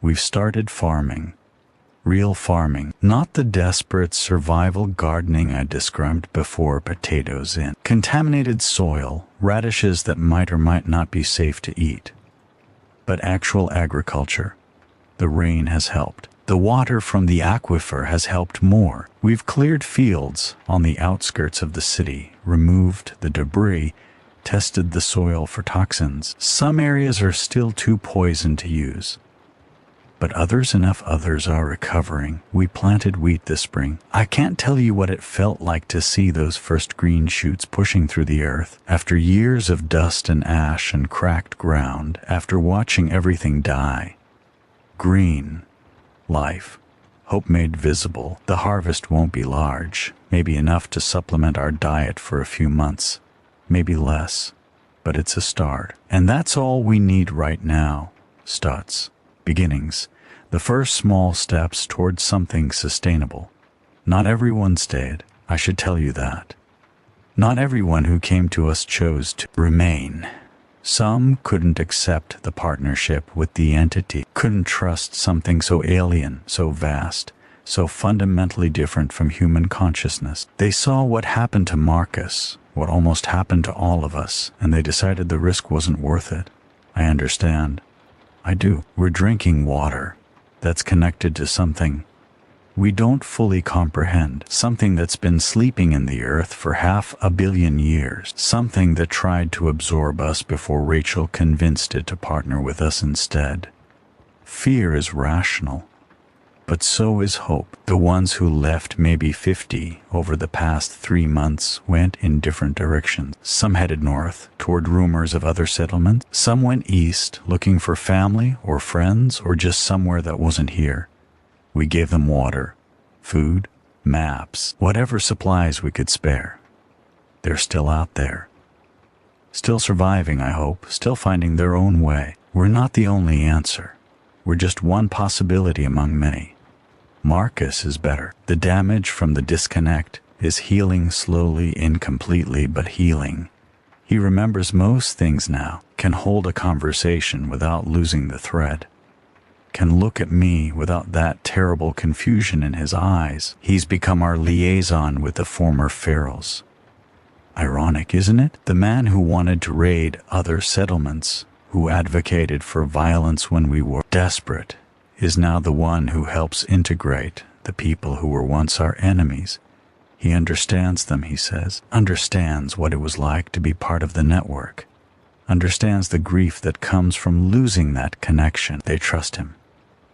We've started farming. Real farming, not the desperate survival gardening I described before. Potatoes in contaminated soil, radishes that might or might not be safe to eat. But actual agriculture. The rain has helped. The water from the aquifer has helped more. We've cleared fields on the outskirts of the city, removed the debris, tested the soil for toxins. Some areas are still too poisoned to use, but enough others are recovering. We planted wheat this spring. I can't tell you what it felt like to see those first green shoots pushing through the earth. After years of dust and ash and cracked ground, after watching everything die. Green. Life. Hope made visible. The harvest won't be large, maybe enough to supplement our diet for a few months, maybe less, but it's a start. And that's all we need right now. Starts. Beginnings. The first small steps towards something sustainable. Not everyone stayed, I should tell you that. Not everyone who came to us chose to remain. Some couldn't accept the partnership with the entity, couldn't trust something so alien, so vast, so fundamentally different from human consciousness. They saw what happened to Marcus, what almost happened to all of us, and they decided the risk wasn't worth it. I understand. I do. We're drinking water that's connected to something we don't fully comprehend, something that's been sleeping in the earth for 500 million years, something that tried to absorb us before Rachel convinced it to partner with us instead. Fear is rational, but so is hope. The ones who left maybe 50 over the past 3 months went in different directions. Some headed north, toward rumors of other settlements. Some went east, looking for family or friends or just somewhere that wasn't here. We gave them water, food, maps, whatever supplies we could spare. They're still out there. Still surviving, I hope, still finding their own way. We're not the only answer. We're just one possibility among many. Marcus is better. The damage from the disconnect is healing slowly, incompletely, but healing. He remembers most things now, can hold a conversation without losing the thread. Can look at me without that terrible confusion in his eyes. He's become our liaison with the former pharaohs. Ironic, isn't it? The man who wanted to raid other settlements, who advocated for violence when we were desperate, is now the one who helps integrate the people who were once our enemies. He understands them, he says, understands what it was like to be part of the network, understands the grief that comes from losing that connection. They trust him.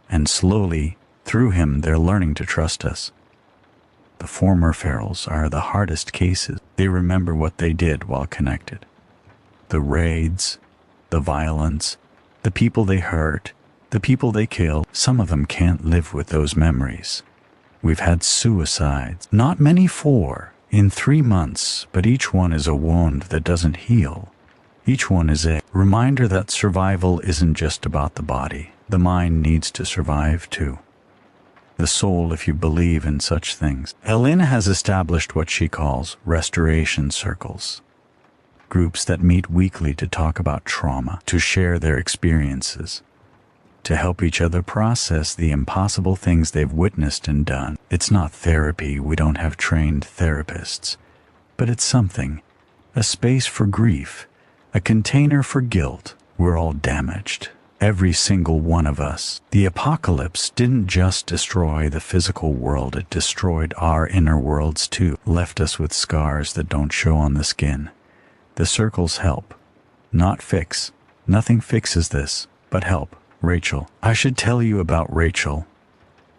And slowly, through him, they're learning to trust us. The former pharaohs are the hardest cases. They remember what they did while connected. The raids, the violence, the people they hurt, the people they killed. Some of them can't live with those memories. We've had suicides, not many, 4, in 3 months, but each one is a wound that doesn't heal. Each one is a reminder that survival isn't just about the body. The mind needs to survive too. The soul, if you believe in such things. Elena has established what she calls restoration circles. Groups that meet weekly to talk about trauma, to share their experiences, to help each other process the impossible things they've witnessed and done. It's not therapy, we don't have trained therapists, but it's something, a space for grief, a container for guilt. We're all damaged. Every single one of us. The apocalypse didn't just destroy the physical world, it destroyed our inner worlds too, left us with scars that don't show on the skin. The circles help, not fix. Nothing fixes this, but help. Rachel. I should tell you about Rachel.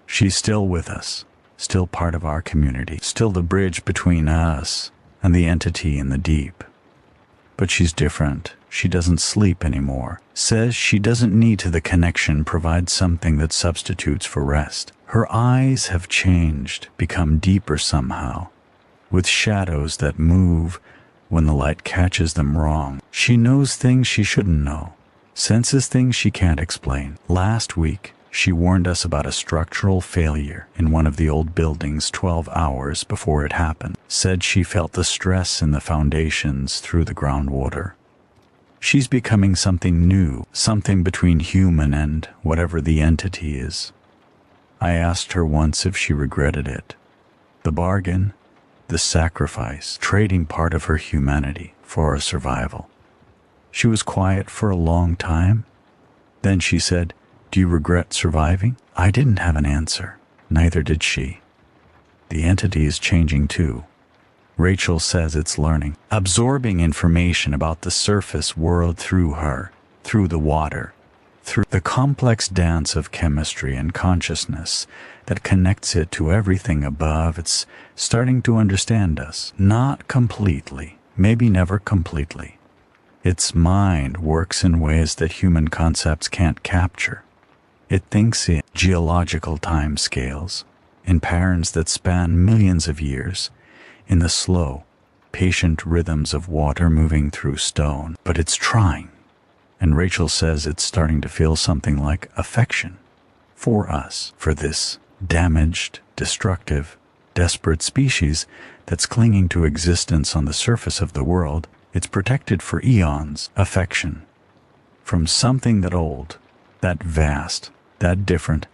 She's still with us, still part of our community, still the bridge between us and the entity in the deep. But she's different. She doesn't sleep anymore. Says she doesn't need to the connection provide something that substitutes for rest. Her eyes have changed, become deeper somehow, with shadows that move when the light catches them wrong. She knows things she shouldn't know, senses things she can't explain. Last week, she warned us about a structural failure in one of the old buildings 12 hours before it happened. Said she felt the stress in the foundations through the groundwater. She's becoming something new, something between human and whatever the entity is. I asked her once if she regretted it. The bargain, the sacrifice, trading part of her humanity for our survival. She was quiet for a long time. Then she said, "Do you regret surviving?" I didn't have an answer. Neither did she. The entity is changing too. Rachel says it's learning, absorbing information about the surface world through her, through the water, through the complex dance of chemistry and consciousness that connects it to everything above. It's starting to understand us, not completely, maybe never completely. Its mind works in ways that human concepts can't capture. It thinks in geological time scales, in patterns that span millions of years, in the slow, patient rhythms of water moving through stone. But it's trying, and Rachel says it's starting to feel something like affection for us, for this damaged, destructive, desperate species that's clinging to existence on the surface of the world. It's protected for eons. Affection from something that old, that vast, that different.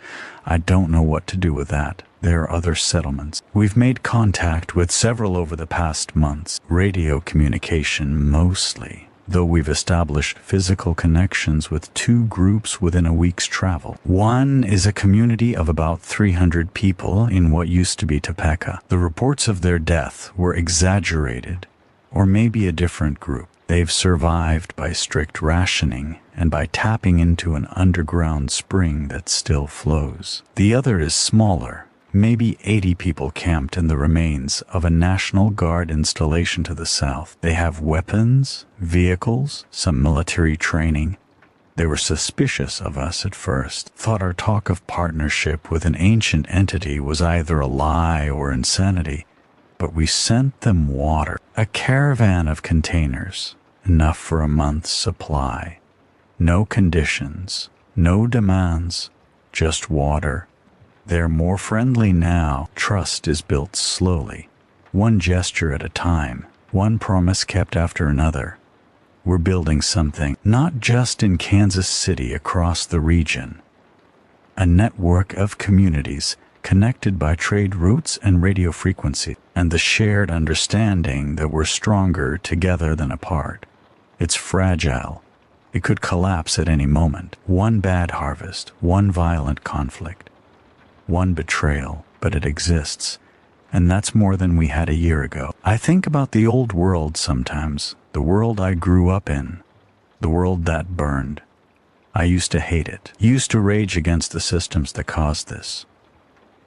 I don't know what to do with that. There are other settlements. We've made contact with several over the past months. Radio communication mostly, though we've established physical connections with 2 groups within a week's travel. One is a community of about 300 people in what used to be Topeka. The reports of their death were exaggerated, or maybe a different group. They've survived by strict rationing and by tapping into an underground spring that still flows. The other is smaller, maybe 80 people camped in the remains of a National Guard installation to the south. They have weapons, vehicles, some military training. They were suspicious of us at first, thought our talk of partnership with an ancient entity was either a lie or insanity. But we sent them water, a caravan of containers, enough for a month's supply. No conditions, no demands, just water. They're more friendly now. Trust is built slowly, one gesture at a time, one promise kept after another. We're building something, not just in Kansas City, across the region. A network of communities connected by trade routes and radio frequency, and the shared understanding that we're stronger together than apart. It's fragile. It could collapse at any moment. One bad harvest, one violent conflict, one betrayal, but it exists. And that's more than we had a year ago. I think about the old world sometimes, the world I grew up in, the world that burned. I used to hate it, used to rage against the systems that caused this.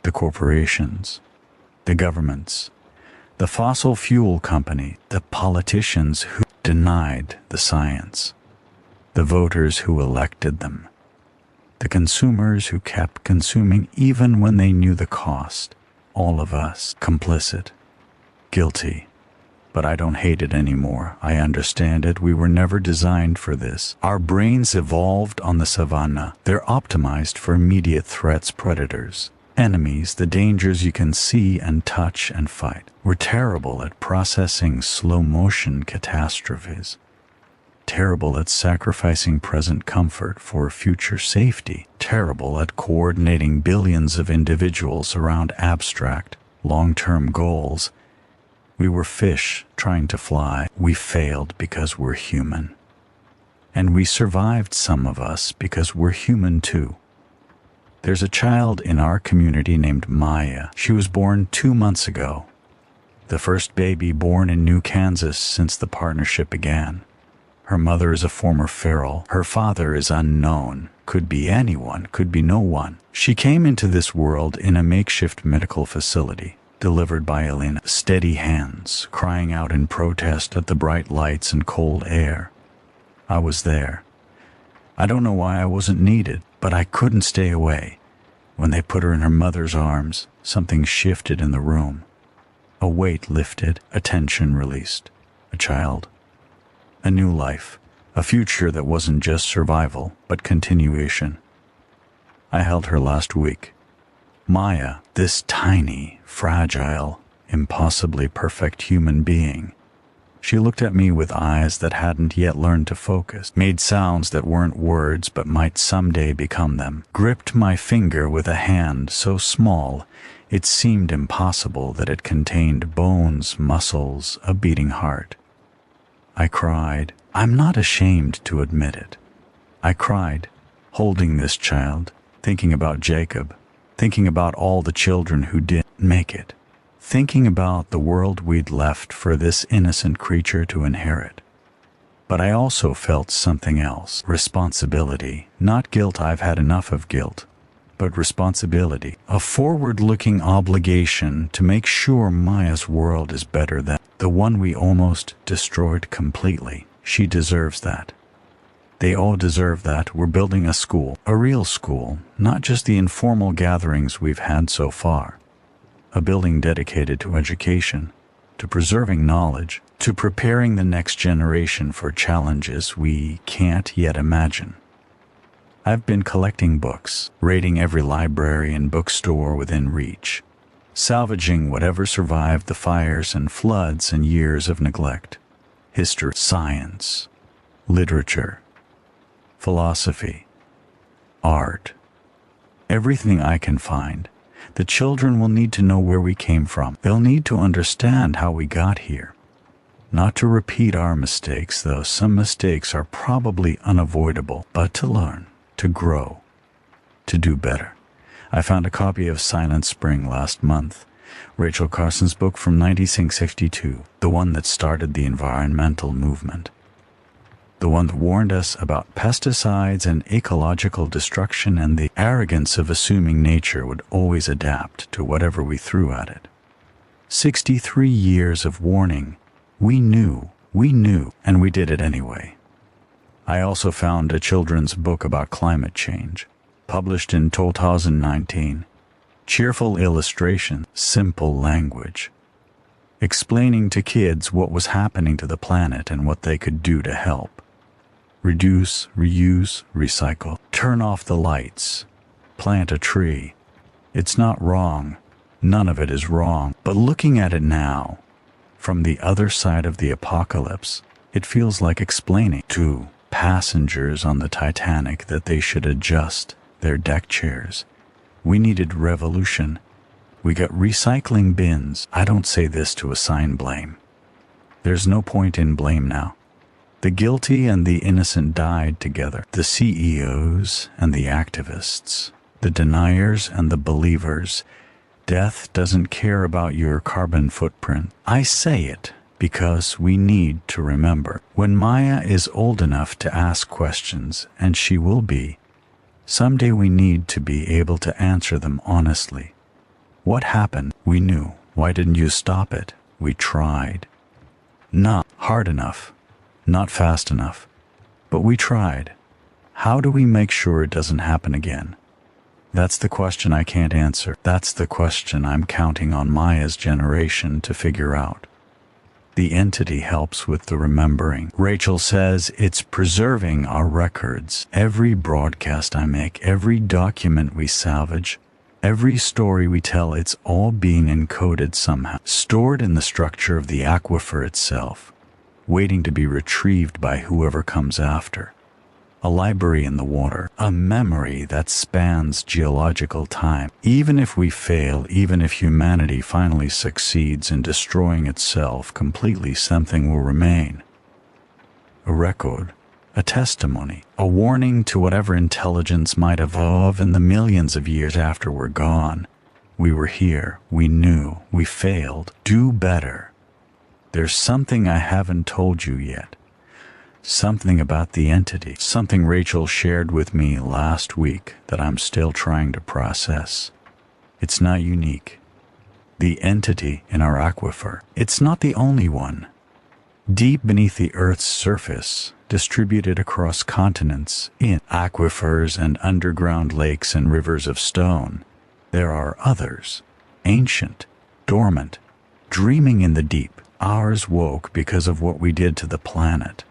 The corporations, the governments, the fossil fuel company, the politicians who denied the science, the voters who elected them, the consumers who kept consuming even when they knew the cost. All of us complicit, guilty. But I don't hate it anymore. I understand it. We were never designed for this. Our brains evolved on the savannah. They're optimized for immediate threats, predators, enemies, the dangers you can see and touch and fight. We're terrible at processing slow-motion catastrophes. Terrible at sacrificing present comfort for future safety. Terrible at coordinating billions of individuals around abstract, long-term goals. We were fish trying to fly. We failed because we're human. And we survived, some of us, because we're human too. There's a child in our community named Maya. She was born 2 months ago. The first baby born in New Kansas since the partnership began. Her mother is a former feral. Her father is unknown. Could be anyone, could be no one. She came into this world in a makeshift medical facility, delivered by Elena. Steady hands, crying out in protest at the bright lights and cold air. I was there. I don't know why I wasn't needed, but I couldn't stay away. When they put her in her mother's arms, something shifted in the room. A weight lifted, a tension released. A child. A new life. A future that wasn't just survival, but continuation. I held her last week. Maya, this tiny, fragile, impossibly perfect human being. She looked at me with eyes that hadn't yet learned to focus, made sounds that weren't words but might someday become them, gripped my finger with a hand so small it seemed impossible that it contained bones, muscles, a beating heart. I cried. I'm not ashamed to admit it. I cried, holding this child, thinking about Jacob, thinking about all the children who didn't make it. Thinking about the world we'd left for this innocent creature to inherit. But I also felt something else. Responsibility. Not guilt, I've had enough of guilt. But responsibility. A forward-looking obligation to make sure Maya's world is better than the one we almost destroyed completely. She deserves that. They all deserve that. We're building a school. A real school. Not just the informal gatherings we've had so far. A building dedicated to education, to preserving knowledge, to preparing the next generation for challenges we can't yet imagine. I've been collecting books, raiding every library and bookstore within reach, salvaging whatever survived the fires and floods and years of neglect. History, science, literature, philosophy, art, everything I can find. The children will need to know where we came from. They'll need to understand how we got here. Not to repeat our mistakes, though some mistakes are probably unavoidable, but to learn, to grow, to do better. I found a copy of Silent Spring last month, Rachel Carson's book from 1962, the one that started the environmental movement. The one that warned us about pesticides and ecological destruction and the arrogance of assuming nature would always adapt to whatever we threw at it. 63 years of warning. We knew, and we did it anyway. I also found a children's book about climate change, published in 2019. Cheerful illustration, simple language, explaining to kids what was happening to the planet and what they could do to help. Reduce, reuse, recycle. Turn off the lights. Plant a tree. It's not wrong. None of it is wrong. But looking at it now, from the other side of the apocalypse, it feels like explaining to passengers on the Titanic that they should adjust their deck chairs. We needed revolution. We got recycling bins. I don't say this to assign blame. There's no point in blame now. The guilty and the innocent died together. The CEOs and the activists, the deniers and the believers. Death doesn't care about your carbon footprint. I say it because we need to remember. When Maya is old enough to ask questions, and she will be, someday we need to be able to answer them honestly. What happened? We knew. Why didn't you stop it? We tried. Not hard enough. Not fast enough. But we tried. How do we make sure it doesn't happen again? That's the question I can't answer. That's the question I'm counting on Maya's generation to figure out. The entity helps with the remembering. Rachel says it's preserving our records. Every broadcast I make, every document we salvage, every story we tell, it's all being encoded somehow, stored in the structure of the aquifer itself, waiting to be retrieved by whoever comes after. A library in the water, a memory that spans geological time. Even if we fail, even if humanity finally succeeds in destroying itself completely, something will remain. A record, a testimony, a warning to whatever intelligence might evolve in the millions of years after we're gone. We were here, we knew, we failed. Do better. There's something I haven't told you yet. Something about the entity, something Rachel shared with me last week that I'm still trying to process. It's not unique. The entity in our aquifer, it's not the only one. Deep beneath the Earth's surface, distributed across continents, in aquifers and underground lakes and rivers of stone, there are others, ancient, dormant, dreaming in the deep. Ours woke because of what we did to the planet.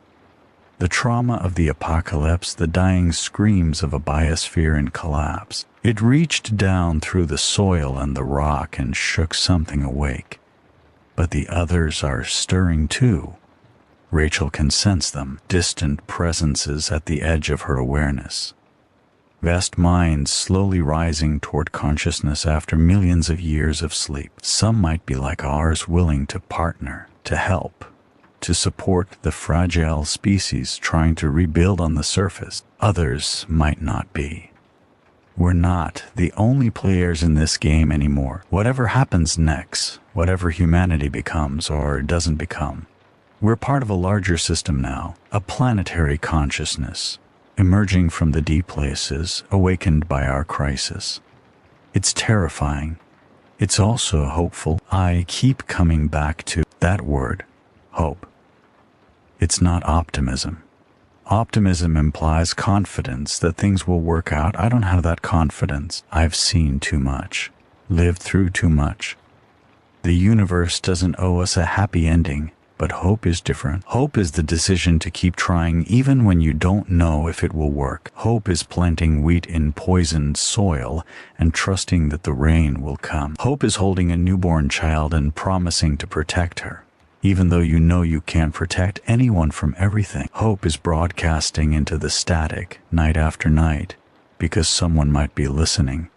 The trauma of the apocalypse, the dying screams of a biosphere in collapse. It reached down through the soil and the rock and shook something awake. But the others are stirring too. Rachel can sense them, distant presences at the edge of her awareness. Vast minds slowly rising toward consciousness after millions of years of sleep. Some might be like ours, willing to partner, to help, to support the fragile species trying to rebuild on the surface. Others might not be. We're not the only players in this game anymore. Whatever happens next, whatever humanity becomes or doesn't become, we're part of a larger system now, a planetary consciousness, emerging from the deep places, awakened by our crisis. It's terrifying. It's also hopeful. I keep coming back to that word, hope. It's not optimism. Optimism implies confidence that things will work out. I don't have that confidence. I've seen too much, lived through too much. The universe doesn't owe us a happy ending. But hope is different. Hope is the decision to keep trying even when you don't know if it will work. Hope is planting wheat in poisoned soil and trusting that the rain will come. Hope is holding a newborn child and promising to protect her, even though you know you can't protect anyone from everything. Hope is broadcasting into the static night after night because someone might be listening.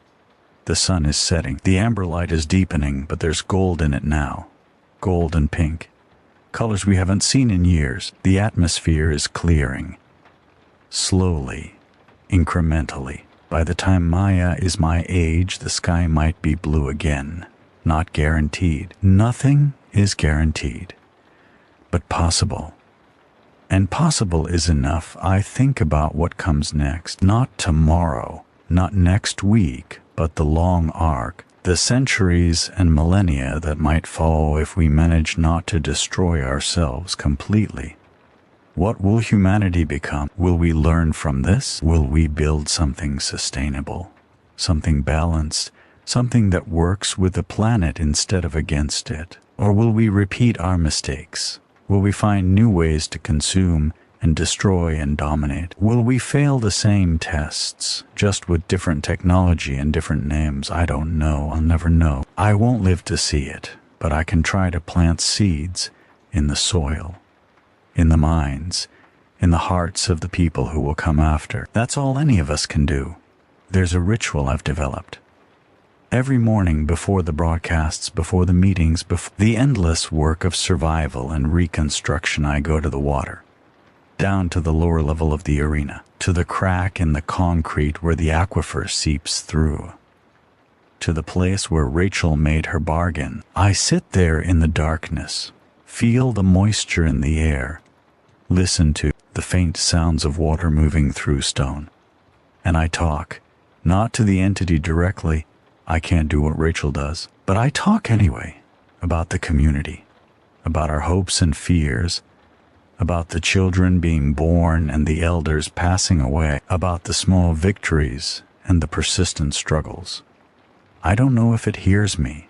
The sun is setting. The amber light is deepening, but there's gold in it now. Gold and pink. Colors we haven't seen in years. The atmosphere is clearing. Slowly, incrementally. By the time Maya is my age, the sky might be blue again. Not guaranteed. Nothing is guaranteed. But possible. And possible is enough. I think about what comes next. Not tomorrow, not next week, but the long arc. The centuries and millennia that might follow if we manage not to destroy ourselves completely. What will humanity become? Will we learn from this? Will we build something sustainable, something balanced, something that works with the planet instead of against it? Or will we repeat our mistakes? Will we find new ways to consume and destroy and dominate? Will we fail the same tests, just with different technology and different names? I don't know. I'll never know. I won't live to see it, but I can try to plant seeds in the soil, in the minds, in the hearts of the people who will come after. That's all any of us can do. There's a ritual I've developed. Every morning before the broadcasts, before the meetings, before the endless work of survival and reconstruction, I go to the water. Down to the lower level of the arena, to the crack in the concrete where the aquifer seeps through, to the place where Rachel made her bargain. I sit there in the darkness, feel the moisture in the air, listen to the faint sounds of water moving through stone. And I talk, not to the entity directly. I can't do what Rachel does, but I talk anyway, about the community, about our hopes and fears, about the children being born and the elders passing away, about the small victories and the persistent struggles. I don't know if it hears me.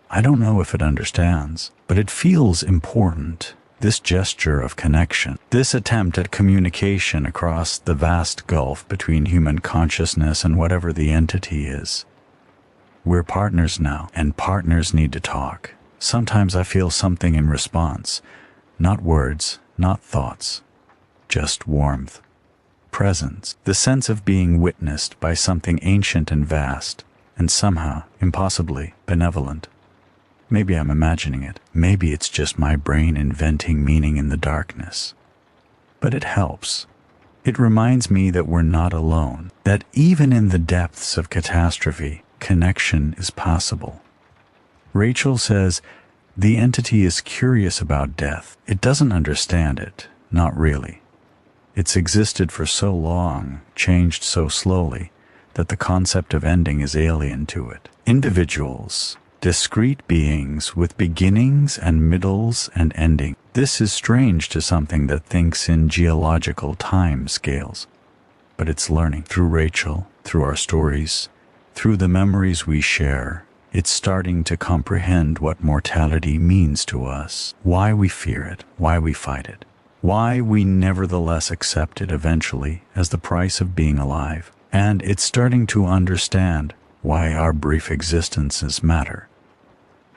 I don't know if it understands, but it feels important. This gesture of connection, this attempt at communication across the vast gulf between human consciousness and whatever the entity is. We're partners now, and partners need to talk. Sometimes I feel something in response. Not words, not thoughts, just warmth, presence, the sense of being witnessed by something ancient and vast, and somehow, impossibly, benevolent. Maybe I'm imagining it. Maybe it's just my brain inventing meaning in the darkness. but it helps. It reminds me that we're not alone, that even in the depths of catastrophe, connection is possible. Rachel says, the entity is curious about death. It doesn't understand it, not really. It's existed for so long, changed so slowly, that the concept of ending is alien to it. Individuals, discrete beings with beginnings and middles and ending. This is strange to something that thinks in geological time scales. But it's learning through Rachel, through our stories, through the memories we share. It's starting to comprehend what mortality means to us, why we fear it, why we fight it, why we nevertheless accept it eventually as the price of being alive. And it's starting to understand why our brief existences matter.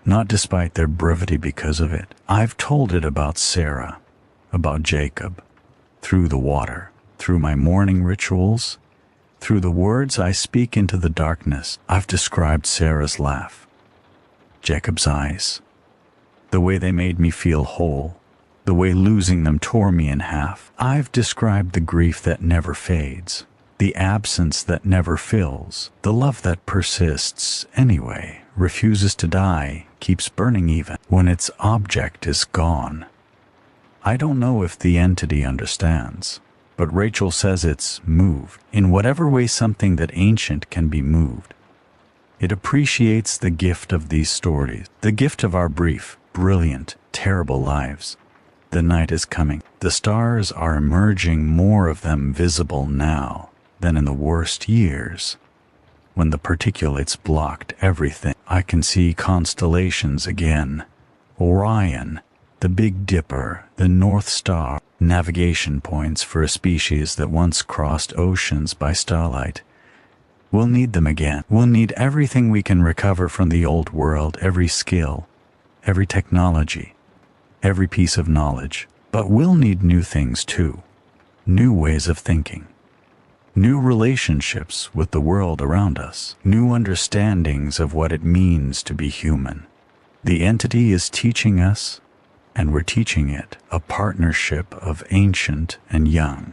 Not despite their brevity because of it. I've told it about Sarah, about Jacob, through the water, through my morning rituals, through the words I speak into the darkness. I've described Sarah's laugh, Jacob's eyes, the way they made me feel whole, the way losing them tore me in half. I've described the grief that never fades, the absence that never fills, the love that persists anyway, refuses to die, keeps burning even when its object is gone. I don't know if the entity understands, but Rachel says it's moved, in whatever way something that ancient can be moved. It appreciates the gift of these stories, the gift of our brief, brilliant, terrible lives. The night is coming. The stars are emerging, more of them visible now than in the worst years. When the particulates blocked everything, I can see constellations again. Orion, the Big Dipper, the North Star, navigation points for a species that once crossed oceans by starlight. We'll need them again. We'll need everything we can recover from the old world, every skill, every technology, every piece of knowledge. But we'll need new things too, new ways of thinking, new relationships with the world around us, new understandings of what it means to be human. The entity is teaching us, and we're teaching it, a partnership of ancient and young,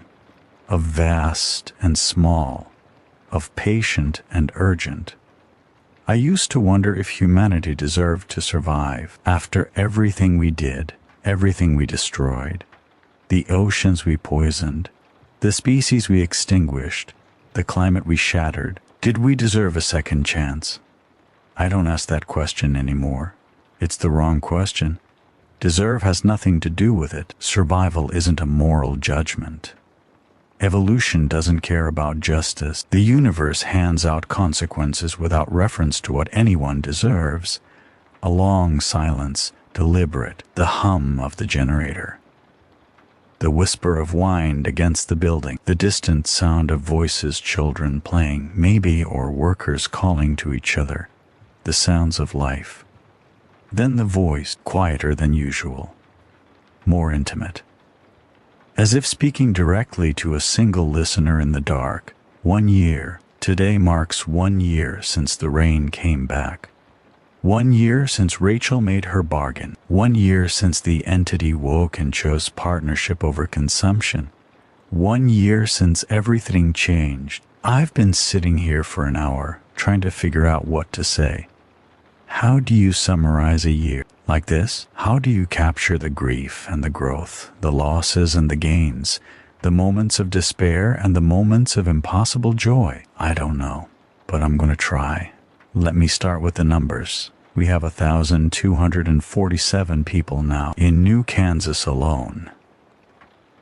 of vast and small, of patient and urgent. I used to wonder if humanity deserved to survive after everything we did, everything we destroyed, the oceans we poisoned, the species we extinguished, the climate we shattered. Did we deserve a second chance? I don't ask that question anymore. It's the wrong question. Deserve has nothing to do with it. Survival isn't a moral judgment. Evolution doesn't care about justice. The universe hands out consequences without reference to what anyone deserves. A long silence, deliberate, the hum of the generator, the whisper of wind against the building, the distant sound of voices, children playing, maybe, or workers calling to each other, the sounds of life. Then the voice, quieter than usual, more intimate, as if speaking directly to a single listener in the dark. 1 year. Today marks 1 year since the rain came back. 1 year since Rachel made her bargain. 1 year since the entity woke and chose partnership over consumption. 1 year since everything changed. I've been sitting here for an hour, trying to figure out what to say. How do you summarize a year like this? How do you capture the grief and the growth, the losses and the gains, the moments of despair and the moments of impossible joy? I don't know, but I'm going to try. Let me start with the numbers. We have 1,247 people now in New Kansas alone.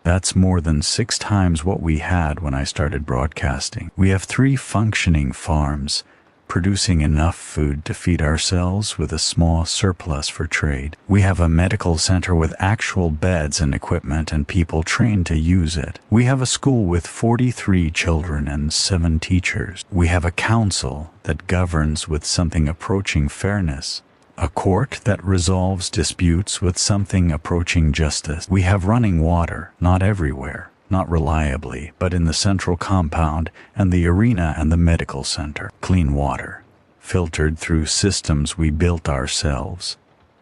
That's more than 6 times what we had when I started broadcasting. We have 3 functioning farms, producing enough food to feed ourselves with a small surplus for trade. We have a medical center with actual beds and equipment and people trained to use it. We have a school with 43 children and 7 teachers. We have a council that governs with something approaching fairness, a court that resolves disputes with something approaching justice. We have running water, not everywhere, not reliably, but in the central compound and the arena and the medical center. Clean water, filtered through systems we built ourselves.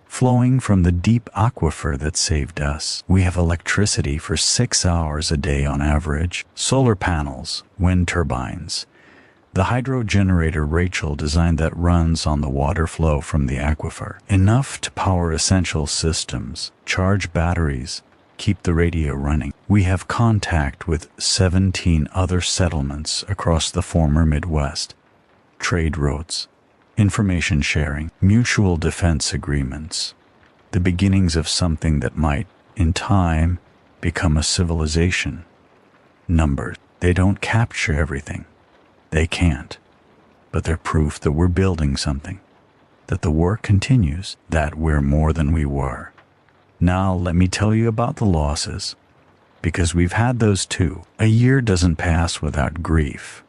flowing from the deep aquifer that saved us. We have electricity for 6 hours a day on average, solar panels, wind turbines. The hydro generator Rachel designed that runs on the water flow from the aquifer, enough to power essential systems, charge batteries, keep the radio running. We have contact with 17 other settlements across the former Midwest. Trade routes, information sharing, mutual defense agreements, the beginnings of something that might, in time, become a civilization. Numbers, they don't capture everything. They can't. But they're proof that we're building something, that the work continues, that we're more than we were. Now let me tell you about the losses, because we've had those too. A year doesn't pass without grief.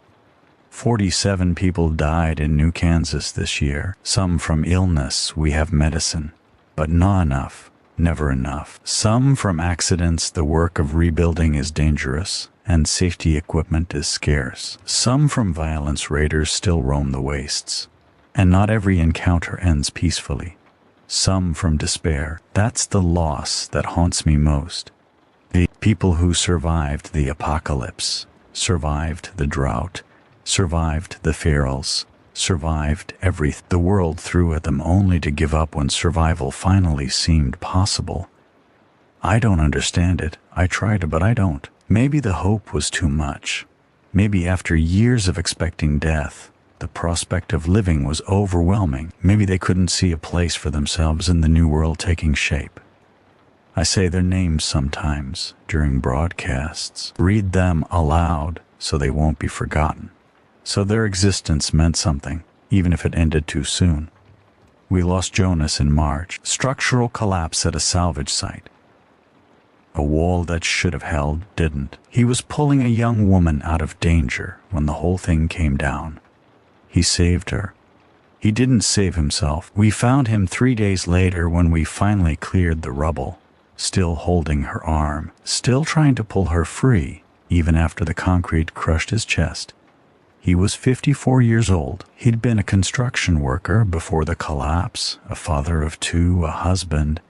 47 people died in New Kansas this year, some from illness. We have medicine, but not enough, never enough. Some from accidents. The work of rebuilding is dangerous, and safety equipment is scarce. Some from violence. Raiders still roam the wastes, and not every encounter ends peacefully. Some from despair. That's the loss that haunts me most. The people who survived the apocalypse, survived the drought, survived the ferals, survived everything the world threw at them, only to give up when survival finally seemed possible. I don't understand it. I try to, but I don't. Maybe the hope was too much. Maybe after years of expecting death, the prospect of living was overwhelming. Maybe they couldn't see a place for themselves in the new world taking shape. I say their names sometimes during broadcasts. Read them aloud so they won't be forgotten. So their existence meant something, even if it ended too soon. We lost Jonas in March. Structural collapse at a salvage site. A wall that should have held didn't. He was pulling a young woman out of danger when the whole thing came down. He saved her. He didn't save himself. We found him 3 days later when we finally cleared the rubble, still holding her arm, still trying to pull her free, even after the concrete crushed his chest. He was 54 years old. He'd been a construction worker before the collapse, a father of 2, a husband.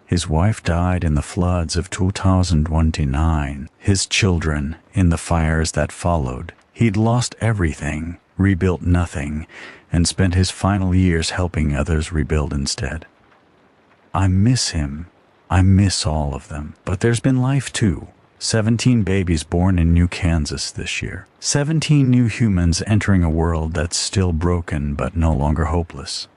His wife died in the floods of 2029, his children in the fires that followed. He'd lost everything, rebuilt nothing, and spent his final years helping others rebuild instead. I miss him. I miss all of them. But there's been life too. 17 babies born in New Kansas this year. 17 new humans entering a world that's still broken but no longer hopeless.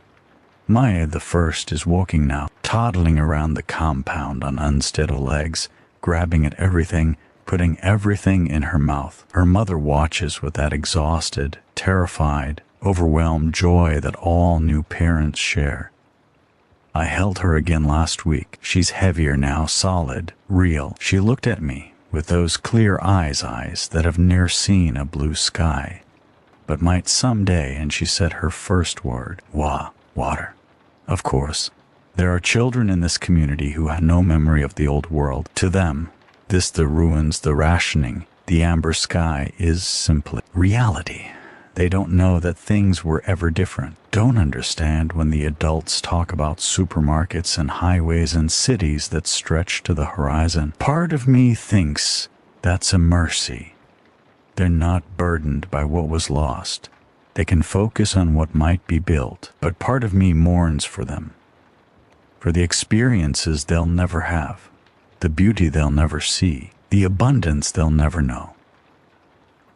Maya the first is walking now, toddling around the compound on unsteady legs, grabbing at everything, putting everything in her mouth. Her mother watches with that exhausted, terrified, overwhelmed joy that all new parents share. I held her again last week. She's heavier now, solid, real. She looked at me with those clear eyes that have ne'er seen a blue sky, but might someday, and she said her first word, water. Of course, there are children in this community who have no memory of the old world. To them, this, the ruins, the rationing, the amber sky, is simply reality. They don't know that things were ever different, don't understand when the adults talk about supermarkets and highways and cities that stretch to the horizon. Part of me thinks that's a mercy. They're not burdened by what was lost. They can focus on what might be built, but part of me mourns for them, for the experiences they'll never have, the beauty they'll never see, the abundance they'll never know.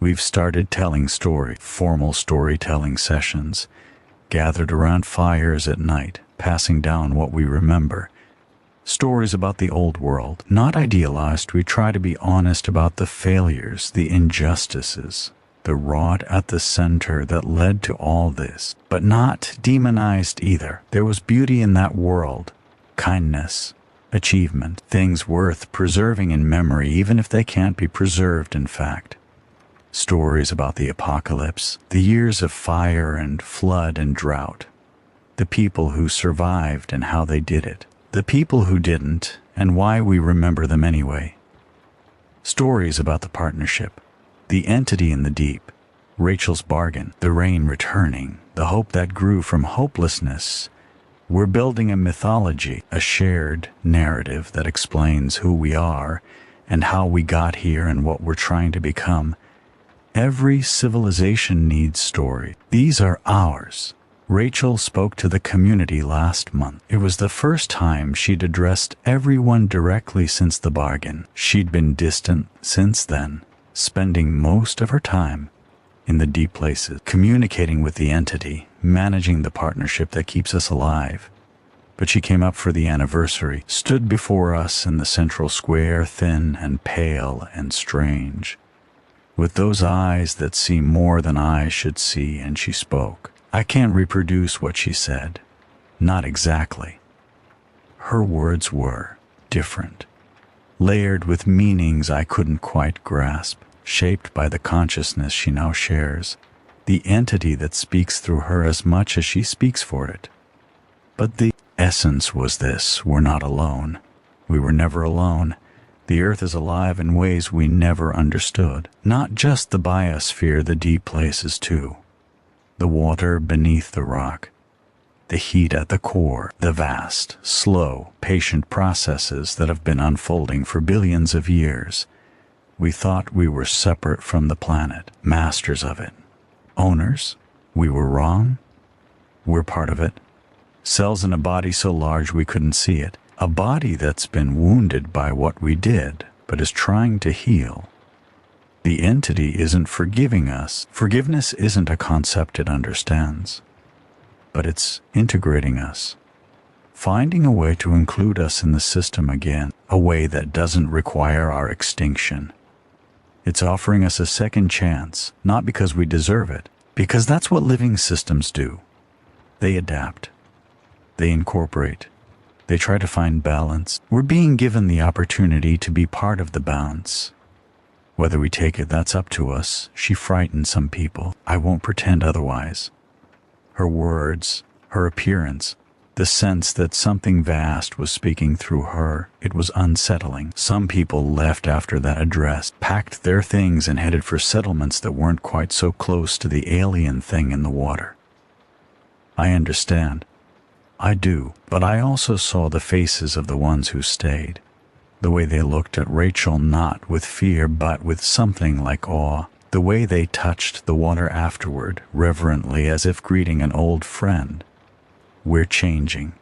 We've started telling formal storytelling sessions, gathered around fires at night, passing down what we remember. Stories about the old world, not idealized. We try to be honest about the failures, the injustices, the rot at the center that led to all this, but not demonized either. There was beauty in that world, kindness, achievement, things worth preserving in memory, even if they can't be preserved in fact. Stories about the apocalypse, the years of fire and flood and drought, the people who survived and how they did it, the people who didn't and why we remember them anyway. Stories about the partnership, the entity in the deep, Rachel's bargain, the rain returning, the hope that grew from hopelessness We're building a mythology, a shared narrative that explains who we are and how we got here and what we're trying to become. Every civilization needs story. These are ours. Rachel spoke to the community last month. It was the first time she'd addressed everyone directly since the bargain. She'd been distant since then, spending most of her time in the deep places, communicating with the entity, managing the partnership that keeps us alive. But she came up for the anniversary, stood before us in the central square, thin and pale and strange, with those eyes that see more than eyes should see, and she spoke. I can't reproduce what she said. Not exactly. Her words were different, layered with meanings I couldn't quite grasp, shaped by the consciousness she now shares, the entity that speaks through her as much as she speaks for it. But the essence was this: we're not alone. We were never alone. The earth is alive in ways we never understood. Not just the biosphere, the deep places too. The water beneath the rock, the heat at the core, the vast, slow, patient processes that have been unfolding for billions of years. We thought we were separate from the planet, masters of it, owners. We were wrong. We're part of it. Cells in a body so large we couldn't see it. A body that's been wounded by what we did, but is trying to heal. The entity isn't forgiving us. Forgiveness isn't a concept it understands, but it's integrating us, finding a way to include us in the system again, a way that doesn't require our extinction. It's offering us a second chance, not because we deserve it, because that's what living systems do. They adapt. They incorporate. They try to find balance. We're being given the opportunity to be part of the balance. Whether we take it, that's up to us. She frightened some people. I won't pretend otherwise. Her words, her appearance, the sense that something vast was speaking through her, it was unsettling. Some people left after that address, packed their things and headed for settlements that weren't quite so close to the alien thing in the water. I understand. I do, but I also saw the faces of the ones who stayed. The way they looked at Rachel, not with fear, but with something like awe. The way they touched the water afterward, reverently, as if greeting an old friend. We're changing.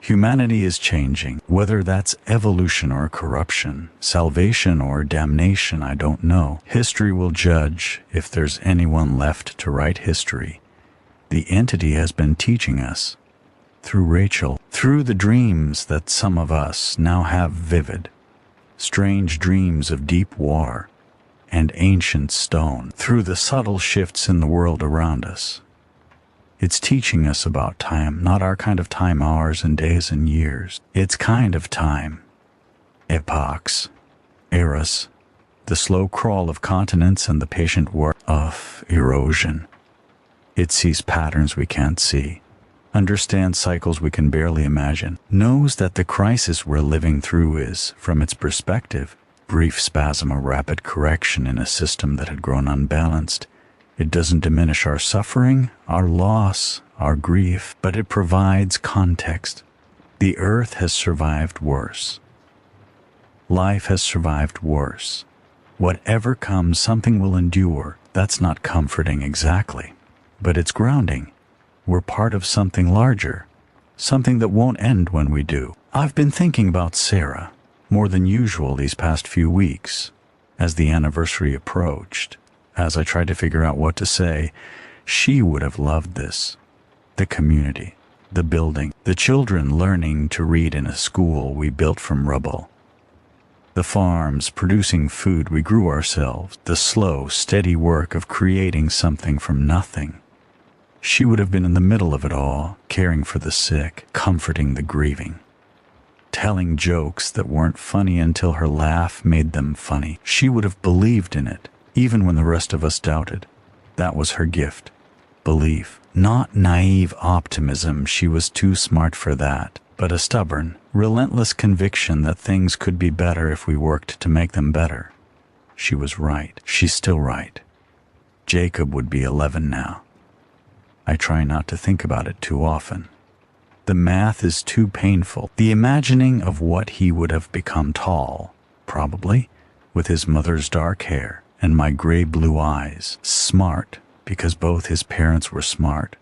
Humanity is changing. Whether that's evolution or corruption, salvation or damnation, I don't know. History will judge if there's anyone left to write history. The entity has been teaching us, through Rachel, through the dreams that some of us now have vivid, strange dreams of deep war and ancient stone, through the subtle shifts in the world around us. It's teaching us about time, not our kind of time, hours and days and years. Its kind of time. Epochs, eras, the slow crawl of continents and the patient work of erosion. It sees patterns we can't see, understands cycles we can barely imagine, knows that the crisis we're living through is, from its perspective, brief spasm or rapid correction in a system that had grown unbalanced. It doesn't diminish our suffering, our loss, our grief, but it provides context. The earth has survived worse. Life has survived worse. Whatever comes, something will endure. That's not comforting exactly, but it's grounding. We're part of something larger, something that won't end when we do. I've been thinking about Sarah more than usual these past few weeks as the anniversary approached. As I tried to figure out what to say, she would have loved this. The community, the building, the children learning to read in a school we built from rubble. The farms producing food we grew ourselves, the slow, steady work of creating something from nothing. She would have been in the middle of it all, caring for the sick, comforting the grieving, telling jokes that weren't funny until her laugh made them funny. She would have believed in it, even when the rest of us doubted. That was her gift. Belief. Not naive optimism, she was too smart for that, but a stubborn, relentless conviction that things could be better if we worked to make them better. She was right. She's still right. Jacob would be 11 now. I try not to think about it too often. The math is too painful. The imagining of what he would have become tall, probably, with his mother's dark hair and my gray-blue eyes. Smart, because both his parents were smart.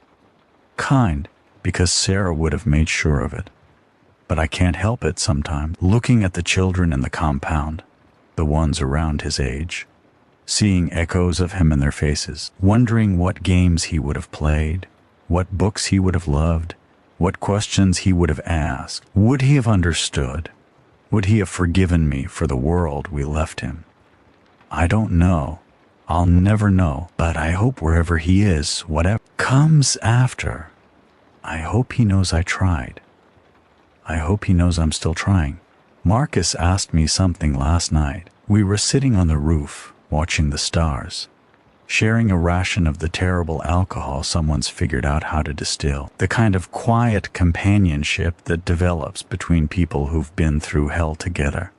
Kind, because Sarah would have made sure of it. But I can't help it sometimes, looking at the children in the compound, the ones around his age, seeing echoes of him in their faces, wondering what games he would have played, what books he would have loved, what questions he would have asked. Would he have understood? Would he have forgiven me for the world we left him? I don't know. I'll never know, but I hope wherever he is, whatever comes after, I hope he knows I tried. I hope he knows I'm still trying. Marcus asked me something last night. We were sitting on the roof, watching the stars, sharing a ration of the terrible alcohol someone's figured out how to distill. The kind of quiet companionship that develops between people who've been through hell together.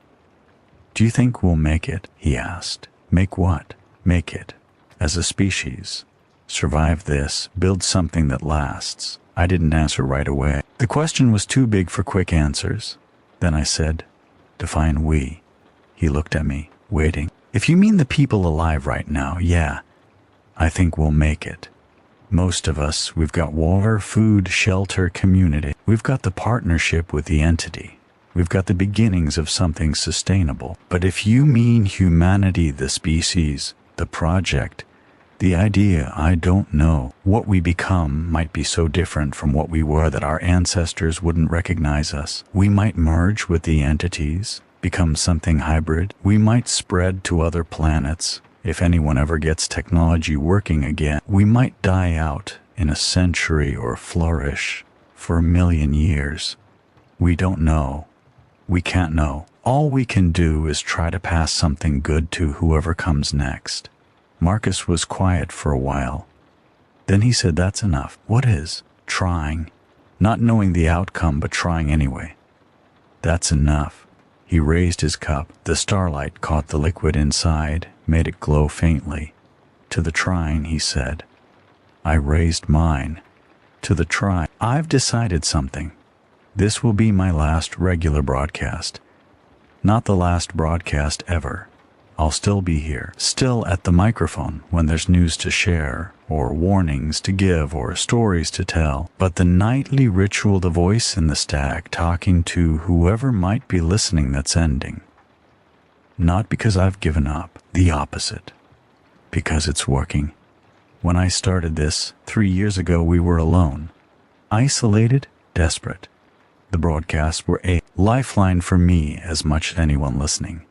Do you think we'll make it? He asked. Make what? Make it. As a species. Survive this. Build something that lasts. I didn't answer right away. The question was too big for quick answers. Then I said, define we. He looked at me, waiting. If you mean the people alive right now, yeah. I think we'll make it. Most of us, we've got water, food, shelter, community. We've got the partnership with the entity. We've got the beginnings of something sustainable. But if you mean humanity, the species, the project, the idea, I don't know. What we become might be so different from what we were that our ancestors wouldn't recognize us. We might merge with the entities, become something hybrid. We might spread to other planets. If anyone ever gets technology working again, we might die out in a century or flourish for 1,000,000 years. We don't know. We can't know. All we can do is try to pass something good to whoever comes next. Marcus was quiet for a while. Then he said, that's enough. What is? Trying. Not knowing the outcome, but trying anyway. That's enough. He raised his cup. The starlight caught the liquid inside, made it glow faintly. To the trying, he said. I raised mine. To the try. I've decided something. This will be my last regular broadcast. Not the last broadcast ever. I'll still be here, still at the microphone when there's news to share, or warnings to give, or stories to tell. But the nightly ritual, the voice in the stack talking to whoever might be listening, that's ending. Not because I've given up, the opposite. Because it's working. When I started this, 3 years ago, we were alone. Isolated, desperate. The broadcasts were a lifeline for me as much as anyone listening.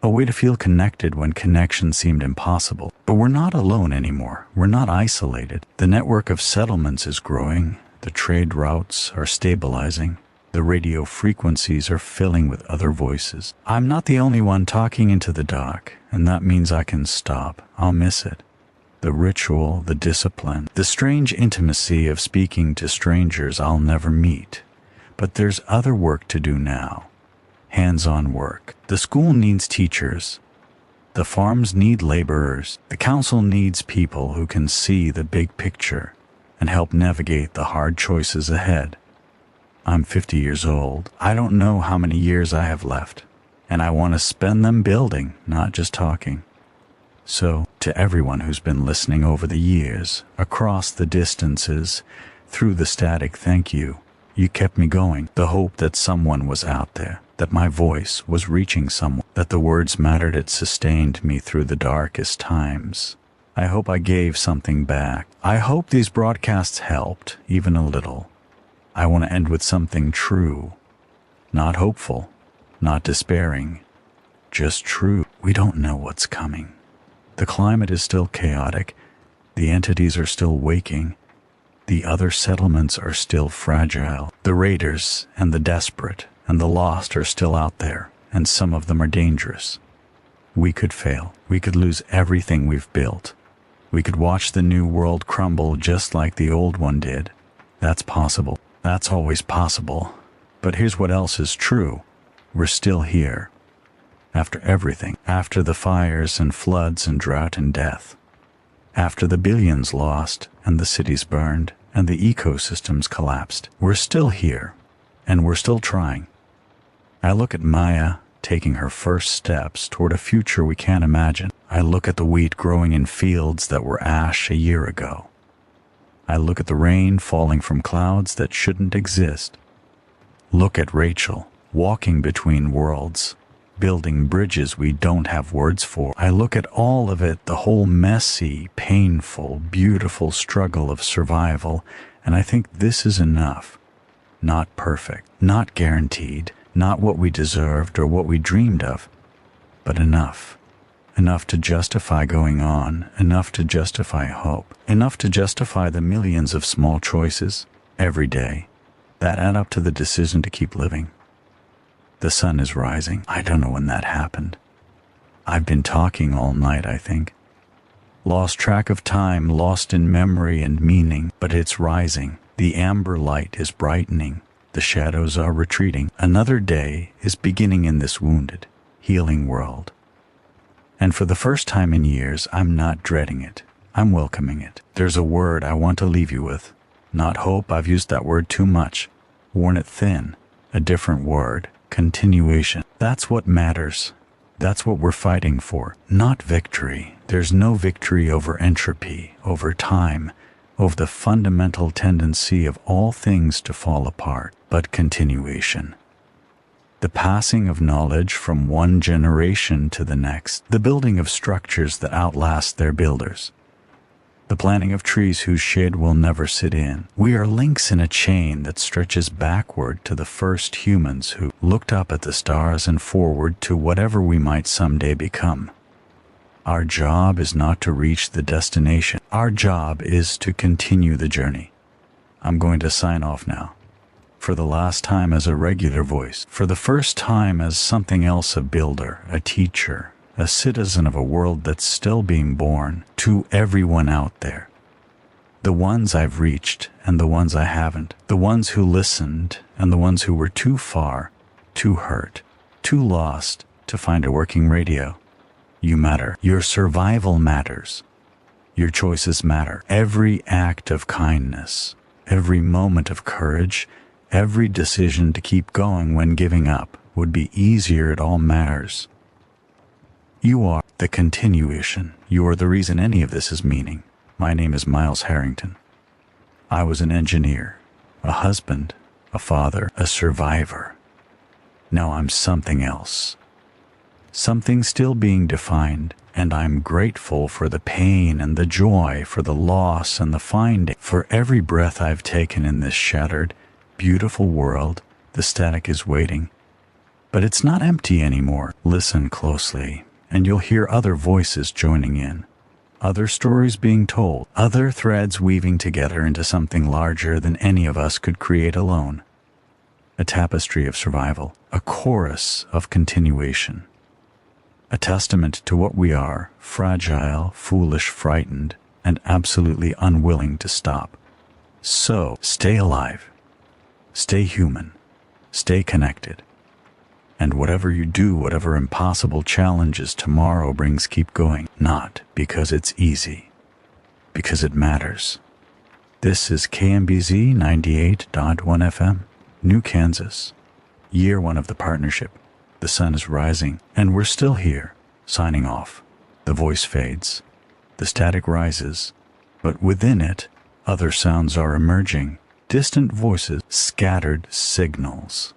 A way to feel connected when connection seemed impossible. But we're not alone anymore. We're not isolated. The network of settlements is growing. The trade routes are stabilizing. The radio frequencies are filling with other voices. I'm not the only one talking into the dark, and that means I can stop. I'll miss it. The ritual, the discipline, the strange intimacy of speaking to strangers I'll never meet. But there's other work to do now. Hands-on work. The school needs teachers. The farms need laborers. The council needs people who can see the big picture and help navigate the hard choices ahead. I'm 50 years old. I don't know how many years I have left, and I want to spend them building, not just talking. So, to everyone who's been listening over the years, across the distances, through the static, thank you. You kept me going. The hope that someone was out there, that my voice was reaching someone, that the words mattered, it sustained me through the darkest times. I hope I gave something back. I hope these broadcasts helped, even a little. I want to end with something true. Not hopeful, not despairing, just true. We don't know what's coming. The climate is still chaotic. The entities are still waking. The other settlements are still fragile. The raiders and the desperate and the lost are still out there, and some of them are dangerous. We could fail. We could lose everything we've built. We could watch the new world crumble just like the old one did. That's possible. That's always possible. But here's what else is true. We're still here. After everything. After the fires and floods and drought and death. After the billions lost and the cities burned. and the ecosystems collapsed. We're still here, and we're still trying. I look at Maya taking her first steps toward a future we can't imagine. I look at the wheat growing in fields that were ash a year ago. I look at the rain falling from clouds that shouldn't exist. Look at Rachel walking between worlds, building bridges we don't have words for. I look at all of it, the whole messy, painful, beautiful struggle of survival, and I think this is enough. Not perfect, not guaranteed, not what we deserved or what we dreamed of, but enough. Enough to justify going on, enough to justify hope, enough to justify the millions of small choices every day that add up to the decision to keep living. The sun is rising. I don't know when that happened. I've been talking all night, I think. Lost track of time, lost in memory and meaning, but it's rising. The amber light is brightening. The shadows are retreating. Another day is beginning in this wounded, healing world. And for the first time in years, I'm not dreading it. I'm welcoming it. There's a word I want to leave you with. Not hope, I've used that word too much. Worn it thin. A different word. Continuation. That's what matters. That's what we're fighting for. Not victory. There's no victory over entropy, over time, over the fundamental tendency of all things to fall apart, but continuation. The passing of knowledge from one generation to the next, the building of structures that outlast their builders, the planting of trees whose shade will never sit in. We are links in a chain that stretches backward to the first humans who looked up at the stars and forward to whatever we might someday become. Our job is not to reach the destination. Our job is to continue the journey. I'm going to sign off now. For the last time as a regular voice, for the first time as something else, a builder, a teacher, a citizen of a world that's still being born, to everyone out there. The ones I've reached and the ones I haven't, the ones who listened and the ones who were too far, too hurt, too lost to find a working radio. You matter. Your survival matters. Your choices matter. Every act of kindness, every moment of courage, every decision to keep going when giving up would be easier. It all matters. You are the continuation. You are the reason any of this is meaning. My name is Miles Harrington. I was an engineer, a husband, a father, a survivor. Now I'm something else. Something still being defined, and I'm grateful for the pain and the joy, for the loss and the finding, for every breath I've taken in this shattered, beautiful world. The static is waiting, but it's not empty anymore. Listen closely, and you'll hear other voices joining in, other stories being told, other threads weaving together into something larger than any of us could create alone. A tapestry of survival, a chorus of continuation, a testament to what we are, fragile, foolish, frightened, and absolutely unwilling to stop. So, stay alive. Stay human, stay connected, and whatever you do, whatever impossible challenges tomorrow brings, keep going, not because it's easy, because it matters. This is KMBZ 98.1 FM, New Kansas, year 1 of the partnership. The sun is rising, and we're still here, signing off. The voice fades, the static rises, but within it, other sounds are emerging. Distant voices, scattered signals.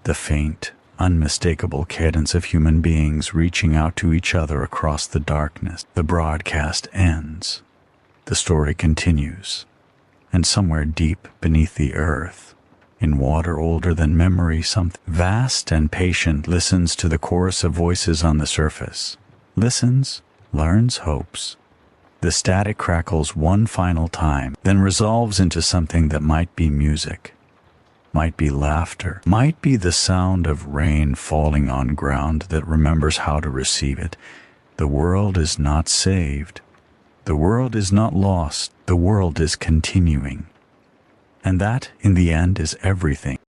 The faint, unmistakable cadence of human beings reaching out to each other across the darkness. The broadcast ends. The story continues. And somewhere deep beneath the earth, in water older than memory, something vast and patient listens to the chorus of voices on the surface. Listens, learns, hopes. The static crackles one final time, then resolves into something that might be music, might be laughter, might be the sound of rain falling on ground that remembers how to receive it. The world is not saved. The world is not lost. The world is continuing. And that, in the end, is everything.